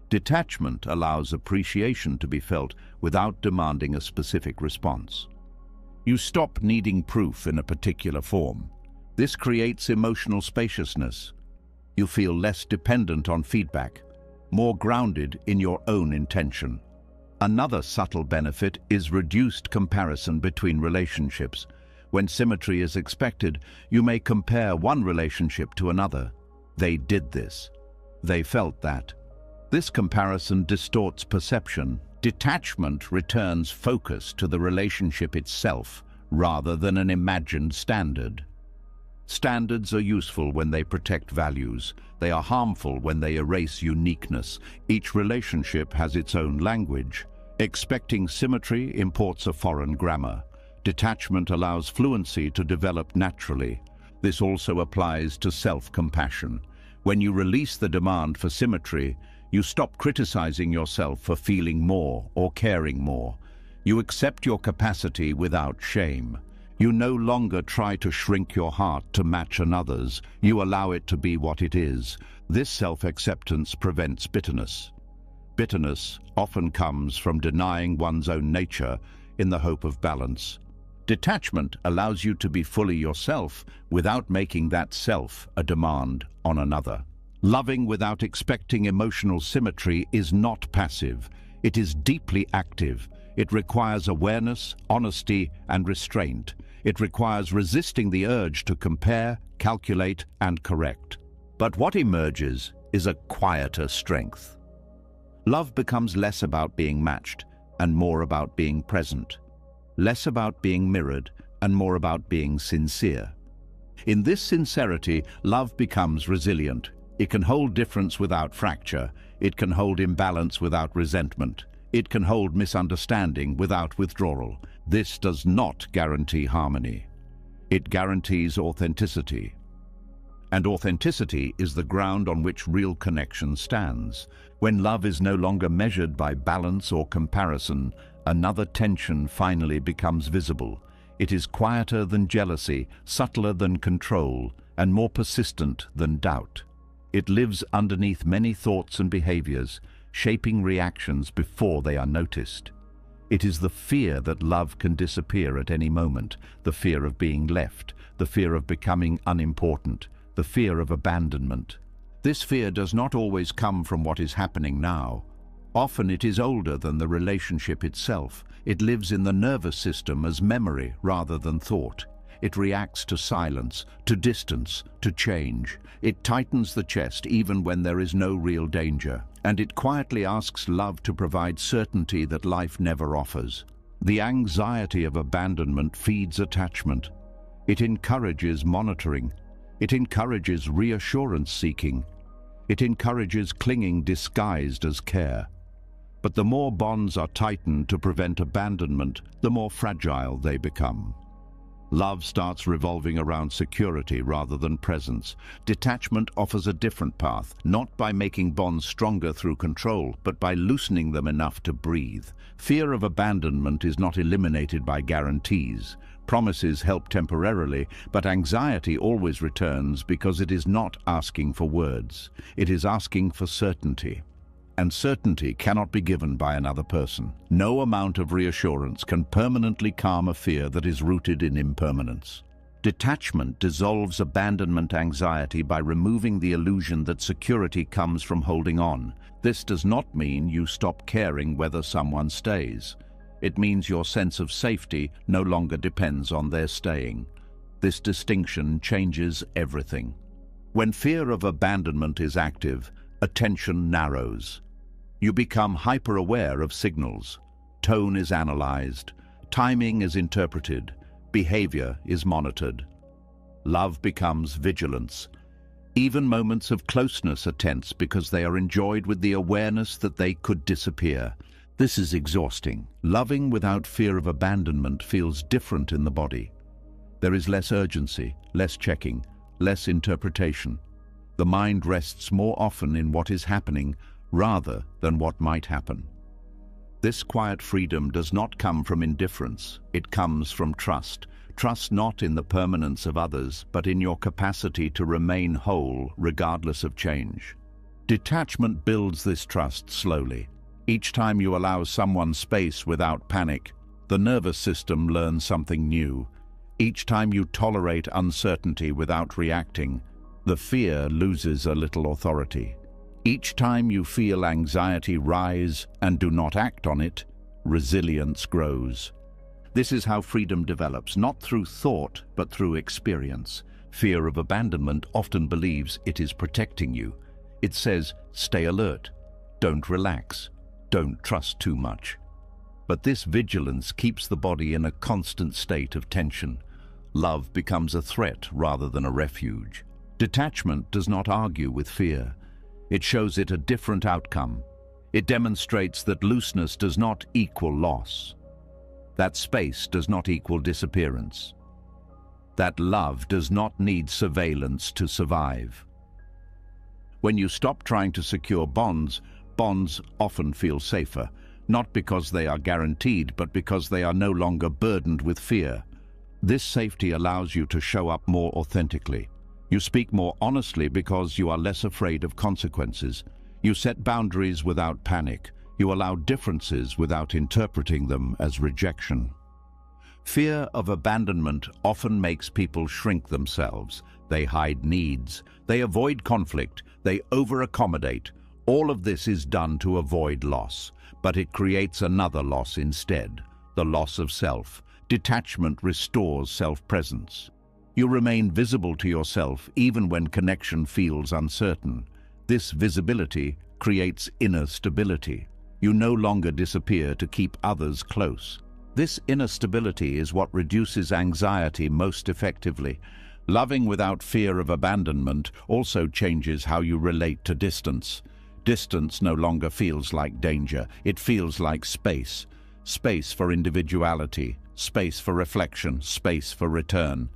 Detachment allows appreciation to be felt without demanding a specific response. You stop needing proof in a particular form. This creates emotional spaciousness. You feel less dependent on feedback, more grounded in your own intention. Another subtle benefit is reduced comparison between relationships. When symmetry is expected, you may compare one relationship to another. They did this. They felt that. This comparison distorts perception. Detachment returns focus to the relationship itself rather than an imagined standard. Standards are useful when they protect values. They are harmful when they erase uniqueness. Each relationship has its own language. Expecting symmetry imports a foreign grammar. Detachment allows fluency to develop naturally. This also applies to self-compassion. When you release the demand for symmetry, you stop criticizing yourself for feeling more or caring more. You accept your capacity without shame. You no longer try to shrink your heart to match another's. You allow it to be what it is. This self-acceptance prevents bitterness. Bitterness often comes from denying one's own nature in the hope of balance. Detachment allows you to be fully yourself without making that self a demand on another. Loving without expecting emotional symmetry is not passive. It is deeply active. It requires awareness, honesty, and restraint. It requires resisting the urge to compare, calculate, and correct. But what emerges is a quieter strength. Love becomes less about being matched and more about being present. Less about being mirrored and more about being sincere. In this sincerity, love becomes resilient. It can hold difference without fracture. It can hold imbalance without resentment. It can hold misunderstanding without withdrawal. This does not guarantee harmony. It guarantees authenticity. And authenticity is the ground on which real connection stands. When love is no longer measured by balance or comparison, another tension finally becomes visible. It is quieter than jealousy, subtler than control, and more persistent than doubt. It lives underneath many thoughts and behaviors, shaping reactions before they are noticed. It is the fear that love can disappear at any moment, the fear of being left, the fear of becoming unimportant, the fear of abandonment. This fear does not always come from what is happening now. Often it is older than the relationship itself. It lives in the nervous system as memory rather than thought. It reacts to silence, to distance, to change. It tightens the chest even when there is no real danger. And it quietly asks love to provide certainty that life never offers. The anxiety of abandonment feeds attachment. It encourages monitoring. It encourages reassurance seeking. It encourages clinging disguised as care. But the more bonds are tightened to prevent abandonment, the more fragile they become. Love starts revolving around security rather than presence. Detachment offers a different path, not by making bonds stronger through control, but by loosening them enough to breathe. Fear of abandonment is not eliminated by guarantees. Promises help temporarily, but anxiety always returns because it is not asking for words. It is asking for certainty. And certainty cannot be given by another person. No amount of reassurance can permanently calm a fear that is rooted in impermanence. Detachment dissolves abandonment anxiety by removing the illusion that security comes from holding on. This does not mean you stop caring whether someone stays. It means your sense of safety no longer depends on their staying. This distinction changes everything. When fear of abandonment is active, attention narrows. You become hyper-aware of signals. Tone is analyzed. Timing is interpreted. Behavior is monitored. Love becomes vigilance. Even moments of closeness are tense because they are enjoyed with the awareness that they could disappear. This is exhausting. Loving without fear of abandonment feels different in the body. There is less urgency, less checking, less interpretation. The mind rests more often in what is happening rather than what might happen. This quiet freedom does not come from indifference. It comes from trust. Trust not in the permanence of others, but in your capacity to remain whole regardless of change. Detachment builds this trust slowly. Each time you allow someone space without panic, the nervous system learns something new. Each time you tolerate uncertainty without reacting, the fear loses a little authority. Each time you feel anxiety rise and do not act on it, resilience grows. This is how freedom develops, not through thought, but through experience. Fear of abandonment often believes it is protecting you. It says, stay alert, don't relax, don't trust too much. But this vigilance keeps the body in a constant state of tension. Love becomes a threat rather than a refuge. Detachment does not argue with fear. It shows it a different outcome. It demonstrates that looseness does not equal loss. That space does not equal disappearance. That love does not need surveillance to survive. When you stop trying to secure bonds, bonds often feel safer, not because they are guaranteed, but because they are no longer burdened with fear. This safety allows you to show up more authentically. You speak more honestly because you are less afraid of consequences. You set boundaries without panic. You allow differences without interpreting them as rejection. Fear of abandonment often makes people shrink themselves. They hide needs. They avoid conflict. They over-accommodate. All of this is done to avoid loss, but it creates another loss instead, the loss of self. Detachment restores self-presence. You remain visible to yourself even when connection feels uncertain. This visibility creates inner stability. You no longer disappear to keep others close. This inner stability is what reduces anxiety most effectively. Loving without fear of abandonment also changes how you relate to distance. Distance no longer feels like danger. It feels like space. Space for individuality, space for reflection, space for return.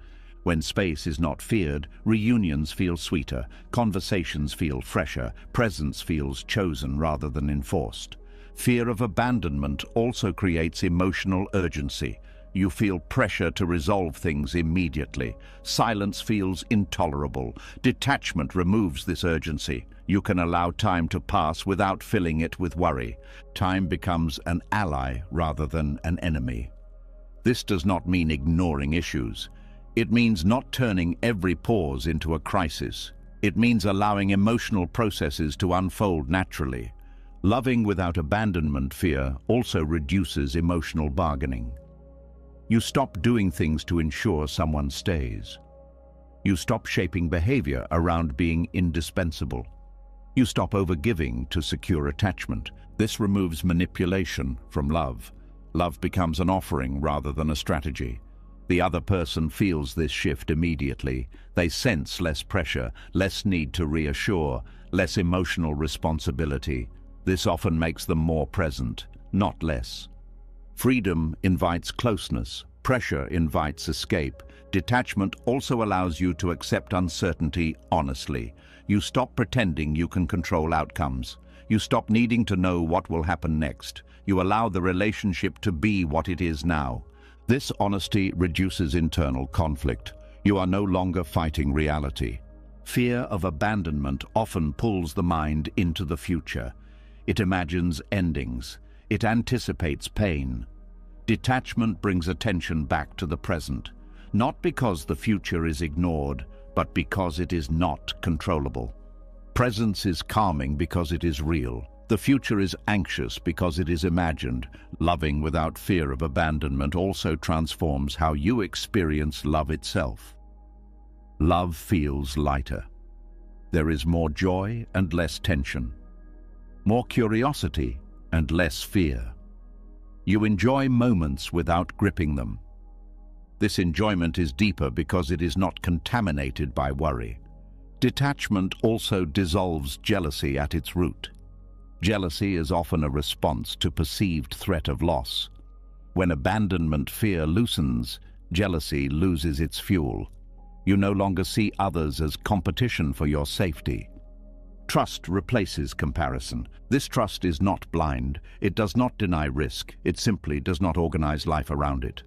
When space is not feared, reunions feel sweeter, conversations feel fresher, presence feels chosen rather than enforced. Fear of abandonment also creates emotional urgency. You feel pressure to resolve things immediately. Silence feels intolerable. Detachment removes this urgency. You can allow time to pass without filling it with worry. Time becomes an ally rather than an enemy. This does not mean ignoring issues. It means not turning every pause into a crisis. It means allowing emotional processes to unfold naturally. Loving without abandonment fear also reduces emotional bargaining. You stop doing things to ensure someone stays. You stop shaping behavior around being indispensable. You stop overgiving to secure attachment. This removes manipulation from love. Love becomes an offering rather than a strategy. The other person feels this shift immediately. They sense less pressure, less need to reassure, less emotional responsibility. This often makes them more present, not less. Freedom invites closeness. Pressure invites escape. Detachment also allows you to accept uncertainty honestly. You stop pretending you can control outcomes. You stop needing to know what will happen next. You allow the relationship to be what it is now. This honesty reduces internal conflict. You are no longer fighting reality. Fear of abandonment often pulls the mind into the future. It imagines endings. It anticipates pain. Detachment brings attention back to the present, not because the future is ignored, but because it is not controllable. Presence is calming because it is real. The future is anxious because it is imagined. Loving without fear of abandonment also transforms how you experience love itself. Love feels lighter. There is more joy and less tension, more curiosity and less fear. You enjoy moments without gripping them. This enjoyment is deeper because it is not contaminated by worry. Detachment also dissolves jealousy at its root. Jealousy is often a response to perceived threat of loss. When abandonment fear loosens, jealousy loses its fuel. You no longer see others as competition for your safety. Trust replaces comparison. This trust is not blind. It does not deny risk. It simply does not organize life around it.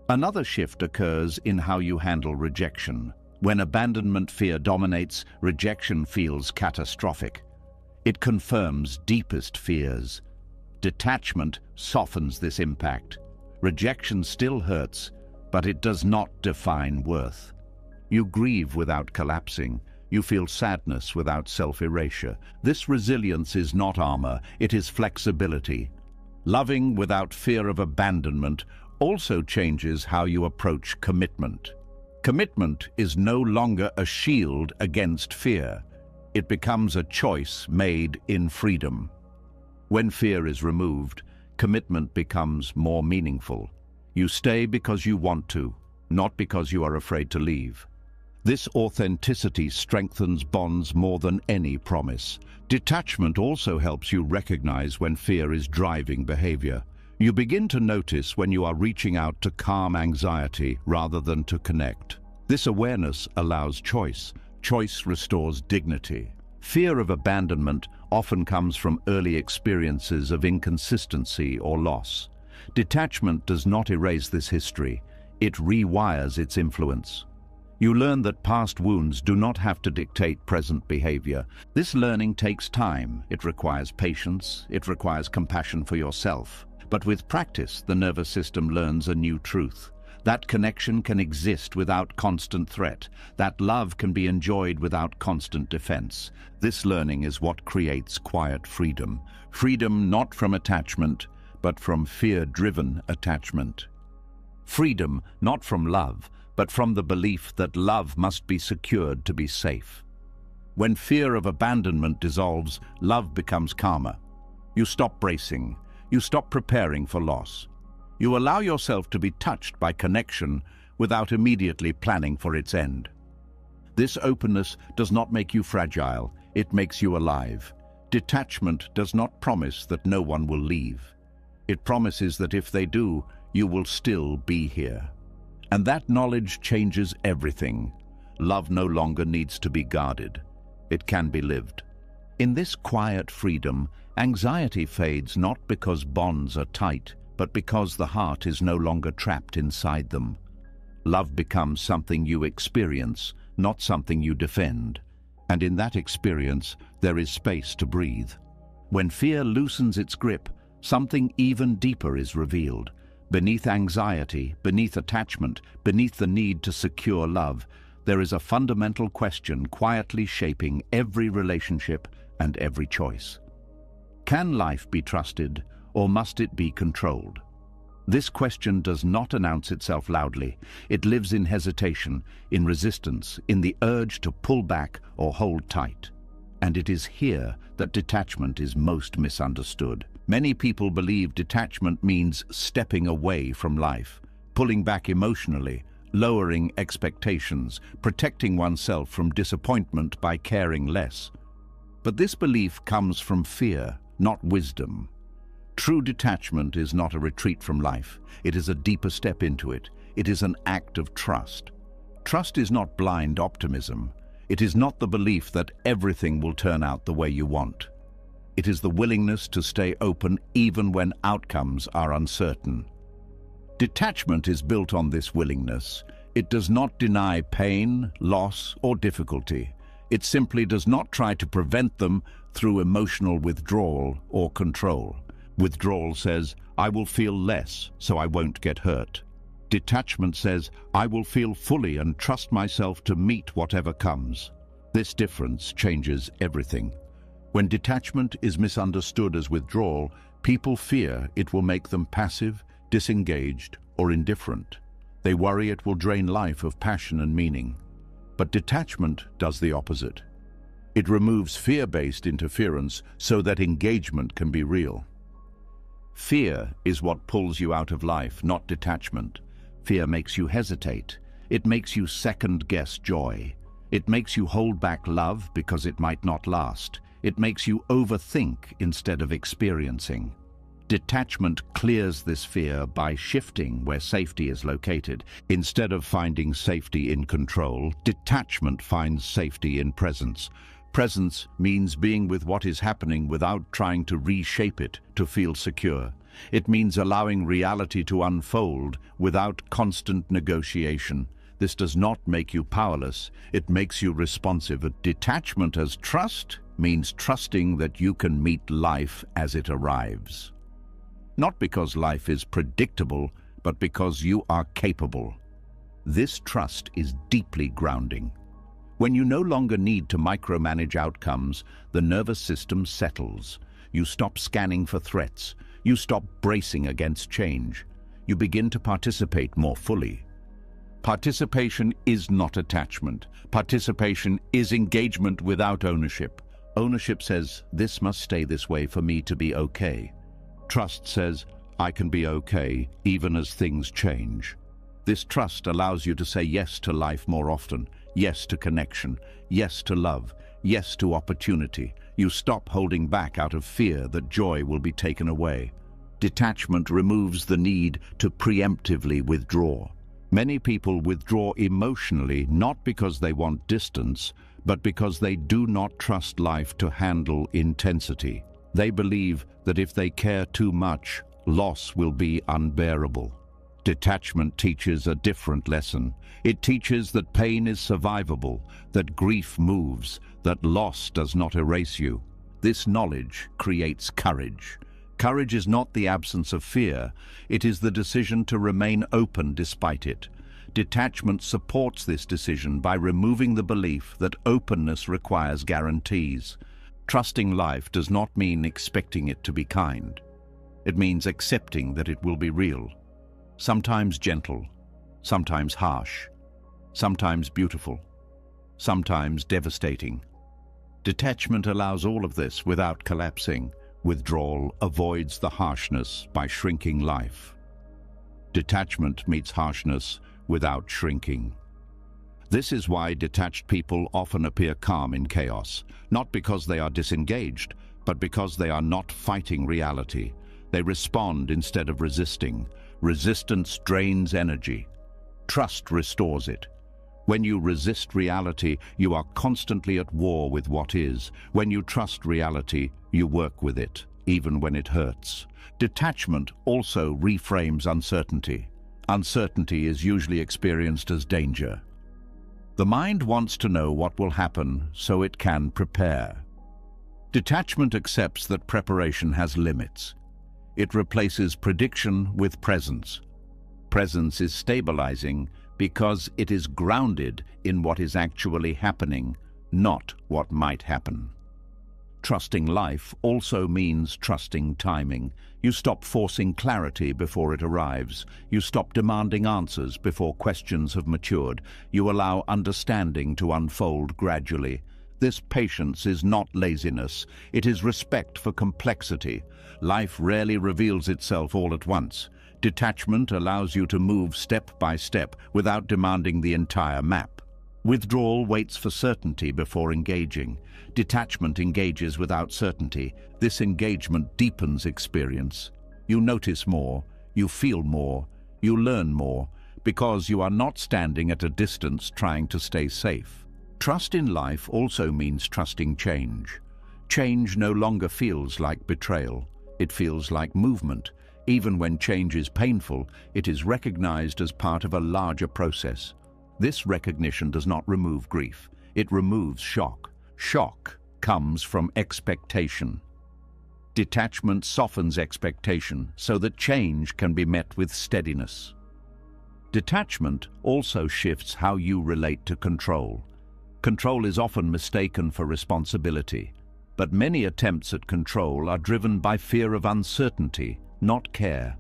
Another shift occurs in how you handle rejection. When abandonment fear dominates, rejection feels catastrophic. It confirms deepest fears. Detachment softens this impact. Rejection still hurts, but it does not define worth. You grieve without collapsing. You feel sadness without self-erasure. This resilience is not armor, it is flexibility. Loving without fear of abandonment also changes how you approach commitment. Commitment is no longer a shield against fear. It becomes a choice made in freedom. When fear is removed, commitment becomes more meaningful. You stay because you want to, not because you are afraid to leave. This authenticity strengthens bonds more than any promise. Detachment also helps you recognize when fear is driving behavior. You begin to notice when you are reaching out to calm anxiety rather than to connect. This awareness allows choice. Choice restores dignity. Fear of abandonment often comes from early experiences of inconsistency or loss. Detachment does not erase this history. It rewires its influence. You learn that past wounds do not have to dictate present behavior. This learning takes time. It requires patience. It requires compassion for yourself. But with practice, the nervous system learns a new truth. That connection can exist without constant threat. That love can be enjoyed without constant defense. This learning is what creates quiet freedom. Freedom not from attachment, but from fear-driven attachment. Freedom not from love, but from the belief that love must be secured to be safe. When fear of abandonment dissolves, love becomes calmer. You stop bracing. You stop preparing for loss. You allow yourself to be touched by connection without immediately planning for its end. This openness does not make you fragile, it makes you alive. Detachment does not promise that no one will leave. It promises that if they do, you will still be here. And that knowledge changes everything. Love no longer needs to be guarded. It can be lived. In this quiet freedom, anxiety fades not because bonds are tight, but because the heart is no longer trapped inside them. Love becomes something you experience, not something you defend. And in that experience, there is space to breathe. When fear loosens its grip, something even deeper is revealed. Beneath anxiety, beneath attachment, beneath the need to secure love, there is a fundamental question quietly shaping every relationship and every choice. Can life be trusted, or must it be controlled? This question does not announce itself loudly. It lives in hesitation, in resistance, in the urge to pull back or hold tight. And it is here that detachment is most misunderstood. Many people believe detachment means stepping away from life, pulling back emotionally, lowering expectations, protecting oneself from disappointment by caring less. But this belief comes from fear, not wisdom. True detachment is not a retreat from life. It is a deeper step into it. It is an act of trust. Trust is not blind optimism. It is not the belief that everything will turn out the way you want. It is the willingness to stay open even when outcomes are uncertain. Detachment is built on this willingness. It does not deny pain, loss, or difficulty. It simply does not try to prevent them through emotional withdrawal or control. Withdrawal says, I will feel less, so I won't get hurt. Detachment says, I will feel fully and trust myself to meet whatever comes. This difference changes everything. When detachment is misunderstood as withdrawal, people fear it will make them passive, disengaged, or indifferent. They worry it will drain life of passion and meaning. But detachment does the opposite. It removes fear-based interference so that engagement can be real. Fear is what pulls you out of life, not detachment. Fear makes you hesitate. It makes you second-guess joy. It makes you hold back love because it might not last. It makes you overthink instead of experiencing. Detachment clears this fear by shifting where safety is located. Instead of finding safety in control, detachment finds safety in presence. Presence means being with what is happening without trying to reshape it to feel secure. It means allowing reality to unfold without constant negotiation. This does not make you powerless, it makes you responsive. Detachment as trust means trusting that you can meet life as it arrives. Not because life is predictable, but because you are capable. This trust is deeply grounding. When you no longer need to micromanage outcomes, the nervous system settles. You stop scanning for threats. You stop bracing against change. You begin to participate more fully. Participation is not attachment. Participation is engagement without ownership. Ownership says, this must stay this way for me to be okay. Trust says, I can be okay even as things change. This trust allows you to say yes to life more often, yes to connection, yes to love, yes to opportunity. You stop holding back out of fear that joy will be taken away. Detachment removes the need to preemptively withdraw. Many people withdraw emotionally not because they want distance, but because they do not trust life to handle intensity. They believe that if they care too much, loss will be unbearable. Detachment teaches a different lesson. It teaches that pain is survivable, that grief moves, that loss does not erase you. This knowledge creates courage. Courage is not the absence of fear, it is the decision to remain open despite it. Detachment supports this decision by removing the belief that openness requires guarantees. Trusting life does not mean expecting it to be kind. It means accepting that it will be real. Sometimes gentle, sometimes harsh, sometimes beautiful, sometimes devastating. Detachment allows all of this without collapsing. Withdrawal avoids the harshness by shrinking life. Detachment meets harshness without shrinking. This is why detached people often appear calm in chaos, not because they are disengaged, but because they are not fighting reality. They respond instead of resisting. Resistance drains energy. Trust restores it. When you resist reality, you are constantly at war with what is. When you trust reality, you work with it, even when it hurts. Detachment also reframes uncertainty. Uncertainty is usually experienced as danger. The mind wants to know what will happen so it can prepare. Detachment accepts that preparation has limits. It replaces prediction with presence. Presence is stabilizing, because it is grounded in what is actually happening, not what might happen. Trusting life also means trusting timing. You stop forcing clarity before it arrives. You stop demanding answers before questions have matured. You allow understanding to unfold gradually. This patience is not laziness. It is respect for complexity. Life rarely reveals itself all at once. Detachment allows you to move step by step without demanding the entire map. Withdrawal waits for certainty before engaging. Detachment engages without certainty. This engagement deepens experience. You notice more, you feel more, you learn more, because you are not standing at a distance trying to stay safe. Trust in life also means trusting change. Change no longer feels like betrayal. It feels like movement. Even when change is painful, it is recognized as part of a larger process. This recognition does not remove grief. It removes shock. Shock comes from expectation. Detachment softens expectation so that change can be met with steadiness. Detachment also shifts how you relate to control. Control is often mistaken for responsibility, but many attempts at control are driven by fear of uncertainty, not care.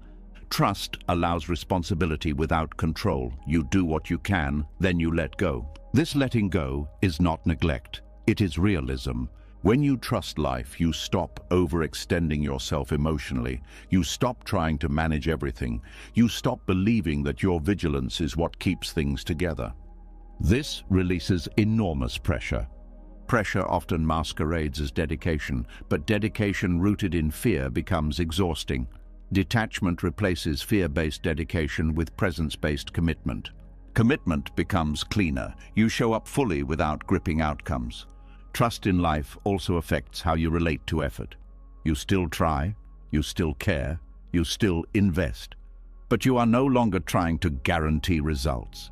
Trust allows responsibility without control. You do what you can, then you let go. This letting go is not neglect. It is realism. When you trust life, you stop overextending yourself emotionally. You stop trying to manage everything. You stop believing that your vigilance is what keeps things together. This releases enormous pressure. Pressure often masquerades as dedication, but dedication rooted in fear becomes exhausting. Detachment replaces fear-based dedication with presence-based commitment. Commitment becomes cleaner. You show up fully without gripping outcomes. Trust in life also affects how you relate to effort. You still try, you still care, you still invest, but you are no longer trying to guarantee results.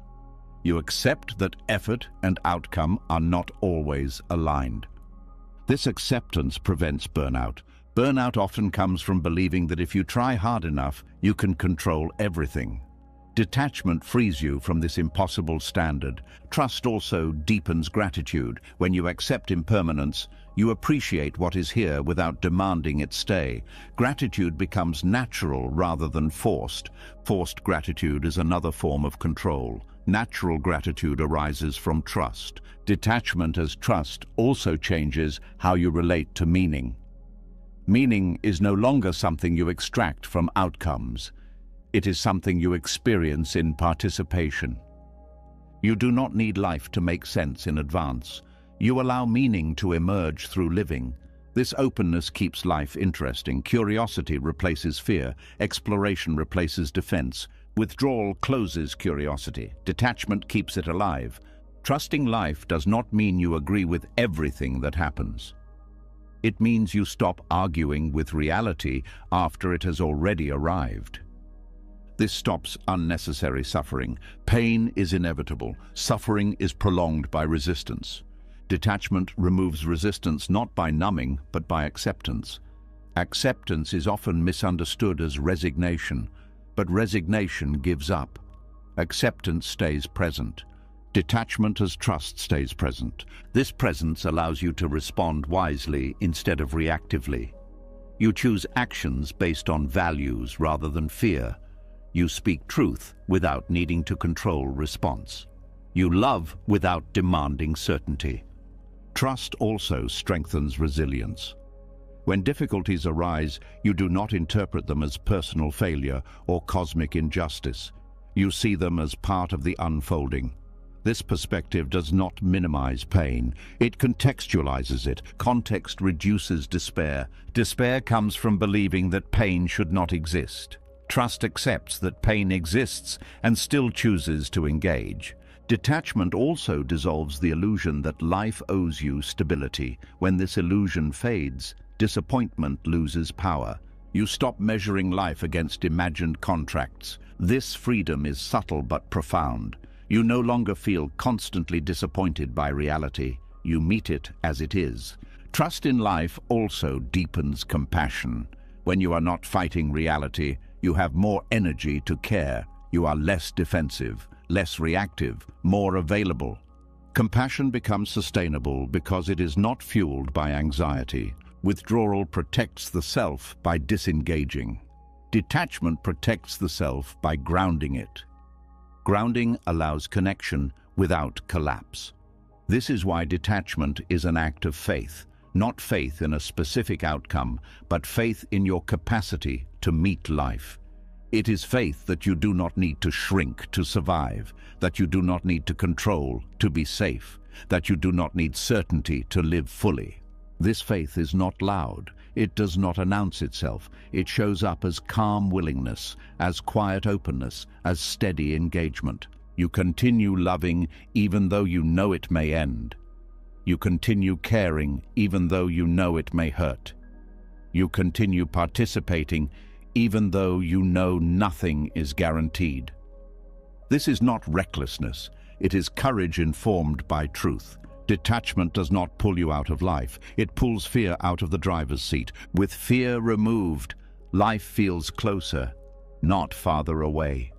You accept that effort and outcome are not always aligned. This acceptance prevents burnout. Burnout often comes from believing that if you try hard enough, you can control everything. Detachment frees you from this impossible standard. Trust also deepens gratitude. When you accept impermanence, you appreciate what is here without demanding it stay. Gratitude becomes natural rather than forced. Forced gratitude is another form of control. Natural gratitude arises from trust. Detachment as trust also changes how you relate to meaning. Meaning is no longer something you extract from outcomes. It is something you experience in participation. You do not need life to make sense in advance. You allow meaning to emerge through living. This openness keeps life interesting. Curiosity replaces fear. Exploration replaces defense. Withdrawal closes curiosity. Detachment keeps it alive. Trusting life does not mean you agree with everything that happens. It means you stop arguing with reality after it has already arrived. This stops unnecessary suffering. Pain is inevitable. Suffering is prolonged by resistance. Detachment removes resistance not by numbing, but by acceptance. Acceptance is often misunderstood as resignation, but resignation gives up. Acceptance stays present. Detachment as trust stays present. This presence allows you to respond wisely instead of reactively. You choose actions based on values rather than fear. You speak truth without needing to control response. You love without demanding certainty. Trust also strengthens resilience. When difficulties arise, you do not interpret them as personal failure or cosmic injustice. You see them as part of the unfolding. This perspective does not minimize pain. It contextualizes it. Context reduces despair. Despair comes from believing that pain should not exist. Trust accepts that pain exists and still chooses to engage. Detachment also dissolves the illusion that life owes you stability. When this illusion fades, disappointment loses power. You stop measuring life against imagined contracts. This freedom is subtle but profound. You no longer feel constantly disappointed by reality. You meet it as it is. Trust in life also deepens compassion. When you are not fighting reality, you have more energy to care. You are less defensive. less reactive, more available. Compassion becomes sustainable because it is not fueled by anxiety. Withdrawal protects the self by disengaging. Detachment protects the self by grounding it. Grounding allows connection without collapse. This is why detachment is an act of faith, not faith in a specific outcome, but faith in your capacity to meet life. It is faith that you do not need to shrink to survive, that you do not need to control to be safe, that you do not need certainty to live fully. This faith is not loud. It does not announce itself. It shows up as calm willingness, as quiet openness, as steady engagement. You continue loving even though you know it may end. You continue caring even though you know it may hurt. You continue participating even though you know nothing is guaranteed. This is not recklessness. It is courage informed by truth. Detachment does not pull you out of life. It pulls fear out of the driver's seat. With fear removed, life feels closer, not farther away.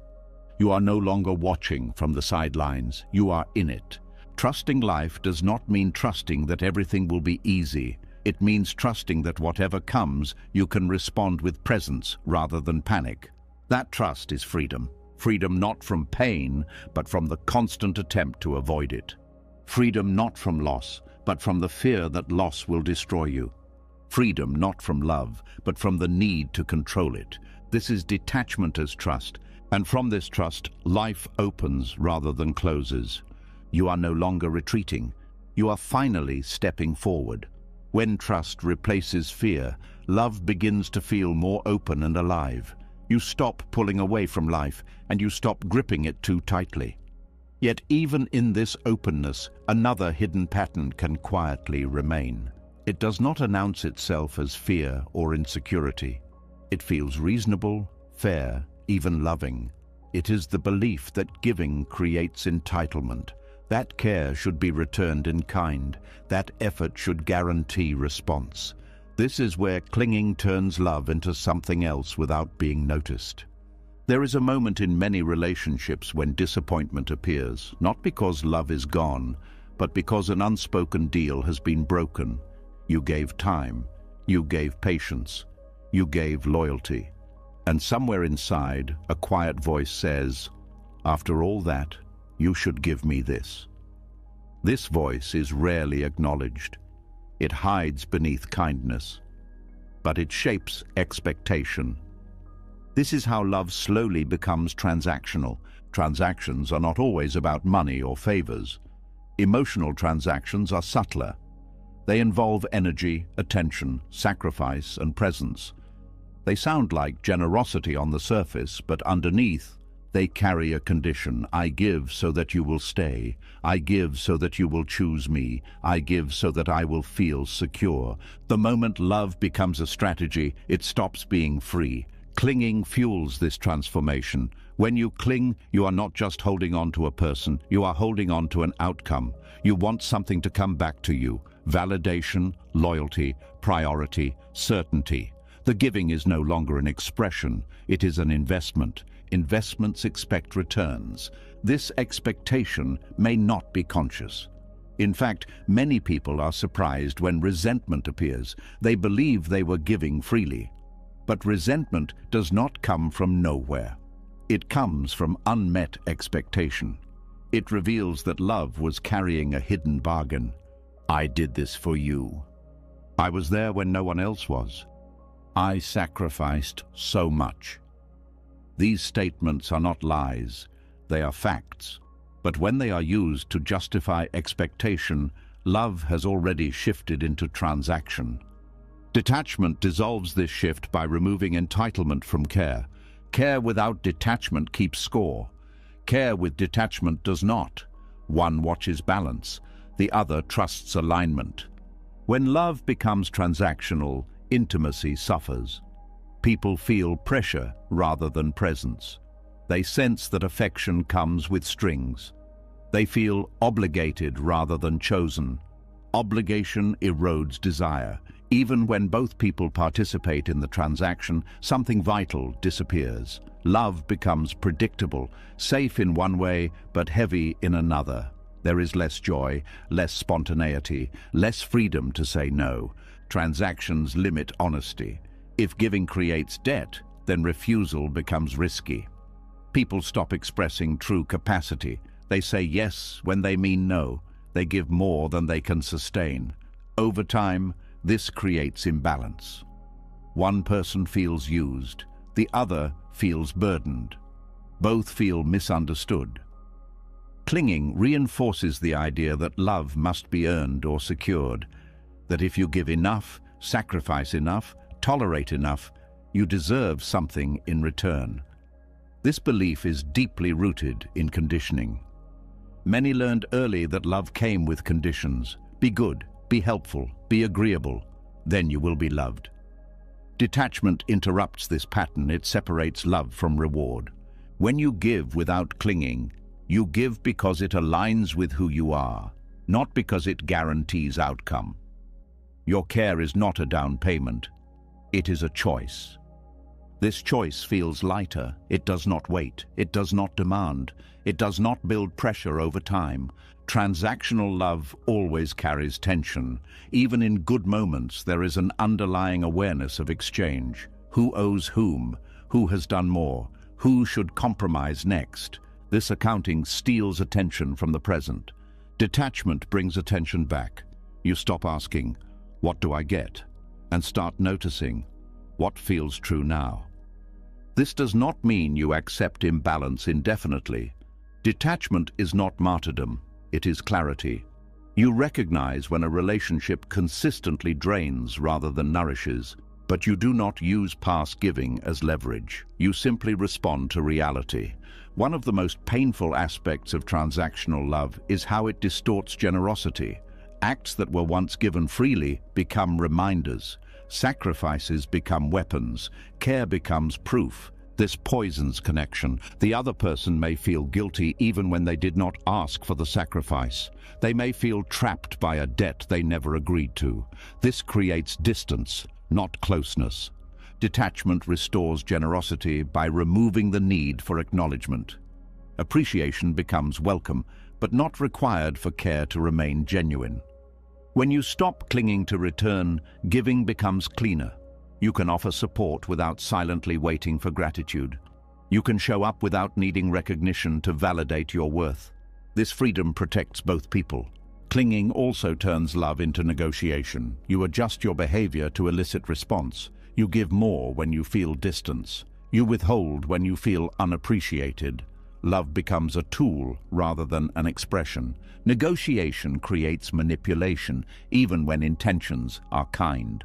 You are no longer watching from the sidelines. You are in it. Trusting life does not mean trusting that everything will be easy. It means trusting that whatever comes, you can respond with presence rather than panic. That trust is freedom. Freedom not from pain, but from the constant attempt to avoid it. Freedom not from loss, but from the fear that loss will destroy you. Freedom not from love, but from the need to control it. This is detachment as trust, and from this trust, life opens rather than closes. You are no longer retreating. You are finally stepping forward. When trust replaces fear, love begins to feel more open and alive. You stop pulling away from life, and you stop gripping it too tightly. Yet even in this openness, another hidden pattern can quietly remain. It does not announce itself as fear or insecurity. It feels reasonable, fair, even loving. It is the belief that giving creates entitlement. That care should be returned in kind. That effort should guarantee response. This is where clinging turns love into something else without being noticed. There is a moment in many relationships when disappointment appears, not because love is gone, but because an unspoken deal has been broken. You gave time, you gave patience, you gave loyalty. And somewhere inside, a quiet voice says, "After all that, you should give me this." This voice is rarely acknowledged. It hides beneath kindness, but it shapes expectation. This is how love slowly becomes transactional. Transactions are not always about money or favors. Emotional transactions are subtler. They involve energy, attention, sacrifice, and presence. They sound like generosity on the surface, but underneath, they carry a condition. I give so that you will stay. I give so that you will choose me. I give so that I will feel secure. The moment love becomes a strategy, it stops being free. Clinging fuels this transformation. When you cling, you are not just holding on to a person, you are holding on to an outcome. You want something to come back to you. Validation, loyalty, priority, certainty. The giving is no longer an expression, it is an investment. Investments expect returns. This expectation may not be conscious. In fact, many people are surprised when resentment appears. They believe they were giving freely. But resentment does not come from nowhere. It comes from unmet expectation. It reveals that love was carrying a hidden bargain. I did this for you. I was there when no one else was. I sacrificed so much. These statements are not lies, they are facts. But when they are used to justify expectation, love has already shifted into transaction. Detachment dissolves this shift by removing entitlement from care. Care without detachment keeps score. Care with detachment does not. One watches balance, the other trusts alignment. When love becomes transactional, intimacy suffers. People feel pressure rather than presence. They sense that affection comes with strings. They feel obligated rather than chosen. Obligation erodes desire. Even when both people participate in the transaction, something vital disappears. Love becomes predictable, safe in one way, but heavy in another. There is less joy, less spontaneity, less freedom to say no. Transactions limit honesty. If giving creates debt, then refusal becomes risky. People stop expressing true capacity. They say yes when they mean no. They give more than they can sustain. Over time, this creates imbalance. One person feels used, the other feels burdened. Both feel misunderstood. Clinging reinforces the idea that love must be earned or secured, that if you give enough, sacrifice enough, tolerate enough, you deserve something in return. This belief is deeply rooted in conditioning. Many learned early that love came with conditions. Be good, be helpful, be agreeable, then you will be loved. Detachment interrupts this pattern. It separates love from reward. When you give without clinging, you give because it aligns with who you are, not because it guarantees outcome. Your care is not a down payment. It is a choice. This choice feels lighter. It does not wait. It does not demand. It does not build pressure over time. Transactional love always carries tension. Even in good moments, there is an underlying awareness of exchange. Who owes whom? Who has done more? Who should compromise next? This accounting steals attention from the present. Detachment brings attention back. You stop asking, "What do I get?" and start noticing, "What feels true now?" This does not mean you accept imbalance indefinitely. Detachment is not martyrdom. It is clarity. You recognize when a relationship consistently drains rather than nourishes, but you do not use past giving as leverage. You simply respond to reality. One of the most painful aspects of transactional love is how it distorts generosity. Acts that were once given freely become reminders. Sacrifices become weapons. Care becomes proof. This poisons connection. The other person may feel guilty even when they did not ask for the sacrifice. They may feel trapped by a debt they never agreed to. This creates distance, not closeness. Detachment restores generosity by removing the need for acknowledgement. Appreciation becomes welcome, but not required for care to remain genuine. When you stop clinging to return, giving becomes cleaner. You can offer support without silently waiting for gratitude. You can show up without needing recognition to validate your worth. This freedom protects both people. Clinging also turns love into negotiation. You adjust your behavior to elicit response. You give more when you feel distance. You withhold when you feel unappreciated. Love becomes a tool rather than an expression. Negotiation creates manipulation, even when intentions are kind.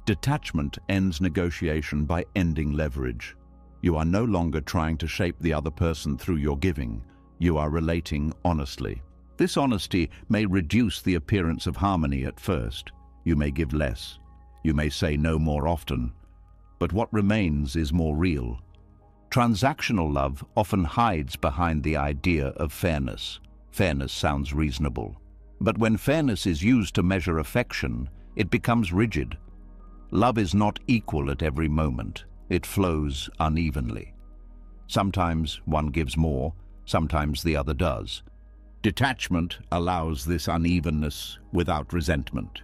Detachment ends negotiation by ending leverage. You are no longer trying to shape the other person through your giving. You are relating honestly. This honesty may reduce the appearance of harmony at first. You may give less. You may say no more often. But what remains is more real. Transactional love often hides behind the idea of fairness. Fairness sounds reasonable. But when fairness is used to measure affection, it becomes rigid. Love is not equal at every moment. It flows unevenly. Sometimes one gives more, sometimes the other does. Detachment allows this unevenness without resentment.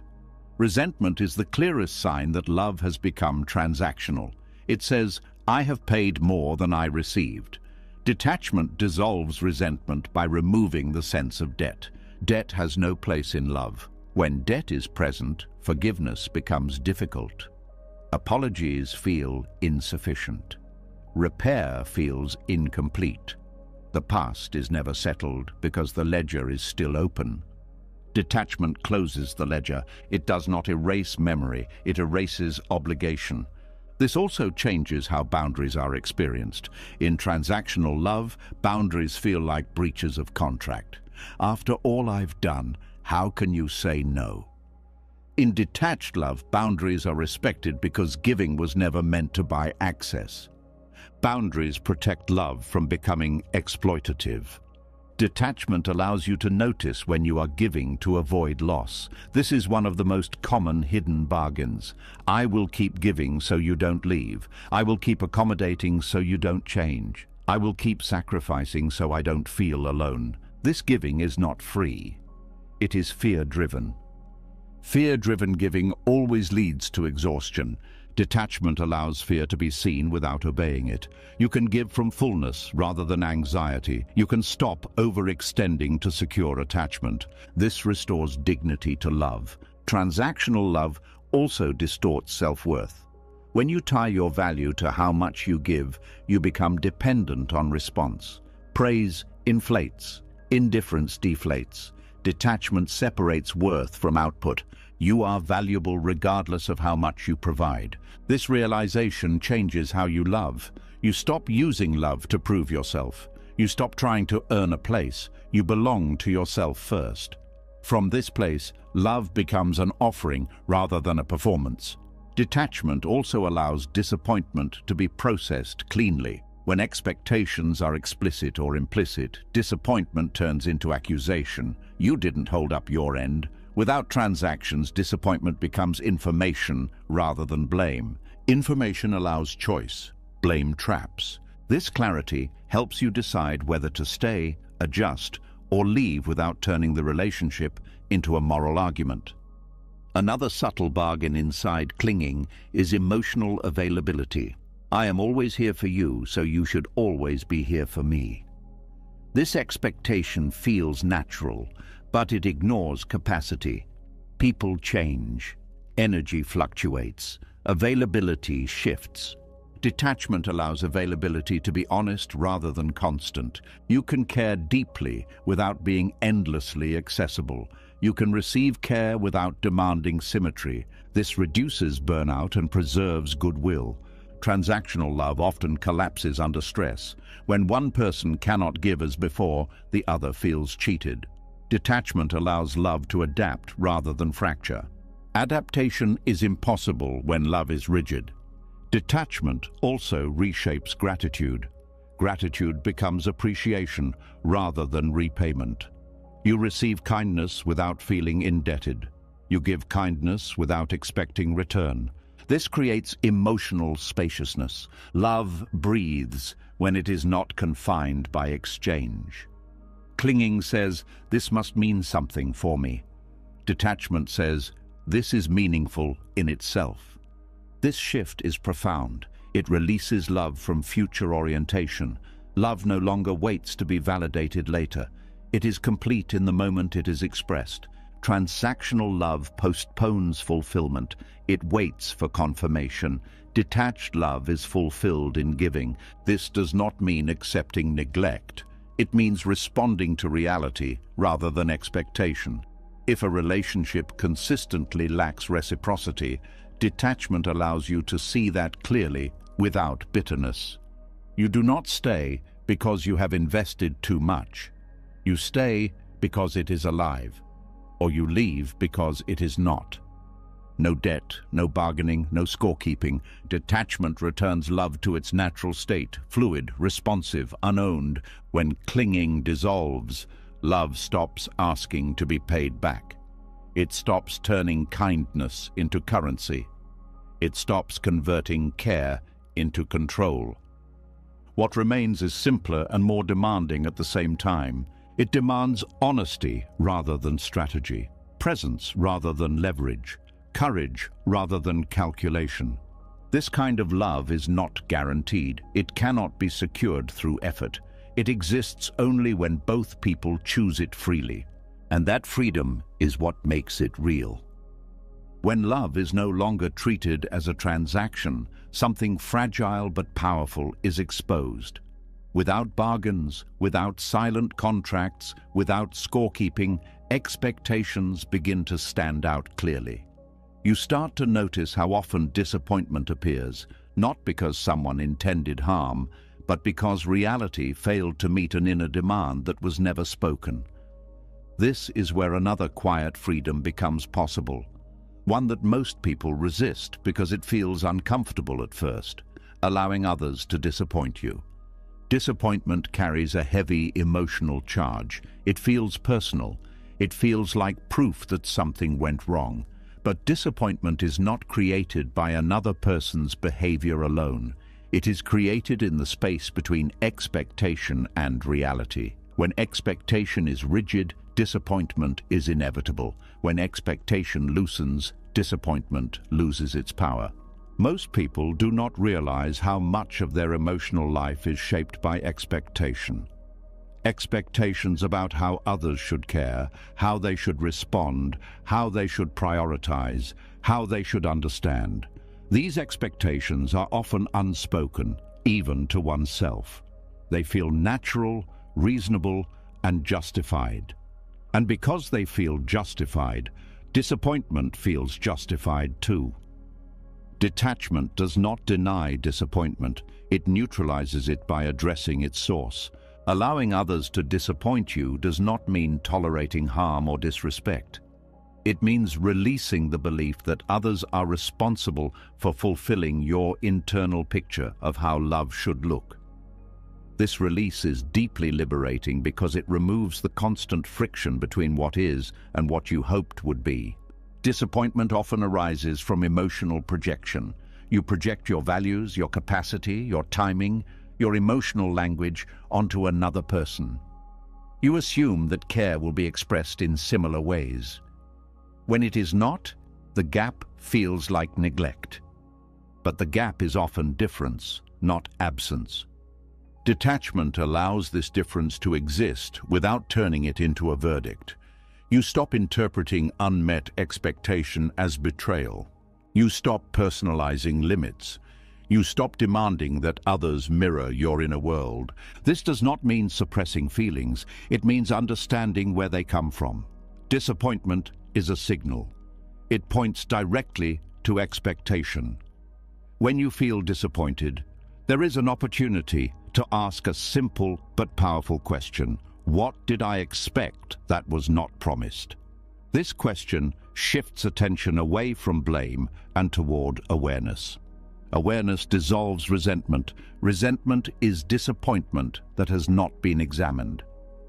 Resentment is the clearest sign that love has become transactional. It says, "I have paid more than I received." Detachment dissolves resentment by removing the sense of debt. Debt has no place in love. When debt is present, forgiveness becomes difficult. Apologies feel insufficient. Repair feels incomplete. The past is never settled because the ledger is still open. Detachment closes the ledger. It does not erase memory, it erases obligation. This also changes how boundaries are experienced. In transactional love, boundaries feel like breaches of contract. After all I've done, how can you say no? In detached love, boundaries are respected because giving was never meant to buy access. Boundaries protect love from becoming exploitative. Detachment allows you to notice when you are giving to avoid loss. This is one of the most common hidden bargains. I will keep giving so you don't leave. I will keep accommodating so you don't change. I will keep sacrificing so I don't feel alone. This giving is not free. It is fear-driven. Fear-driven giving always leads to exhaustion. Detachment allows fear to be seen without obeying it. You can give from fullness rather than anxiety. You can stop overextending to secure attachment. This restores dignity to love. Transactional love also distorts self-worth. When you tie your value to how much you give, you become dependent on response. Praise inflates. Indifference deflates. Detachment separates worth from output. You are valuable regardless of how much you provide. This realization changes how you love. You stop using love to prove yourself. You stop trying to earn a place. You belong to yourself first. From this place, love becomes an offering rather than a performance. Detachment also allows disappointment to be processed cleanly. When expectations are explicit or implicit, disappointment turns into accusation. You didn't hold up your end. Without transactions, disappointment becomes information rather than blame. Information allows choice. Blame traps. This clarity helps you decide whether to stay, adjust, or leave without turning the relationship into a moral argument. Another subtle bargain inside clinging is emotional availability. I am always here for you, so you should always be here for me. This expectation feels natural, but it ignores capacity. People change. Energy fluctuates. Availability shifts. Detachment allows availability to be honest rather than constant. You can care deeply without being endlessly accessible. You can receive care without demanding symmetry. This reduces burnout and preserves goodwill. Transactional love often collapses under stress. When one person cannot give as before, the other feels cheated. Detachment allows love to adapt rather than fracture. Adaptation is impossible when love is rigid. Detachment also reshapes gratitude. Gratitude becomes appreciation rather than repayment. You receive kindness without feeling indebted. You give kindness without expecting return. This creates emotional spaciousness. Love breathes when it is not confined by exchange. Clinging says, "This must mean something for me." Detachment says, "This is meaningful in itself." This shift is profound. It releases love from future orientation. Love no longer waits to be validated later. It is complete in the moment it is expressed. Transactional love postpones fulfillment. It waits for confirmation. Detached love is fulfilled in giving. This does not mean accepting neglect. It means responding to reality rather than expectation. If a relationship consistently lacks reciprocity, detachment allows you to see that clearly without bitterness. You do not stay because you have invested too much. You stay because it is alive, or you leave because it is not. No debt, no bargaining, no scorekeeping. Detachment returns love to its natural state, fluid, responsive, unowned. When clinging dissolves, love stops asking to be paid back. It stops turning kindness into currency. It stops converting care into control. What remains is simpler and more demanding at the same time. It demands honesty rather than strategy, presence rather than leverage, courage rather than calculation. This kind of love is not guaranteed. It cannot be secured through effort. It exists only when both people choose it freely. And that freedom is what makes it real. When love is no longer treated as a transaction, something fragile but powerful is exposed. Without bargains, without silent contracts, without scorekeeping, expectations begin to stand out clearly. You start to notice how often disappointment appears, not because someone intended harm, but because reality failed to meet an inner demand that was never spoken. This is where another quiet freedom becomes possible, one that most people resist because it feels uncomfortable at first, allowing others to disappoint you. Disappointment carries a heavy emotional charge. It feels personal. It feels like proof that something went wrong. But disappointment is not created by another person's behavior alone. It is created in the space between expectation and reality. When expectation is rigid, disappointment is inevitable. When expectation loosens, disappointment loses its power. Most people do not realize how much of their emotional life is shaped by expectation. Expectations about how others should care, how they should respond, how they should prioritize, how they should understand. These expectations are often unspoken, even to oneself. They feel natural, reasonable, and justified. And because they feel justified, disappointment feels justified too. Detachment does not deny disappointment. It neutralizes it by addressing its source. Allowing others to disappoint you does not mean tolerating harm or disrespect. It means releasing the belief that others are responsible for fulfilling your internal picture of how love should look. This release is deeply liberating because it removes the constant friction between what is and what you hoped would be. Disappointment often arises from emotional projection. You project your values, your capacity, your timing, your emotional language onto another person. You assume that care will be expressed in similar ways. When it is not, the gap feels like neglect. But the gap is often difference, not absence. Detachment allows this difference to exist without turning it into a verdict. You stop interpreting unmet expectation as betrayal. You stop personalizing limits. You stop demanding that others mirror your inner world. This does not mean suppressing feelings. It means understanding where they come from. Disappointment is a signal. It points directly to expectation. When you feel disappointed, there is an opportunity to ask a simple but powerful question. What did I expect that was not promised? This question shifts attention away from blame and toward awareness. Awareness dissolves resentment. Resentment is disappointment that has not been examined.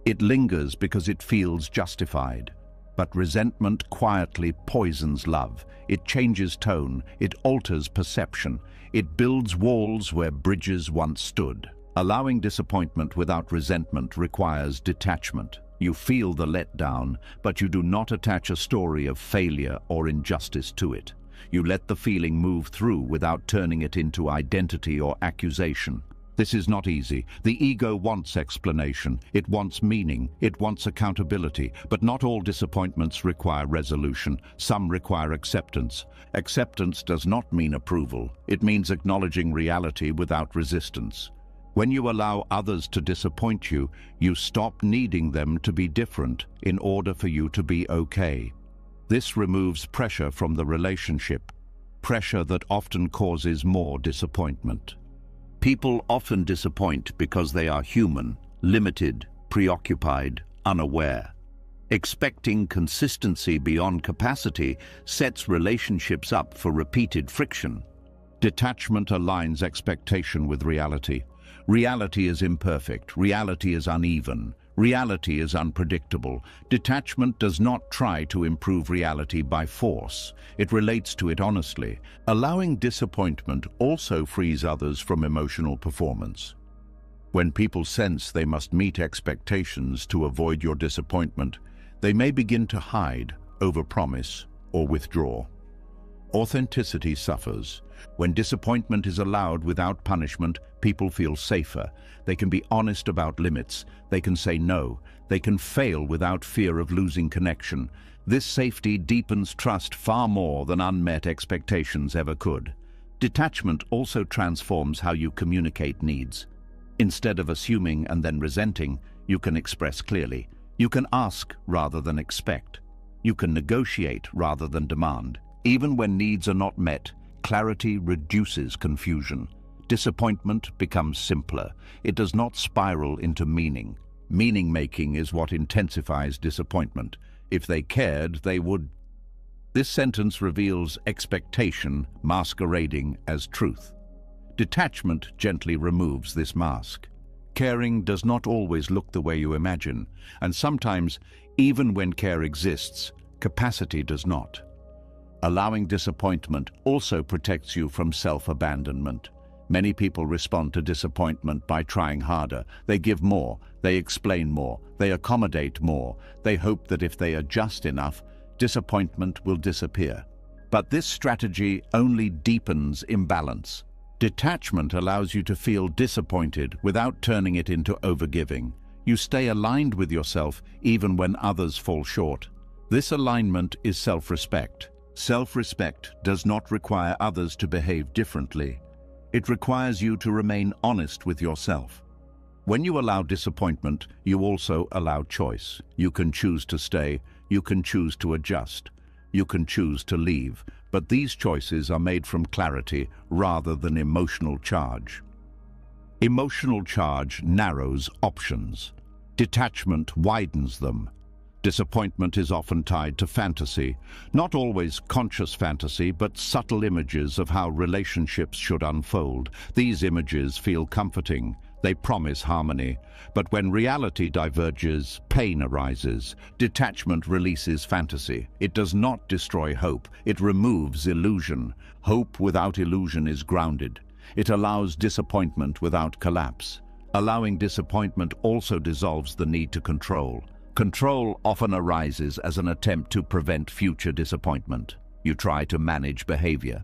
It lingers because it feels justified. But resentment quietly poisons love. It changes tone. It alters perception. It builds walls where bridges once stood. Allowing disappointment without resentment requires detachment. You feel the letdown, but you do not attach a story of failure or injustice to it. You let the feeling move through without turning it into identity or accusation. This is not easy. The ego wants explanation. It wants meaning. It wants accountability. But not all disappointments require resolution. Some require acceptance. Acceptance does not mean approval. It means acknowledging reality without resistance. When you allow others to disappoint you, you stop needing them to be different in order for you to be okay. This removes pressure from the relationship, pressure that often causes more disappointment. People often disappoint because they are human, limited, preoccupied, unaware. Expecting consistency beyond capacity sets relationships up for repeated friction. Detachment aligns expectation with reality. Reality is imperfect. Reality is uneven. Reality is unpredictable. Detachment does not try to improve reality by force. It relates to it honestly. Allowing disappointment also frees others from emotional performance. When people sense they must meet expectations to avoid your disappointment, they may begin to hide, overpromise, or withdraw. Authenticity suffers. When disappointment is allowed without punishment, people feel safer. They can be honest about limits. They can say no. They can fail without fear of losing connection. This safety deepens trust far more than unmet expectations ever could. Detachment also transforms how you communicate needs. Instead of assuming and then resenting, you can express clearly. You can ask rather than expect. You can negotiate rather than demand. Even when needs are not met, clarity reduces confusion. Disappointment becomes simpler. It does not spiral into meaning. Meaning-making is what intensifies disappointment. If they cared, they would. This sentence reveals expectation masquerading as truth. Detachment gently removes this mask. Caring does not always look the way you imagine, and sometimes, even when care exists, capacity does not. Allowing disappointment also protects you from self-abandonment. Many people respond to disappointment by trying harder. They give more, they explain more, they accommodate more. They hope that if they adjust enough, disappointment will disappear. But this strategy only deepens imbalance. Detachment allows you to feel disappointed without turning it into overgiving. You stay aligned with yourself even when others fall short. This alignment is self-respect. Self-respect does not require others to behave differently. It requires you to remain honest with yourself. When you allow disappointment, you also allow choice. You can choose to stay, you can choose to adjust, you can choose to leave, but these choices are made from clarity rather than emotional charge. Emotional charge narrows options. Detachment widens them. Disappointment is often tied to fantasy, not always conscious fantasy, but subtle images of how relationships should unfold. These images feel comforting. They promise harmony. But when reality diverges, pain arises. Detachment releases fantasy. It does not destroy hope. It removes illusion. Hope without illusion is grounded. It allows disappointment without collapse. Allowing disappointment also dissolves the need to control. Control often arises as an attempt to prevent future disappointment. You try to manage behavior.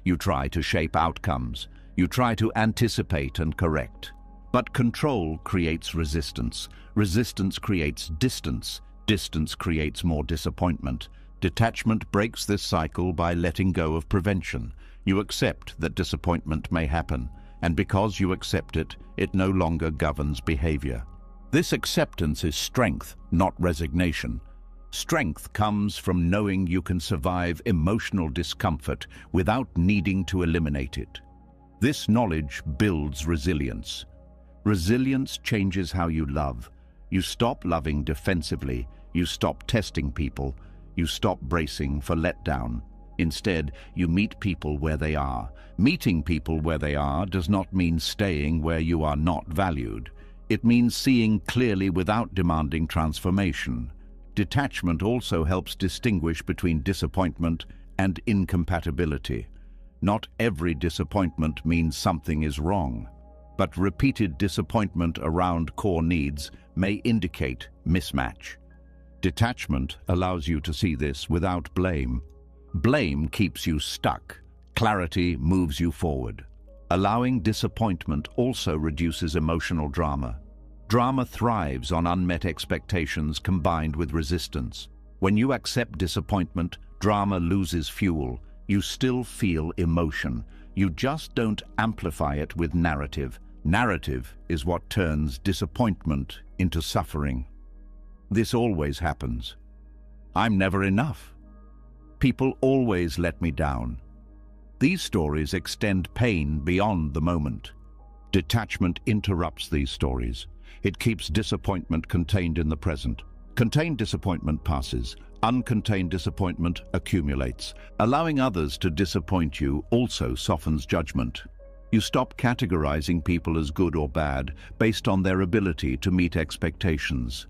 You try to shape outcomes. You try to anticipate and correct. But control creates resistance. Resistance creates distance. Distance creates more disappointment. Detachment breaks this cycle by letting go of prevention. You accept that disappointment may happen, and because you accept it, it no longer governs behavior. This acceptance is strength, not resignation. Strength comes from knowing you can survive emotional discomfort without needing to eliminate it. This knowledge builds resilience. Resilience changes how you love. You stop loving defensively. You stop testing people. You stop bracing for letdown. Instead, you meet people where they are. Meeting people where they are does not mean staying where you are not valued. It means seeing clearly without demanding transformation. Detachment also helps distinguish between disappointment and incompatibility. Not every disappointment means something is wrong, but repeated disappointment around core needs may indicate mismatch. Detachment allows you to see this without blame. Blame keeps you stuck. Clarity moves you forward. Allowing disappointment also reduces emotional drama. Drama thrives on unmet expectations combined with resistance. When you accept disappointment, drama loses fuel. You still feel emotion. You just don't amplify it with narrative. Narrative is what turns disappointment into suffering. This always happens. I'm never enough. People always let me down. These stories extend pain beyond the moment. Detachment interrupts these stories. It keeps disappointment contained in the present. Contained disappointment passes. Uncontained disappointment accumulates. Allowing others to disappoint you also softens judgment. You stop categorizing people as good or bad based on their ability to meet expectations.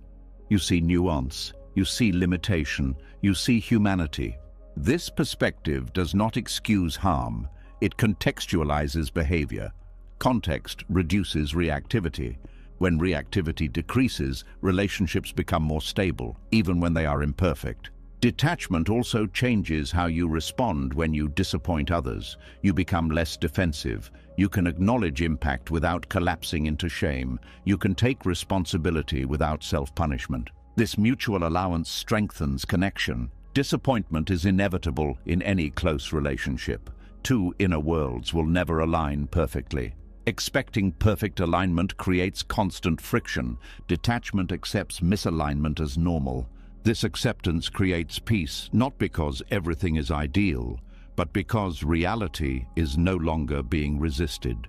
You see nuance. You see limitation. You see humanity. This perspective does not excuse harm. It contextualizes behavior. Context reduces reactivity. When reactivity decreases, relationships become more stable, even when they are imperfect. Detachment also changes how you respond when you disappoint others. You become less defensive. You can acknowledge impact without collapsing into shame. You can take responsibility without self-punishment. This mutual allowance strengthens connection. Disappointment is inevitable in any close relationship. Two inner worlds will never align perfectly. Expecting perfect alignment creates constant friction. Detachment accepts misalignment as normal. This acceptance creates peace, not because everything is ideal, but because reality is no longer being resisted.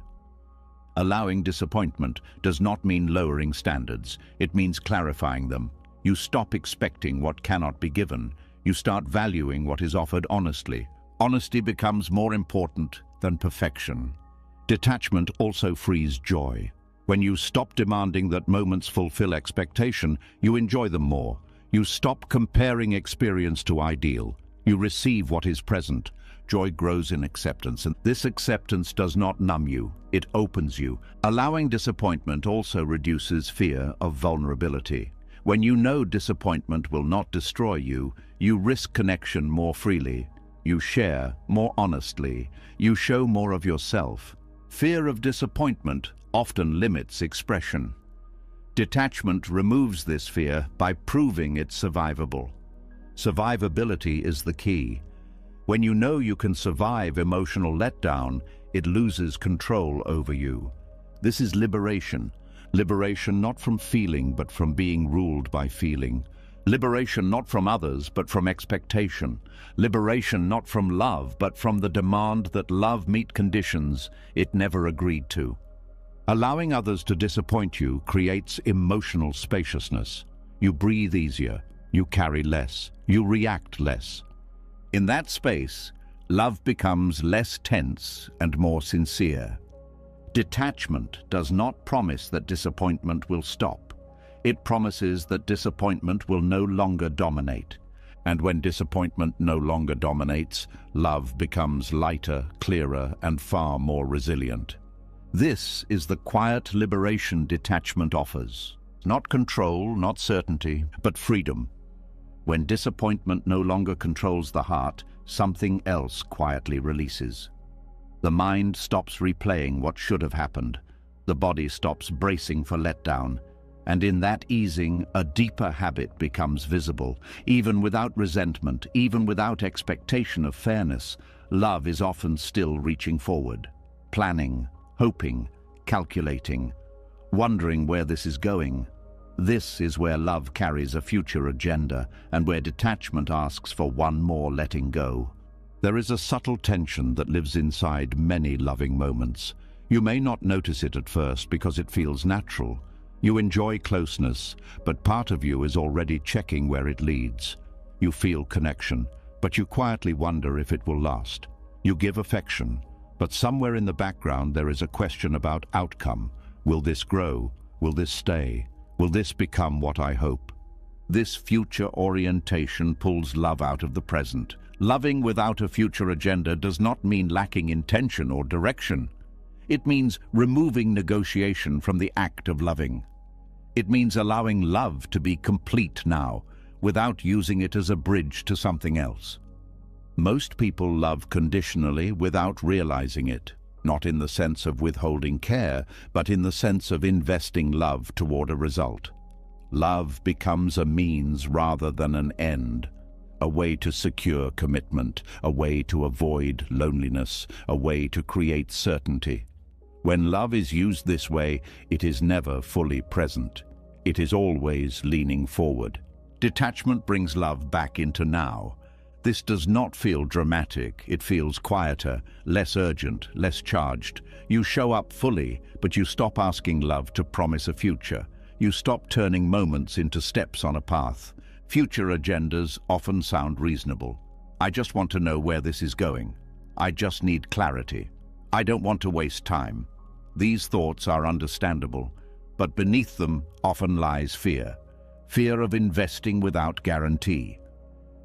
Allowing disappointment does not mean lowering standards. It means clarifying them. You stop expecting what cannot be given. You start valuing what is offered honestly. Honesty becomes more important than perfection. Detachment also frees joy. When you stop demanding that moments fulfill expectation, you enjoy them more. You stop comparing experience to ideal. You receive what is present. Joy grows in acceptance, and this acceptance does not numb you, it opens you. Allowing disappointment also reduces fear of vulnerability. When you know disappointment will not destroy you, you risk connection more freely. You share more honestly. You show more of yourself. Fear of disappointment often limits expression. Detachment removes this fear by proving it's survivable. Survivability is the key. When you know you can survive emotional letdown, it loses control over you. This is liberation. Liberation not from feeling, but from being ruled by feeling. Liberation not from others, but from expectation. Liberation not from love, but from the demand that love meet conditions it never agreed to. Allowing others to disappoint you creates emotional spaciousness. You breathe easier, you carry less, you react less. In that space, love becomes less tense and more sincere. Detachment does not promise that disappointment will stop. It promises that disappointment will no longer dominate. And when disappointment no longer dominates, love becomes lighter, clearer, and far more resilient. This is the quiet liberation detachment offers. Not control, not certainty, but freedom. When disappointment no longer controls the heart, something else quietly releases. The mind stops replaying what should have happened. The body stops bracing for letdown. And in that easing, a deeper habit becomes visible. Even without resentment, even without expectation of fairness, love is often still reaching forward, planning, hoping, calculating, wondering where this is going. This is where love carries a future agenda, and where detachment asks for one more letting go. There is a subtle tension that lives inside many loving moments. You may not notice it at first because it feels natural. You enjoy closeness, but part of you is already checking where it leads. You feel connection, but you quietly wonder if it will last. You give affection, but somewhere in the background there is a question about outcome. Will this grow? Will this stay? Will this become what I hope? This future orientation pulls love out of the present. Loving without a future agenda does not mean lacking intention or direction. It means removing negotiation from the act of loving. It means allowing love to be complete now, without using it as a bridge to something else. Most people love conditionally without realizing it, not in the sense of withholding care, but in the sense of investing love toward a result. Love becomes a means rather than an end, a way to secure commitment, a way to avoid loneliness, a way to create certainty. When love is used this way, it is never fully present. It is always leaning forward. Detachment brings love back into now. This does not feel dramatic. It feels quieter, less urgent, less charged. You show up fully, but you stop asking love to promise a future. You stop turning moments into steps on a path. Future agendas often sound reasonable. I just want to know where this is going. I just need clarity. I don't want to waste time. These thoughts are understandable, but beneath them often lies fear. Fear of investing without guarantee.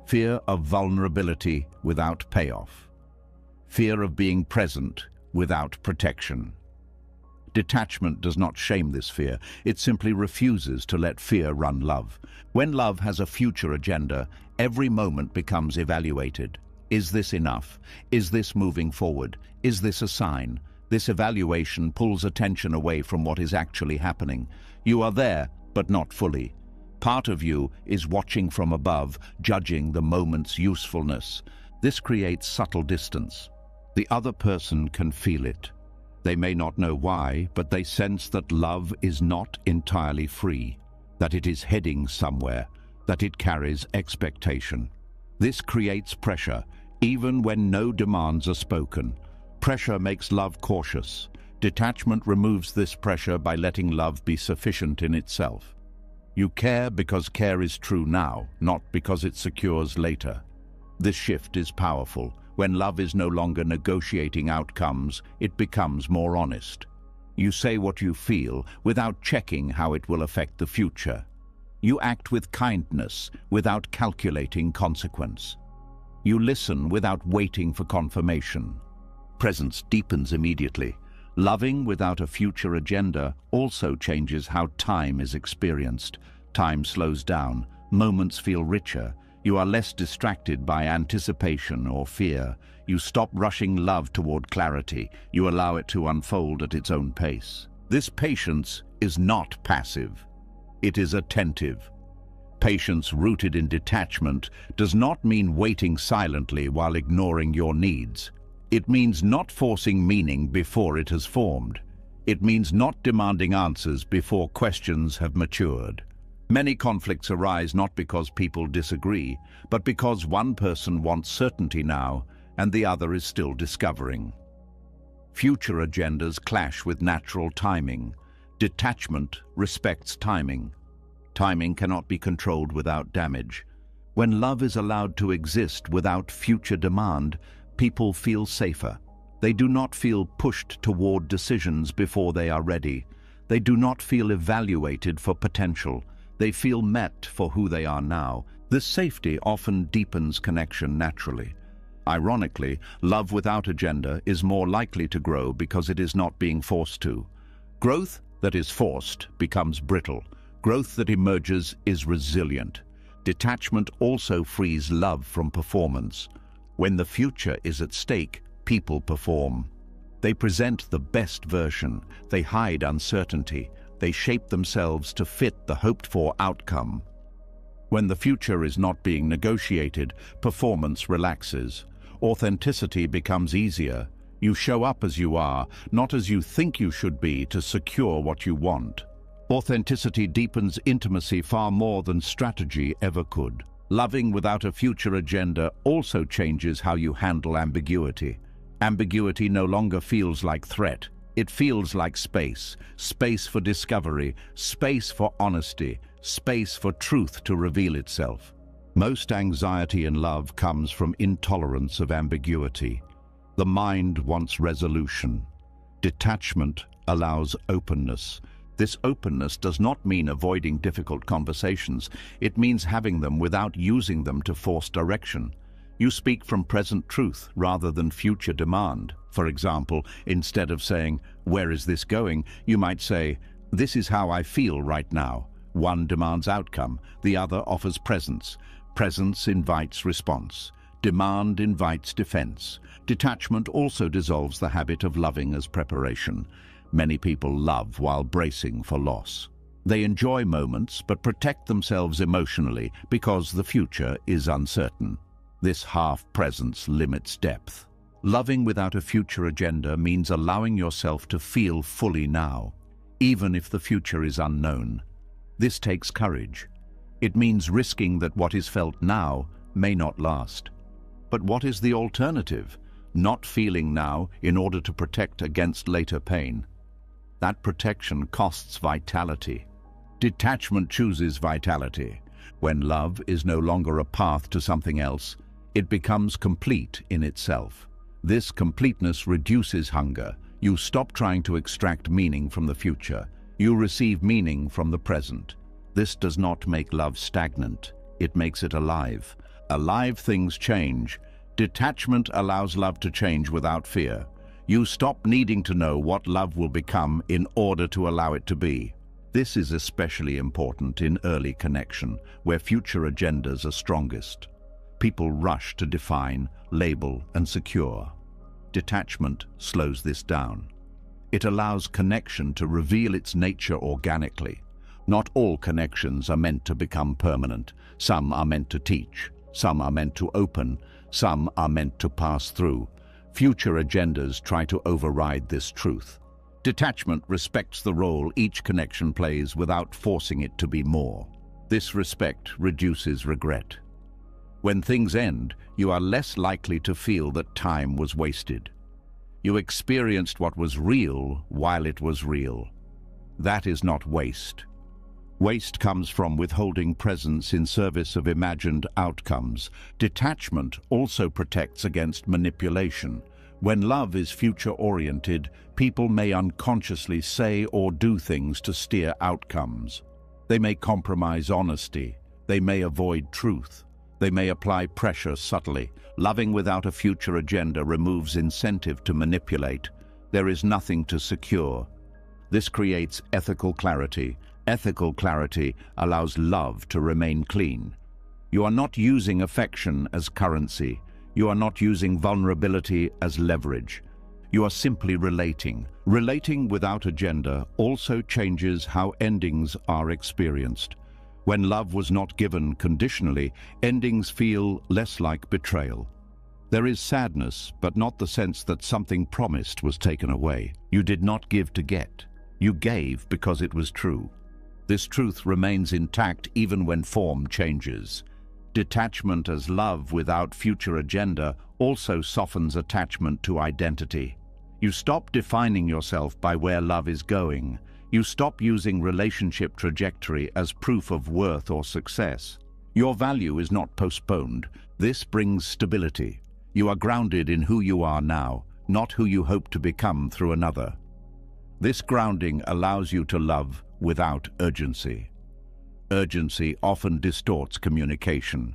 Fear of vulnerability without payoff. Fear of being present without protection. Detachment does not shame this fear. It simply refuses to let fear run love. When love has a future agenda, every moment becomes evaluated. Is this enough? Is this moving forward? Is this a sign? This evaluation pulls attention away from what is actually happening. You are there, but not fully. Part of you is watching from above, judging the moment's usefulness. This creates subtle distance. The other person can feel it. They may not know why, but they sense that love is not entirely free, that it is heading somewhere, that it carries expectation. This creates pressure, even when no demands are spoken. Pressure makes love cautious. Detachment removes this pressure by letting love be sufficient in itself. You care because care is true now, not because it secures later. This shift is powerful. When love is no longer negotiating outcomes, it becomes more honest. You say what you feel without checking how it will affect the future. You act with kindness without calculating consequence. You listen without waiting for confirmation. Presence deepens immediately. Loving without a future agenda also changes how time is experienced. Time slows down. Moments feel richer. You are less distracted by anticipation or fear. You stop rushing love toward clarity. You allow it to unfold at its own pace. This patience is not passive. It is attentive. Patience rooted in detachment does not mean waiting silently while ignoring your needs. It means not forcing meaning before it has formed. It means not demanding answers before questions have matured. Many conflicts arise not because people disagree, but because one person wants certainty now and the other is still discovering. Future agendas clash with natural timing. Detachment respects timing. Timing cannot be controlled without damage. When love is allowed to exist without future demand, people feel safer. They do not feel pushed toward decisions before they are ready. They do not feel evaluated for potential. They feel met for who they are now. This safety often deepens connection naturally. Ironically, love without agenda is more likely to grow because it is not being forced to. Growth that is forced becomes brittle. Growth that emerges is resilient. Detachment also frees love from performance. When the future is at stake, people perform. They present the best version. They hide uncertainty. They shape themselves to fit the hoped-for outcome. When the future is not being negotiated, performance relaxes. Authenticity becomes easier. You show up as you are, not as you think you should be to secure what you want. Authenticity deepens intimacy far more than strategy ever could. Loving without a future agenda also changes how you handle ambiguity. Ambiguity no longer feels like threat. It feels like space. Space for discovery, space for honesty, space for truth to reveal itself. Most anxiety in love comes from intolerance of ambiguity. The mind wants resolution. Detachment allows openness. This openness does not mean avoiding difficult conversations. It means having them without using them to force direction. You speak from present truth rather than future demand. For example, instead of saying, "Where is this going?" you might say, "This is how I feel right now." One demands outcome, the other offers presence. Presence invites response. Demand invites defense. Detachment also dissolves the habit of loving as preparation. Many people love while bracing for loss. They enjoy moments but protect themselves emotionally because the future is uncertain. This half-presence limits depth. Loving without a future agenda means allowing yourself to feel fully now, even if the future is unknown. This takes courage. It means risking that what is felt now may not last. But what is the alternative? Not feeling now in order to protect against later pain. That protection costs vitality. Detachment chooses vitality. When love is no longer a path to something else, it becomes complete in itself. This completeness reduces hunger. You stop trying to extract meaning from the future. You receive meaning from the present. This does not make love stagnant. It makes it alive. Alive things change. Detachment allows love to change without fear. You stop needing to know what love will become in order to allow it to be. This is especially important in early connection, where future agendas are strongest. People rush to define, label, and secure. Detachment slows this down. It allows connection to reveal its nature organically. Not all connections are meant to become permanent. Some are meant to teach. Some are meant to open. Some are meant to pass through. Future agendas try to override this truth. Detachment respects the role each connection plays without forcing it to be more. This respect reduces regret. When things end, you are less likely to feel that time was wasted. You experienced what was real while it was real. That is not waste. Waste comes from withholding presence in service of imagined outcomes. Detachment also protects against manipulation. When love is future-oriented, people may unconsciously say or do things to steer outcomes. They may compromise honesty. They may avoid truth. They may apply pressure subtly. Loving without a future agenda removes incentive to manipulate. There is nothing to secure. This creates ethical clarity. Ethical clarity allows love to remain clean. You are not using affection as currency. You are not using vulnerability as leverage. You are simply relating. Relating without agenda also changes how endings are experienced. When love was not given conditionally, endings feel less like betrayal. There is sadness, but not the sense that something promised was taken away. You did not give to get. You gave because it was true. This truth remains intact even when form changes. Detachment as love without future agenda also softens attachment to identity. You stop defining yourself by where love is going. You stop using relationship trajectory as proof of worth or success. Your value is not postponed. This brings stability. You are grounded in who you are now, not who you hope to become through another. This grounding allows you to love without urgency. Urgency often distorts communication.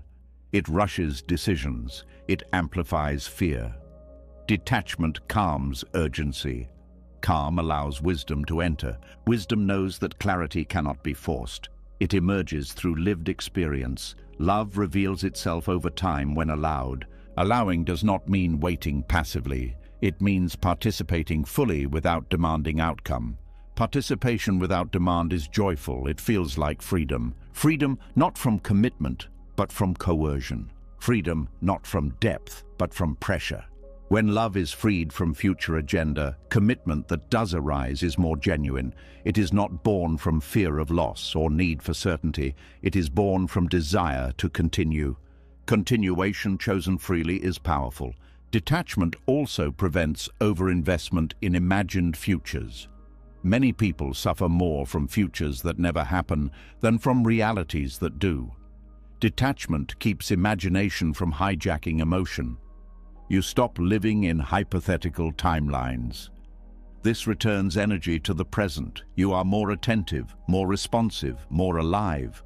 It rushes decisions. It amplifies fear. Detachment calms urgency. Calm allows wisdom to enter. Wisdom knows that clarity cannot be forced. It emerges through lived experience. Love reveals itself over time when allowed. Allowing does not mean waiting passively. It means participating fully without demanding outcome. Participation without demand is joyful. It feels like freedom. Freedom not from commitment, but from coercion. Freedom not from depth, but from pressure. When love is freed from future agenda, commitment that does arise is more genuine. It is not born from fear of loss or need for certainty. It is born from desire to continue. Continuation chosen freely is powerful. Detachment also prevents overinvestment in imagined futures. Many people suffer more from futures that never happen than from realities that do. Detachment keeps imagination from hijacking emotion. You stop living in hypothetical timelines. This returns energy to the present. You are more attentive, more responsive, more alive.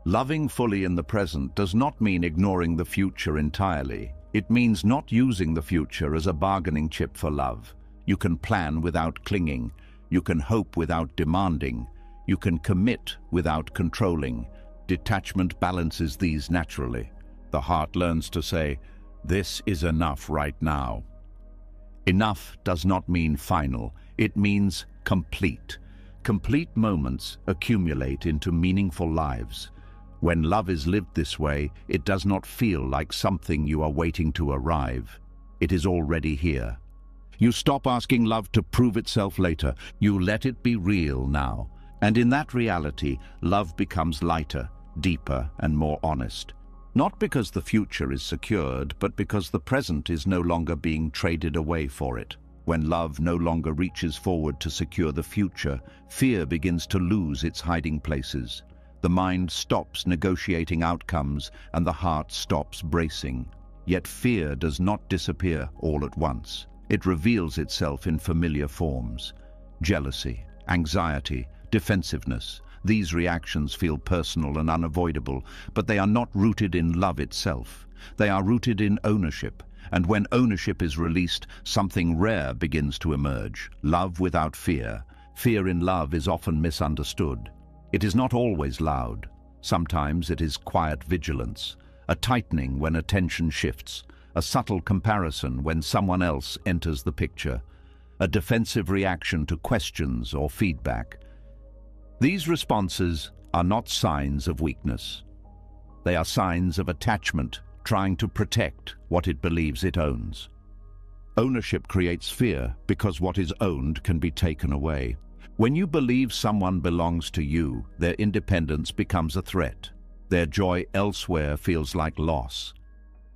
Loving fully in the present does not mean ignoring the future entirely. It means not using the future as a bargaining chip for love. You can plan without clinging. You can hope without demanding. You can commit without controlling. Detachment balances these naturally. The heart learns to say, "This is enough right now." Enough does not mean final. It means complete. Complete moments accumulate into meaningful lives. When love is lived this way, it does not feel like something you are waiting to arrive. It is already here. You stop asking love to prove itself later. You let it be real now. And in that reality, love becomes lighter, deeper, and more honest. Not because the future is secured, but because the present is no longer being traded away for it. When love no longer reaches forward to secure the future, fear begins to lose its hiding places. The mind stops negotiating outcomes, and the heart stops bracing. Yet fear does not disappear all at once. It reveals itself in familiar forms. Jealousy, anxiety, defensiveness. These reactions feel personal and unavoidable, but they are not rooted in love itself. They are rooted in ownership. And when ownership is released, something rare begins to emerge. Love without fear. Fear in love is often misunderstood. It is not always loud. Sometimes it is quiet vigilance, a tightening when attention shifts, a subtle comparison when someone else enters the picture, a defensive reaction to questions or feedback. These responses are not signs of weakness. They are signs of attachment, trying to protect what it believes it owns. Ownership creates fear because what is owned can be taken away. When you believe someone belongs to you, their independence becomes a threat. Their joy elsewhere feels like loss.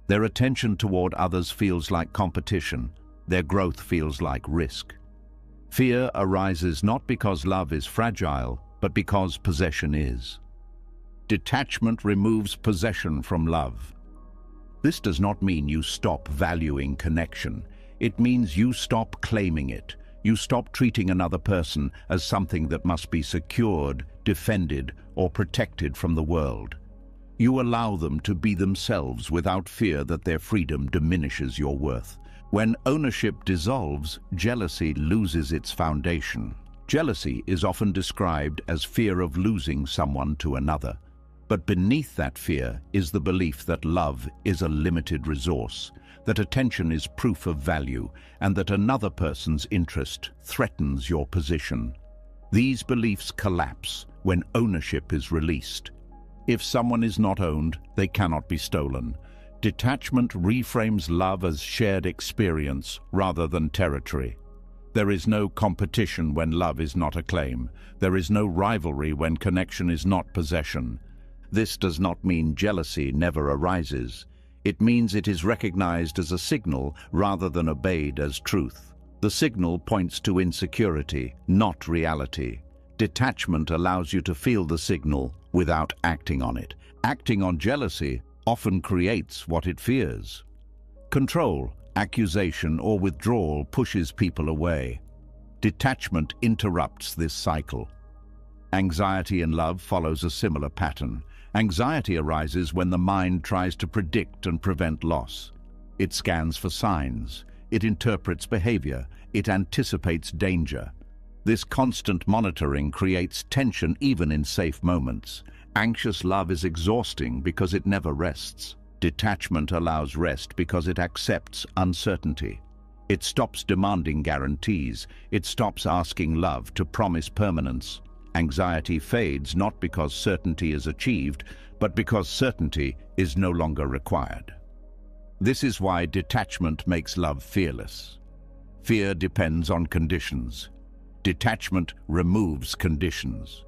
Their attention toward others feels like competition. Their growth feels like risk. Fear arises not because love is fragile, but because possession is. Detachment removes possession from love. This does not mean you stop valuing connection. It means you stop claiming it. You stop treating another person as something that must be secured, defended, or protected from the world. You allow them to be themselves without fear that their freedom diminishes your worth. When ownership dissolves, jealousy loses its foundation. Jealousy is often described as fear of losing someone to another. But beneath that fear is the belief that love is a limited resource, that attention is proof of value, and that another person's interest threatens your position. These beliefs collapse when ownership is released. If someone is not owned, they cannot be stolen. Detachment reframes love as shared experience rather than territory. There is no competition when love is not a claim. There is no rivalry when connection is not possession. This does not mean jealousy never arises. It means it is recognized as a signal rather than obeyed as truth. The signal points to insecurity, not reality. Detachment allows you to feel the signal without acting on it. Acting on jealousy often creates what it fears. Control, accusation, or withdrawal pushes people away. Detachment interrupts this cycle. Anxiety in love follows a similar pattern. Anxiety arises when the mind tries to predict and prevent loss. It scans for signs. It interprets behavior. It anticipates danger. This constant monitoring creates tension even in safe moments. Anxious love is exhausting because it never rests. Detachment allows rest because it accepts uncertainty. It stops demanding guarantees. It stops asking love to promise permanence. Anxiety fades not because certainty is achieved, but because certainty is no longer required. This is why detachment makes love fearless. Fear depends on conditions. Detachment removes conditions.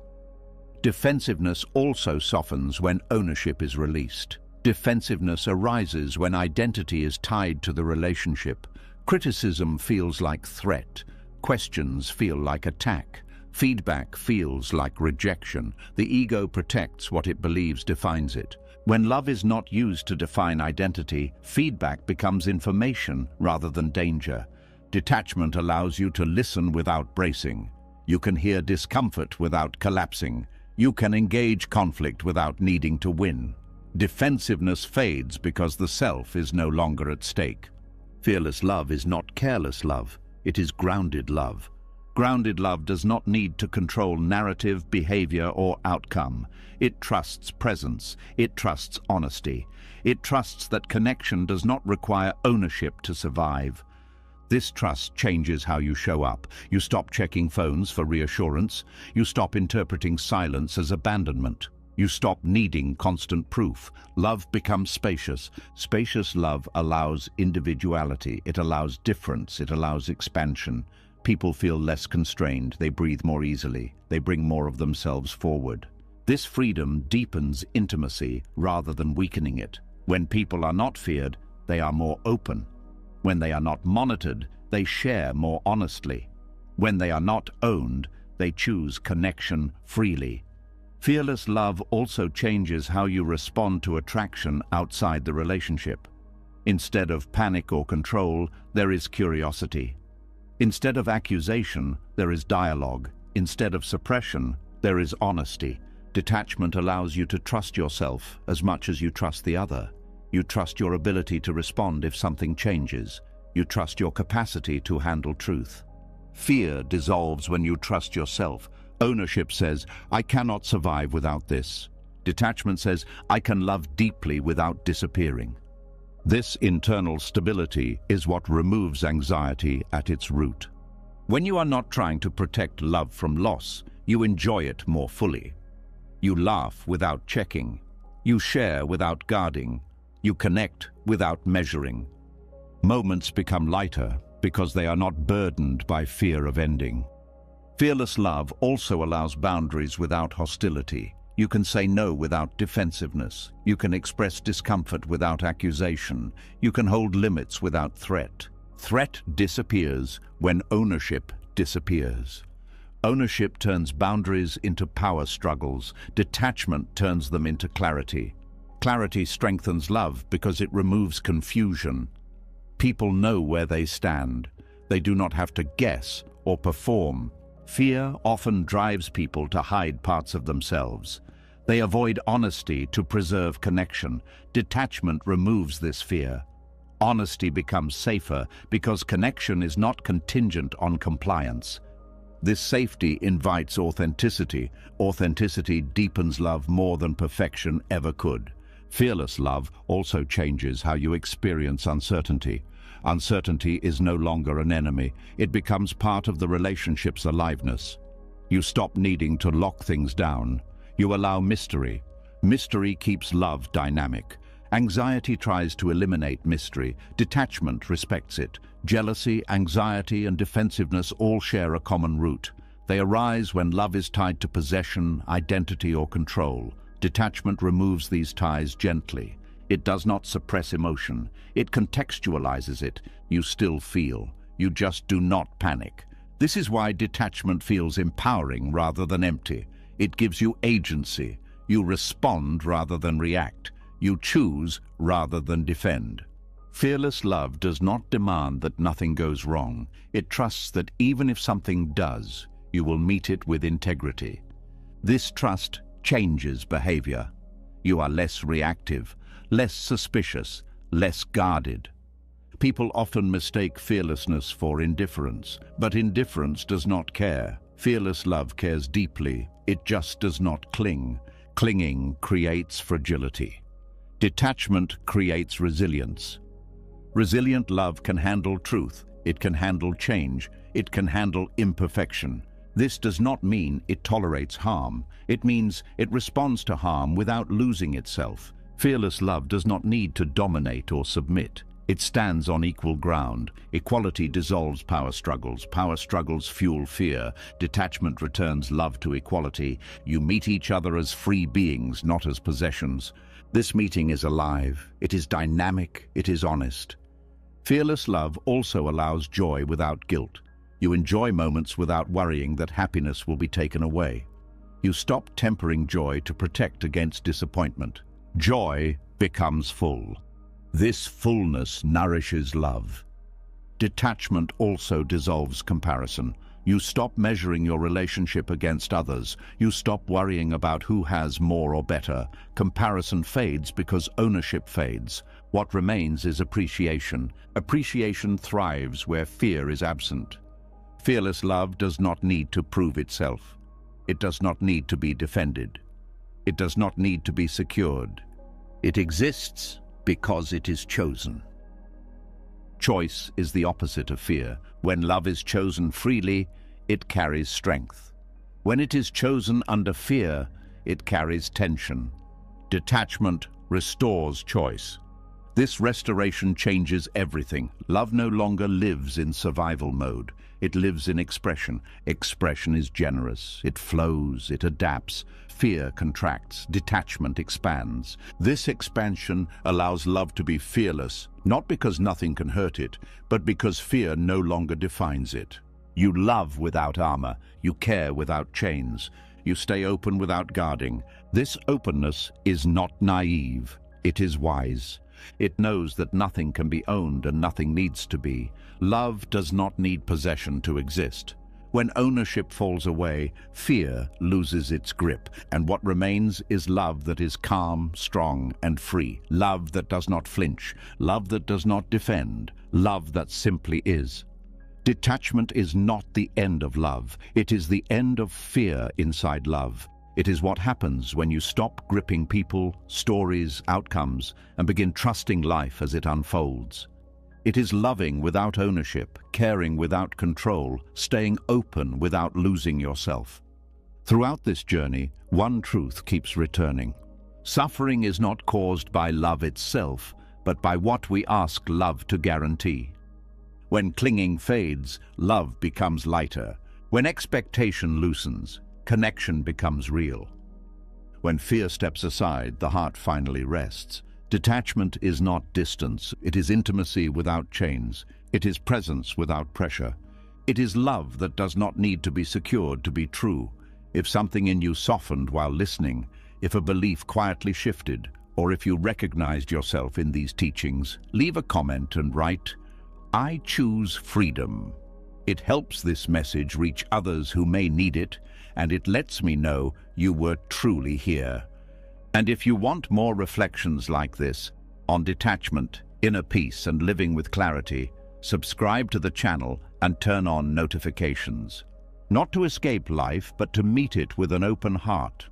Defensiveness also softens when ownership is released. Defensiveness arises when identity is tied to the relationship. Criticism feels like threat. Questions feel like attack. Feedback feels like rejection. The ego protects what it believes defines it. When love is not used to define identity, feedback becomes information rather than danger. Detachment allows you to listen without bracing. You can hear discomfort without collapsing. You can engage conflict without needing to win. Defensiveness fades because the self is no longer at stake. Fearless love is not careless love. It is grounded love. Grounded love does not need to control narrative, behavior, or outcome. It trusts presence. It trusts honesty. It trusts that connection does not require ownership to survive. This trust changes how you show up. You stop checking phones for reassurance. You stop interpreting silence as abandonment. You stop needing constant proof. Love becomes spacious. Spacious love allows individuality. It allows difference. It allows expansion. People feel less constrained. They breathe more easily. They bring more of themselves forward. This freedom deepens intimacy rather than weakening it. When people are not feared, they are more open. When they are not monitored, they share more honestly. When they are not owned, they choose connection freely. Fearless love also changes how you respond to attraction outside the relationship. Instead of panic or control, there is curiosity. Instead of accusation, there is dialogue. Instead of suppression, there is honesty. Detachment allows you to trust yourself as much as you trust the other. You trust your ability to respond if something changes. You trust your capacity to handle truth. Fear dissolves when you trust yourself. Ownership says, I cannot survive without this. Detachment says, I can love deeply without disappearing. This internal stability is what removes anxiety at its root. When you are not trying to protect love from loss, you enjoy it more fully. You laugh without checking. You share without guarding. You connect without measuring. Moments become lighter because they are not burdened by fear of ending. Fearless love also allows boundaries without hostility. You can say no without defensiveness. You can express discomfort without accusation. You can hold limits without threat. Threat disappears when ownership disappears. Ownership turns boundaries into power struggles. Detachment turns them into clarity. Clarity strengthens love because it removes confusion. People know where they stand. They do not have to guess or perform. Fear often drives people to hide parts of themselves. They avoid honesty to preserve connection. Detachment removes this fear. Honesty becomes safer because connection is not contingent on compliance. This safety invites authenticity. Authenticity deepens love more than perfection ever could. Fearless love also changes how you experience uncertainty. Uncertainty is no longer an enemy. It becomes part of the relationship's aliveness. You stop needing to lock things down. You allow mystery. Mystery keeps love dynamic. Anxiety tries to eliminate mystery. Detachment respects it. Jealousy, anxiety, and defensiveness all share a common root. They arise when love is tied to possession, identity, or control. Detachment removes these ties gently. It does not suppress emotion. It contextualizes it. You still feel. You just do not panic. This is why detachment feels empowering rather than empty. It gives you agency. You respond rather than react. You choose rather than defend. Fearless love does not demand that nothing goes wrong. It trusts that even if something does, you will meet it with integrity. This trust changes behavior. You are less reactive, less suspicious, less guarded. People often mistake fearlessness for indifference, but indifference does not care. Fearless love cares deeply. It just does not cling. Clinging creates fragility. Detachment creates resilience. Resilient love can handle truth. It can handle change. It can handle imperfection. This does not mean it tolerates harm. It means it responds to harm without losing itself. Fearless love does not need to dominate or submit. It stands on equal ground. Equality dissolves power struggles. Power struggles fuel fear. Detachment returns love to equality. You meet each other as free beings, not as possessions. This meeting is alive. It is dynamic. It is honest. Fearless love also allows joy without guilt. You enjoy moments without worrying that happiness will be taken away. You stop tempering joy to protect against disappointment. Joy becomes full. This fullness nourishes love. Detachment also dissolves comparison. You stop measuring your relationship against others. You stop worrying about who has more or better. Comparison fades because ownership fades. What remains is appreciation. Appreciation thrives where fear is absent. Fearless love does not need to prove itself. It does not need to be defended. It does not need to be secured. It exists because it is chosen. Choice is the opposite of fear. When love is chosen freely, it carries strength. When it is chosen under fear, it carries tension. Detachment restores choice. This restoration changes everything. Love no longer lives in survival mode. It lives in expression. Expression is generous. It flows. It adapts. Fear contracts. Detachment expands. This expansion allows love to be fearless, not because nothing can hurt it, but because fear no longer defines it. You love without armor. You care without chains. You stay open without guarding. This openness is not naive. It is wise. It knows that nothing can be owned and nothing needs to be. Love does not need possession to exist. When ownership falls away, fear loses its grip, and what remains is love that is calm, strong, and free. Love that does not flinch. Love that does not defend. Love that simply is. Detachment is not the end of love. It is the end of fear inside love. It is what happens when you stop gripping people, stories, outcomes, and begin trusting life as it unfolds. It is loving without ownership, caring without control, staying open without losing yourself. Throughout this journey, one truth keeps returning. Suffering is not caused by love itself, but by what we ask love to guarantee. When clinging fades, love becomes lighter. When expectation loosens, connection becomes real. When fear steps aside, the heart finally rests. Detachment is not distance. It is intimacy without chains. It is presence without pressure. It is love that does not need to be secured to be true. If something in you softened while listening, if a belief quietly shifted, or if you recognized yourself in these teachings, leave a comment and write, I choose freedom. It helps this message reach others who may need it, and it lets me know you were truly here. And if you want more reflections like this on detachment, inner peace, and living with clarity, subscribe to the channel and turn on notifications. Not to escape life, but to meet it with an open heart.